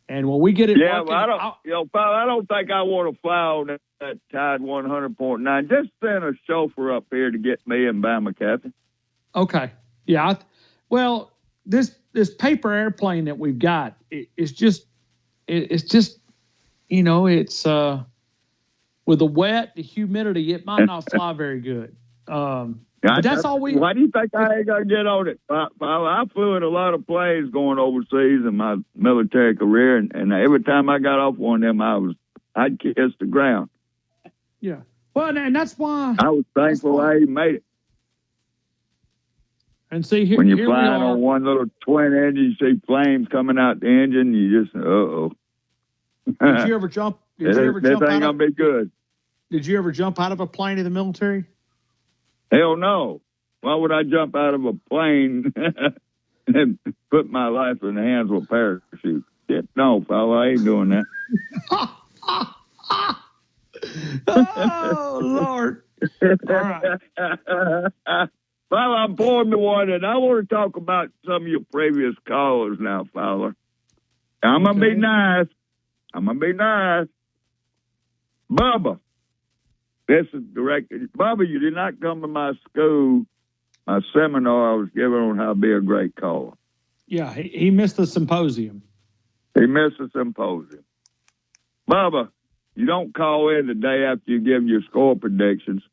And when we get it working, well, I don't think I want to fly on that Tide 100.9. Just send a chauffeur up here to get me and Bama Captain. Okay. Yeah. Well, this paper airplane that we've got, it's just, it's with the wet, the humidity, it might not fly very good. But that's all we. Why do you think I ain't gonna get on it? I flew in a lot of planes going overseas in my military career, and every time I got off one of them, I'd kiss the ground. Yeah. Well, and that's why I was thankful I even made it. And see here, when you're flying on one little twin engine, you see flames coming out the engine. You just Did you ever jump? This ain't gonna be good. Did you ever jump out of a plane in the military? Hell no. Why would I jump out of a plane and put my life in the hands of a parachute? No, fella, I ain't doing that. Oh, Lord. All right. Well, I'm pouring me one, and I want to talk about some of your previous callers now, fella. I'm going to be nice. Bubba. This is directed. Bubba, you did not come to my school, my seminar I was giving on how to be a great caller. Yeah, he missed the symposium. He missed the symposium. Bubba, you don't call in the day after you give your score predictions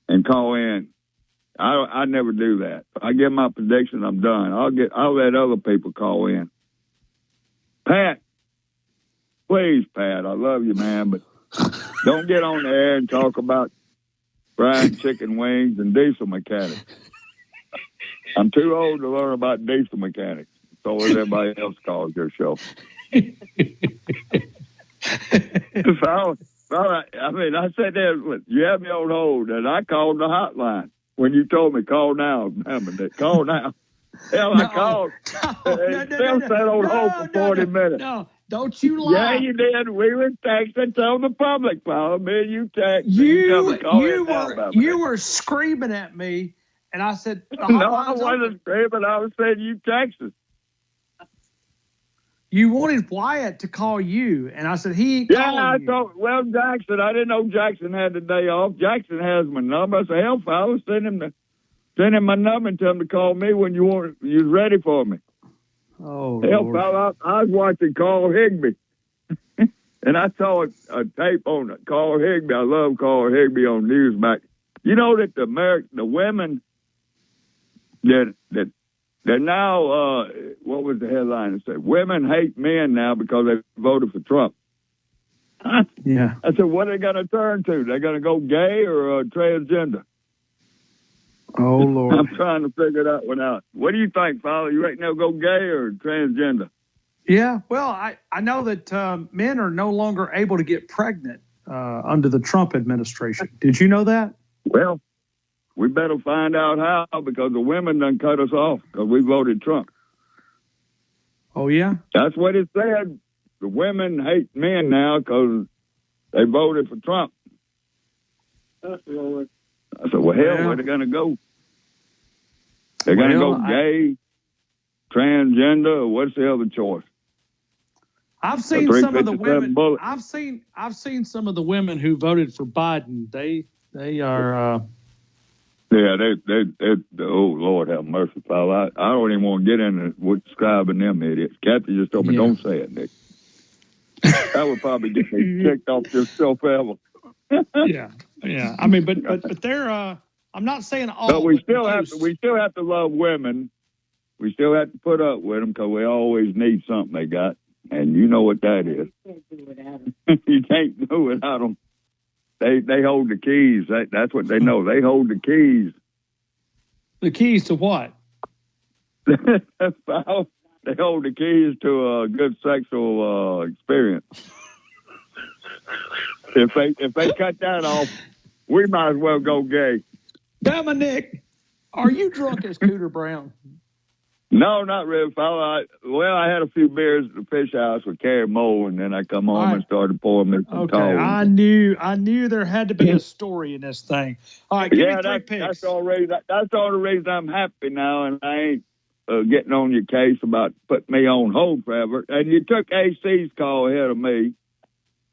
and call in. I never do that. If I give my prediction, I'm done. I'll let other people call in. Pat, please, Pat, I love you, man, but don't get on the air and talk about fried chicken wings and diesel mechanics. I'm too old to learn about diesel mechanics. So as everybody else calls your show. I mean, I said that you had me on hold, and I called the hotline when you told me call now. Call now. Hell, I called. Still sat on hold for 40 minutes. No. Don't you lie. Yeah, you did. We were texting, telling the public, pal. Me and you text. You were screaming at me, and I said, no, I wasn't screaming. I was saying you texted. You wanted Wyatt to call you, and I said, he ain't calling you. Well, Jackson, I didn't know Jackson had the day off. Jackson has my number. I said, hell, fellas, send him Send him my number and tell him to call me when you're ready for me. Oh, hell, Lord. fella, I was watching Carl Higbee, and I saw a tape on Carl Higbee. I love Carl Higbee on Newsmax. You know that the women that they're now what was the headline? It said women hate men now because they voted for Trump. Yeah. I said, what are they going to turn to? They're going to go gay or transgender? Oh, Lord. I'm trying to figure that one out. What do you think, fella? You reckon they'll go gay or transgender? Yeah, well, I know that men are no longer able to get pregnant under the Trump administration. Did you know that? Well, we better find out how, because the women done cut us off because we voted Trump. Oh, yeah? That's what it said. The women hate men now because they voted for Trump. That's Lord. I said, well, hell, Yeah. where they going to go? They're going to go gay, transgender, or what's the other choice? I've seen some of the 357 women. bullet. I've seen some of the women who voted for Biden. They are. Yeah, they oh, Lord have mercy, fella. I don't even want to get into what describing them idiots. Kathy just told me, Yeah. don't say it, Nick. That would probably get me kicked off this show forever. Yeah. I mean, but they're. I'm not saying all. But we but still most. have to love women. We still have to put up with them because we always need something they got, and you know what that is. You can't do without them. They hold the keys. That's what they know. They hold the keys. The keys to what? They hold the keys to a good sexual experience. If they cut that off, we might as well go gay. Dominic, are you drunk as Cooter Brown? No, not really, fella. I had a few beers at the fish house with Carrie Moe, and then I come home and started pouring me some Okay, tall. I knew there had to be a story in this thing. All right, give me three picks. That's the only reason I'm happy now, and I ain't getting on your case about putting me on hold forever. And you took AC's call ahead of me,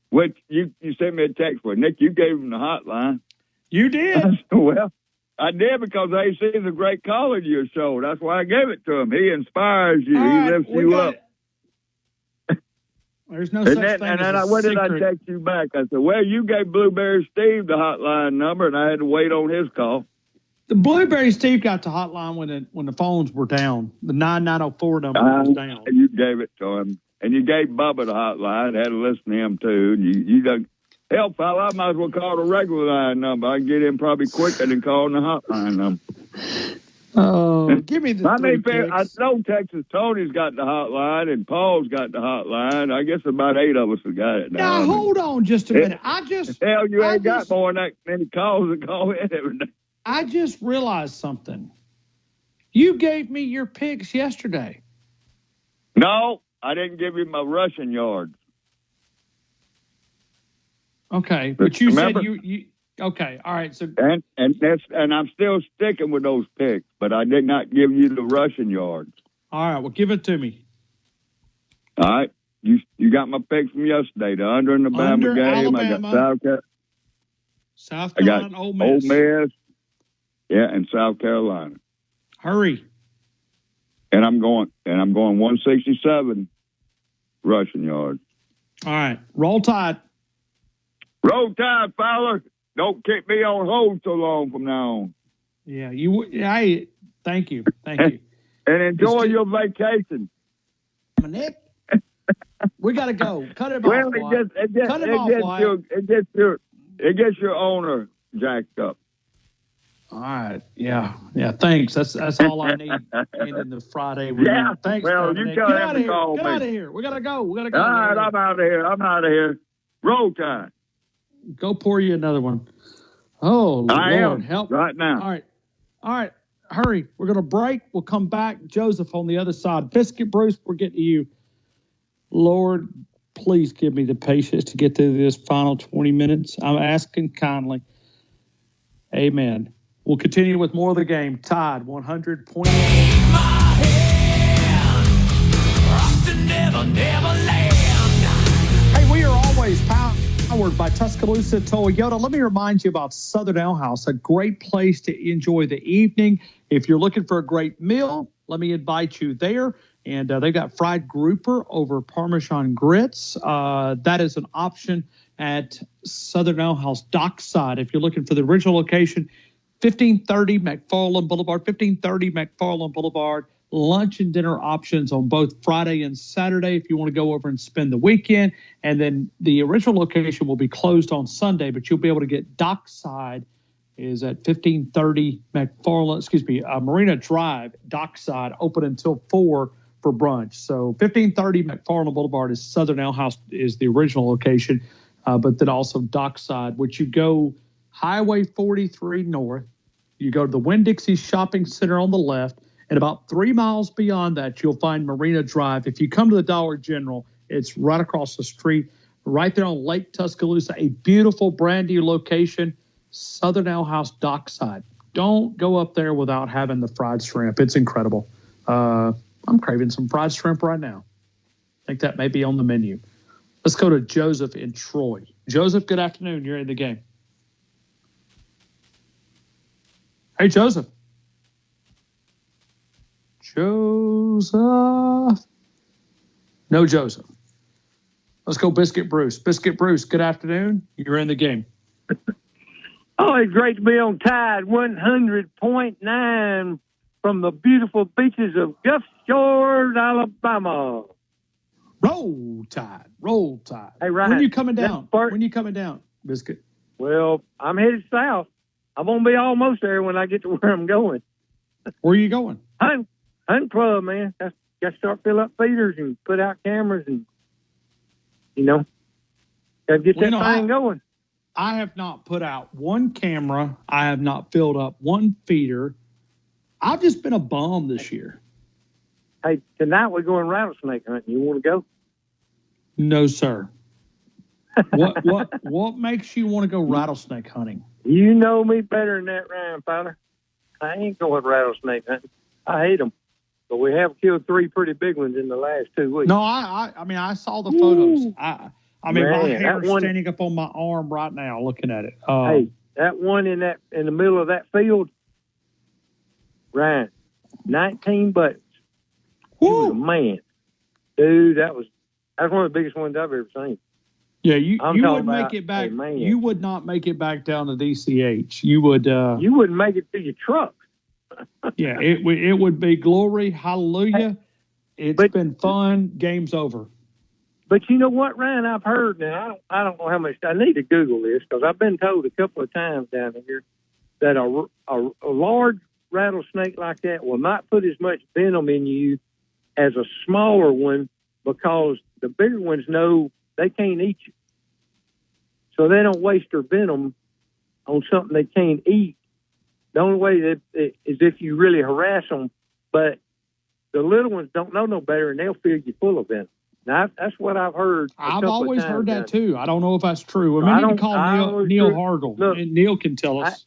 which you sent me a text for. Nick, you gave him the hotline. You did? Well, I did because AC is a great caller to your show. That's why I gave it to him. He inspires you. He lifts you up. There's no And such then, thing and as then a when did I secret. text you back? I said, well, you gave Blueberry Steve the hotline number, and I had to wait on his call. The Blueberry Steve got the hotline when the phones were down. The 9904 number was down. You gave it to him. And you gave Bubba the hotline. I had to listen to him, too. And you done, hell, fella, I might as well call the regular line number. I can get in probably quicker than calling the hotline number. Oh, give me the three picks. I know Texas Tony's got the hotline and Paul's got the hotline. I guess about 8 of us have got it now. Now, hold on just a minute. Hell, you ain't got more than that many calls that call in every day. I just realized something. You gave me your picks yesterday. No, I didn't give you my rushing yards. Okay, but you Remember? said you okay, all right. So And I'm still sticking with those picks, but I did not give you the rushing yards. all right, well, give it to me. All right, you got my picks from yesterday. The under in the Under Bama game. Alabama, I got South I got Carolina, Ole Miss. Ole Miss. Yeah, and South Carolina. Hurry. And I'm going 167 rushing yards. All right, roll Tide. Roll Tide, Fowler. Don't keep me on hold so long from now on. Yeah, hey, thank you. And enjoy your vacation. Nick, we got to go. Cut him Well, off, Wyatt. Cut him off, Wyatt. It gets your owner jacked up. All right. Yeah. Thanks. That's all I need in the Friday. Yeah. Thanks. Well, Dominic. you tell Get him out to of here. call Get me. out of here. We gotta go. All right, I'm out of here. Roll Tide. Go pour you another one. Oh, I Lord, am help right now. All right. Hurry. We're gonna break. We'll come back. Joseph on the other side. Biscuit Bruce, we're getting to you. Lord, please give me the patience to get through this final 20 minutes. I'm asking kindly. Amen. We'll continue with more of the game. Tide 100.8. Hey, we are always powered Powered by Tuscaloosa Toyota. Let me remind you about Southern Ale House, a great place to enjoy the evening. If you're looking for a great meal, let me invite you there. And they've got fried grouper over Parmesan grits. That is an option at Southern Ale House Dockside. If you're looking for the original location, 1530 McFarland Boulevard, 1530 McFarland Boulevard. Lunch and dinner options on both Friday and Saturday if you want to go over and spend the weekend. And then the original location will be closed on Sunday, but you'll be able to get Dockside is at 1530 Marina Drive, Dockside, open until 4 for brunch. So 1530 McFarland Boulevard is Southern Ale House is the original location, but then also Dockside, which you go Highway 43 north, you go to the Winn-Dixie Shopping Center on the left, and about 3 miles beyond that, you'll find Marina Drive. If you come to the Dollar General, it's right across the street, right there on Lake Tuscaloosa, a beautiful brand new location, Southern Ale House Dockside. Don't go up there without having the fried shrimp. It's incredible. I'm craving some fried shrimp right now. I think that may be on the menu. Let's go to Joseph in Troy. Joseph, good afternoon. You're in the game. Hey, Joseph. Joseph. No Joseph. Let's go Biscuit Bruce. Biscuit Bruce, good afternoon. You're in the game. Oh, it's great to be on Tide 100.9 from the beautiful beaches of Gulf Shores, Alabama. Roll Tide. Roll Tide. Hey, Ryan. When you coming down? When you coming down, Biscuit? Well, I'm headed south. I'm going to be almost there when I get to where I'm going. Where are you going? Hunting club, man. Got to start fill up feeders and put out cameras and, got to get that thing going. I have not put out one camera. I have not filled up one feeder. I've just been a bum this year. Hey, tonight we're going rattlesnake hunting. You want to go? No, sir. What makes you want to go rattlesnake hunting? You know me better than that, Ryan Fowler. I ain't going rattlesnake hunting. I hate them. But we have killed 3 pretty big ones in the last 2 weeks. No, I saw the photos. My hair's one, standing up on my arm right now looking at it. Hey, that one in the middle of that field, Ryan, 19 buttons. He was a man. Dude, that's one of the biggest ones I've ever seen. Yeah, you would make it back. You would not make it back down to DCH. You would. You wouldn't make it to your truck. Yeah, it would be glory, hallelujah. It's been fun. Game's over. But you know what, Ryan? I've heard now. I don't know how much. I need to Google this because I've been told a couple of times down here that a large rattlesnake like that will not put as much venom in you as a smaller one because the bigger ones know they can't eat you. So they don't waste their venom on something they can't eat. The only way is if you really harass them. But the little ones don't know no better, and they'll fill you full of venom. Now, that's what I've heard. I've always heard that, too. I don't know if that's true. We need to call Neil Hargel. Look, and Neil can tell us.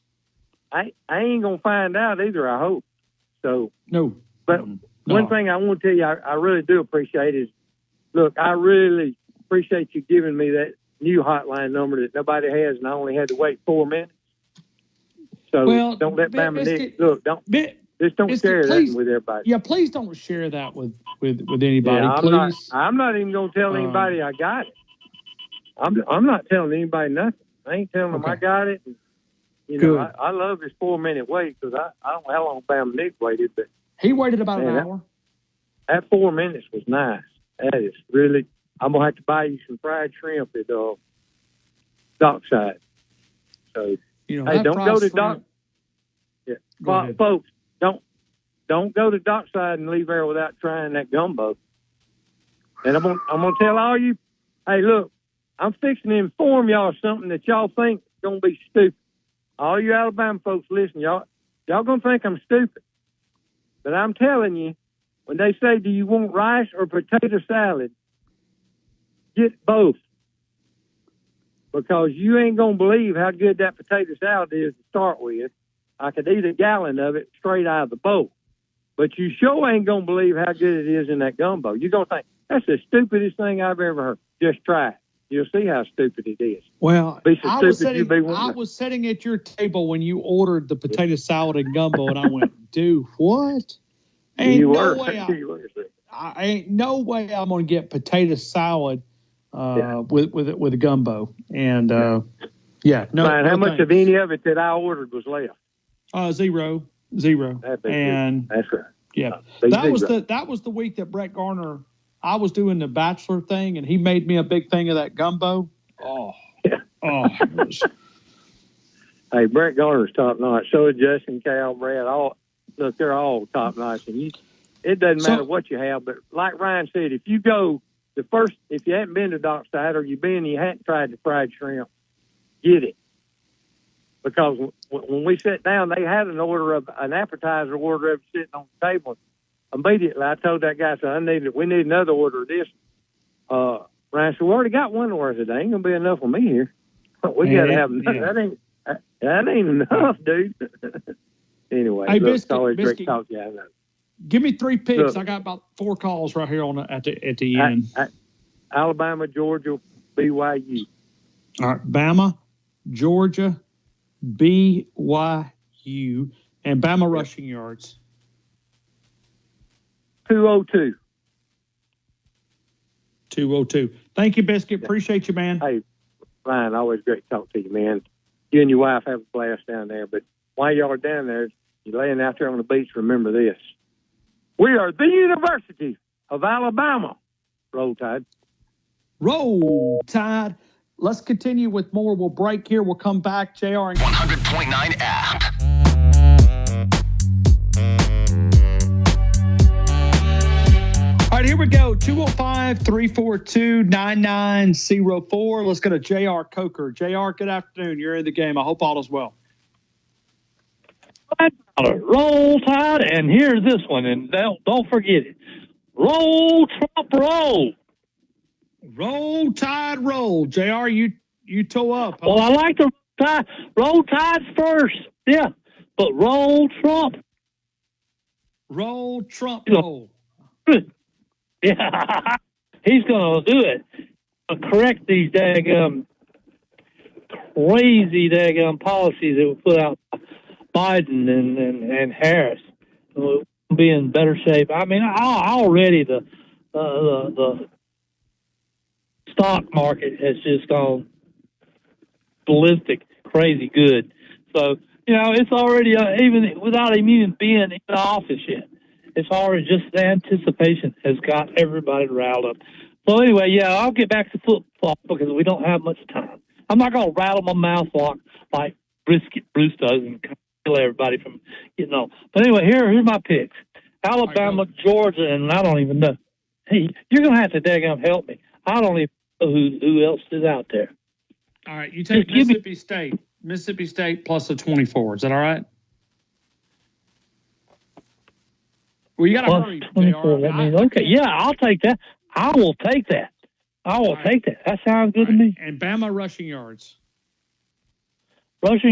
I ain't going to find out either, I hope. So no. But one thing I want to tell you I really do appreciate is, look, I really appreciate you giving me that new hotline number that nobody has, and I only had to wait 4 minutes. So don't let Bama Nick look. Don't share that with everybody. Yeah, please don't share that with anybody. Yeah, please. I'm not even going to tell anybody I got it. I'm not telling anybody nothing. I ain't telling them I got it. And, I love this 4-minute wait because I don't know how long Bama Nick waited, but he waited about an hour. That 4 minutes was nice. That is really. I'm gonna have to buy you some fried shrimp at Dockside. So hey, don't go to Dock. Yeah, folks, don't go to Dockside and leave there without trying that gumbo. And I'm gonna tell all you, hey, look, I'm fixing to inform y'all something that y'all think is gonna be stupid. All you Alabama folks, listen, y'all gonna think I'm stupid, but I'm telling you, when they say, "Do you want rice or potato salad?" Get both. Because you ain't going to believe how good that potato salad is to start with. I could eat a gallon of it straight out of the bowl. But you sure ain't going to believe how good it is in that gumbo. You're going to think, that's the stupidest thing I've ever heard. Just try it. you'll see how stupid it is. Well, Be so I was stupid you'd be sitting. I wondering. was sitting at your table when you ordered the potato salad and gumbo, and I went, "Dude, what? Ain't You no were. way. You were. I ain't no way I'm gonna get potato salad with a gumbo." And yeah, no. Ryan, no how much thanks. of any of it that I ordered was left? Zero. That'd be And good. That's right. yeah, Big that was zero. the week that Brett Garner. I was doing the Bachelor thing, and he made me a big thing of that gumbo. Oh, it was- Hey, Brett Garner's top notch. So is Justin, Cal, Brad. Look, they're all top notch, and it doesn't matter what you have. But like Ryan said, if you go if you haven't been to Dockside or you've been and you hadn't tried the fried shrimp, get it. Because when we sat down, they had an appetizer order of sitting on the table. Immediately, I told that guy, we need another order of this. Ryan said, we already got one order today. Ain't going to be enough for me here. We got to have another. That ain't enough, dude. Anyway, Hey, look, Biscuit, it's always great Biscuit. to talk to you. I know. Give me 3 picks. Look. I got about 4 calls right here at the end. Alabama, Georgia, BYU. All right, Bama, Georgia, BYU, and Bama rushing yards. 202. 202. Thank you, Biscuit. Appreciate you, man. Hey, Ryan, always great to talk to you, man. You and your wife have a blast down there. But while y'all are down there, you're laying out there on the beach, remember this. We are the University of Alabama. Roll Tide. Roll Tide. Let's continue with more. We'll break here. We'll come back. JR and 100.9 app. All right, here we go. 205-342-9904. Let's go to JR Coker. JR, good afternoon. You're in the game. I hope all is well. Roll Tide, and here's this one, and don't forget it. Roll Trump, roll. Roll Tide, roll. JR, you toe up. Huh? Well, I like the roll Tides first, yeah, but roll Trump. Roll Trump, roll. Yeah, he's going to do it. Correct these daggum crazy daggum policies that were put out by Biden and Harris. We'll be in better shape. I mean, already the stock market has just gone ballistic, crazy good. So, it's already, even without him even being in the office yet, it's already just the anticipation has got everybody riled up. So anyway, yeah, I'll get back to football because we don't have much time. I'm not going to rattle my mouth like Brisket Bruce does and kill everybody from getting on. But anyway, here's my picks. Alabama, Georgia, and I don't even know. Hey, you're going to have to daggum help me. I don't even know who else is out there. All right, you take Mississippi State. Mississippi State plus a 24. Is that all right? Well, you got to hurry, 24, okay, yeah, I'll take that. I will take that. That sounds good to me. And Bama rushing yards. Rushing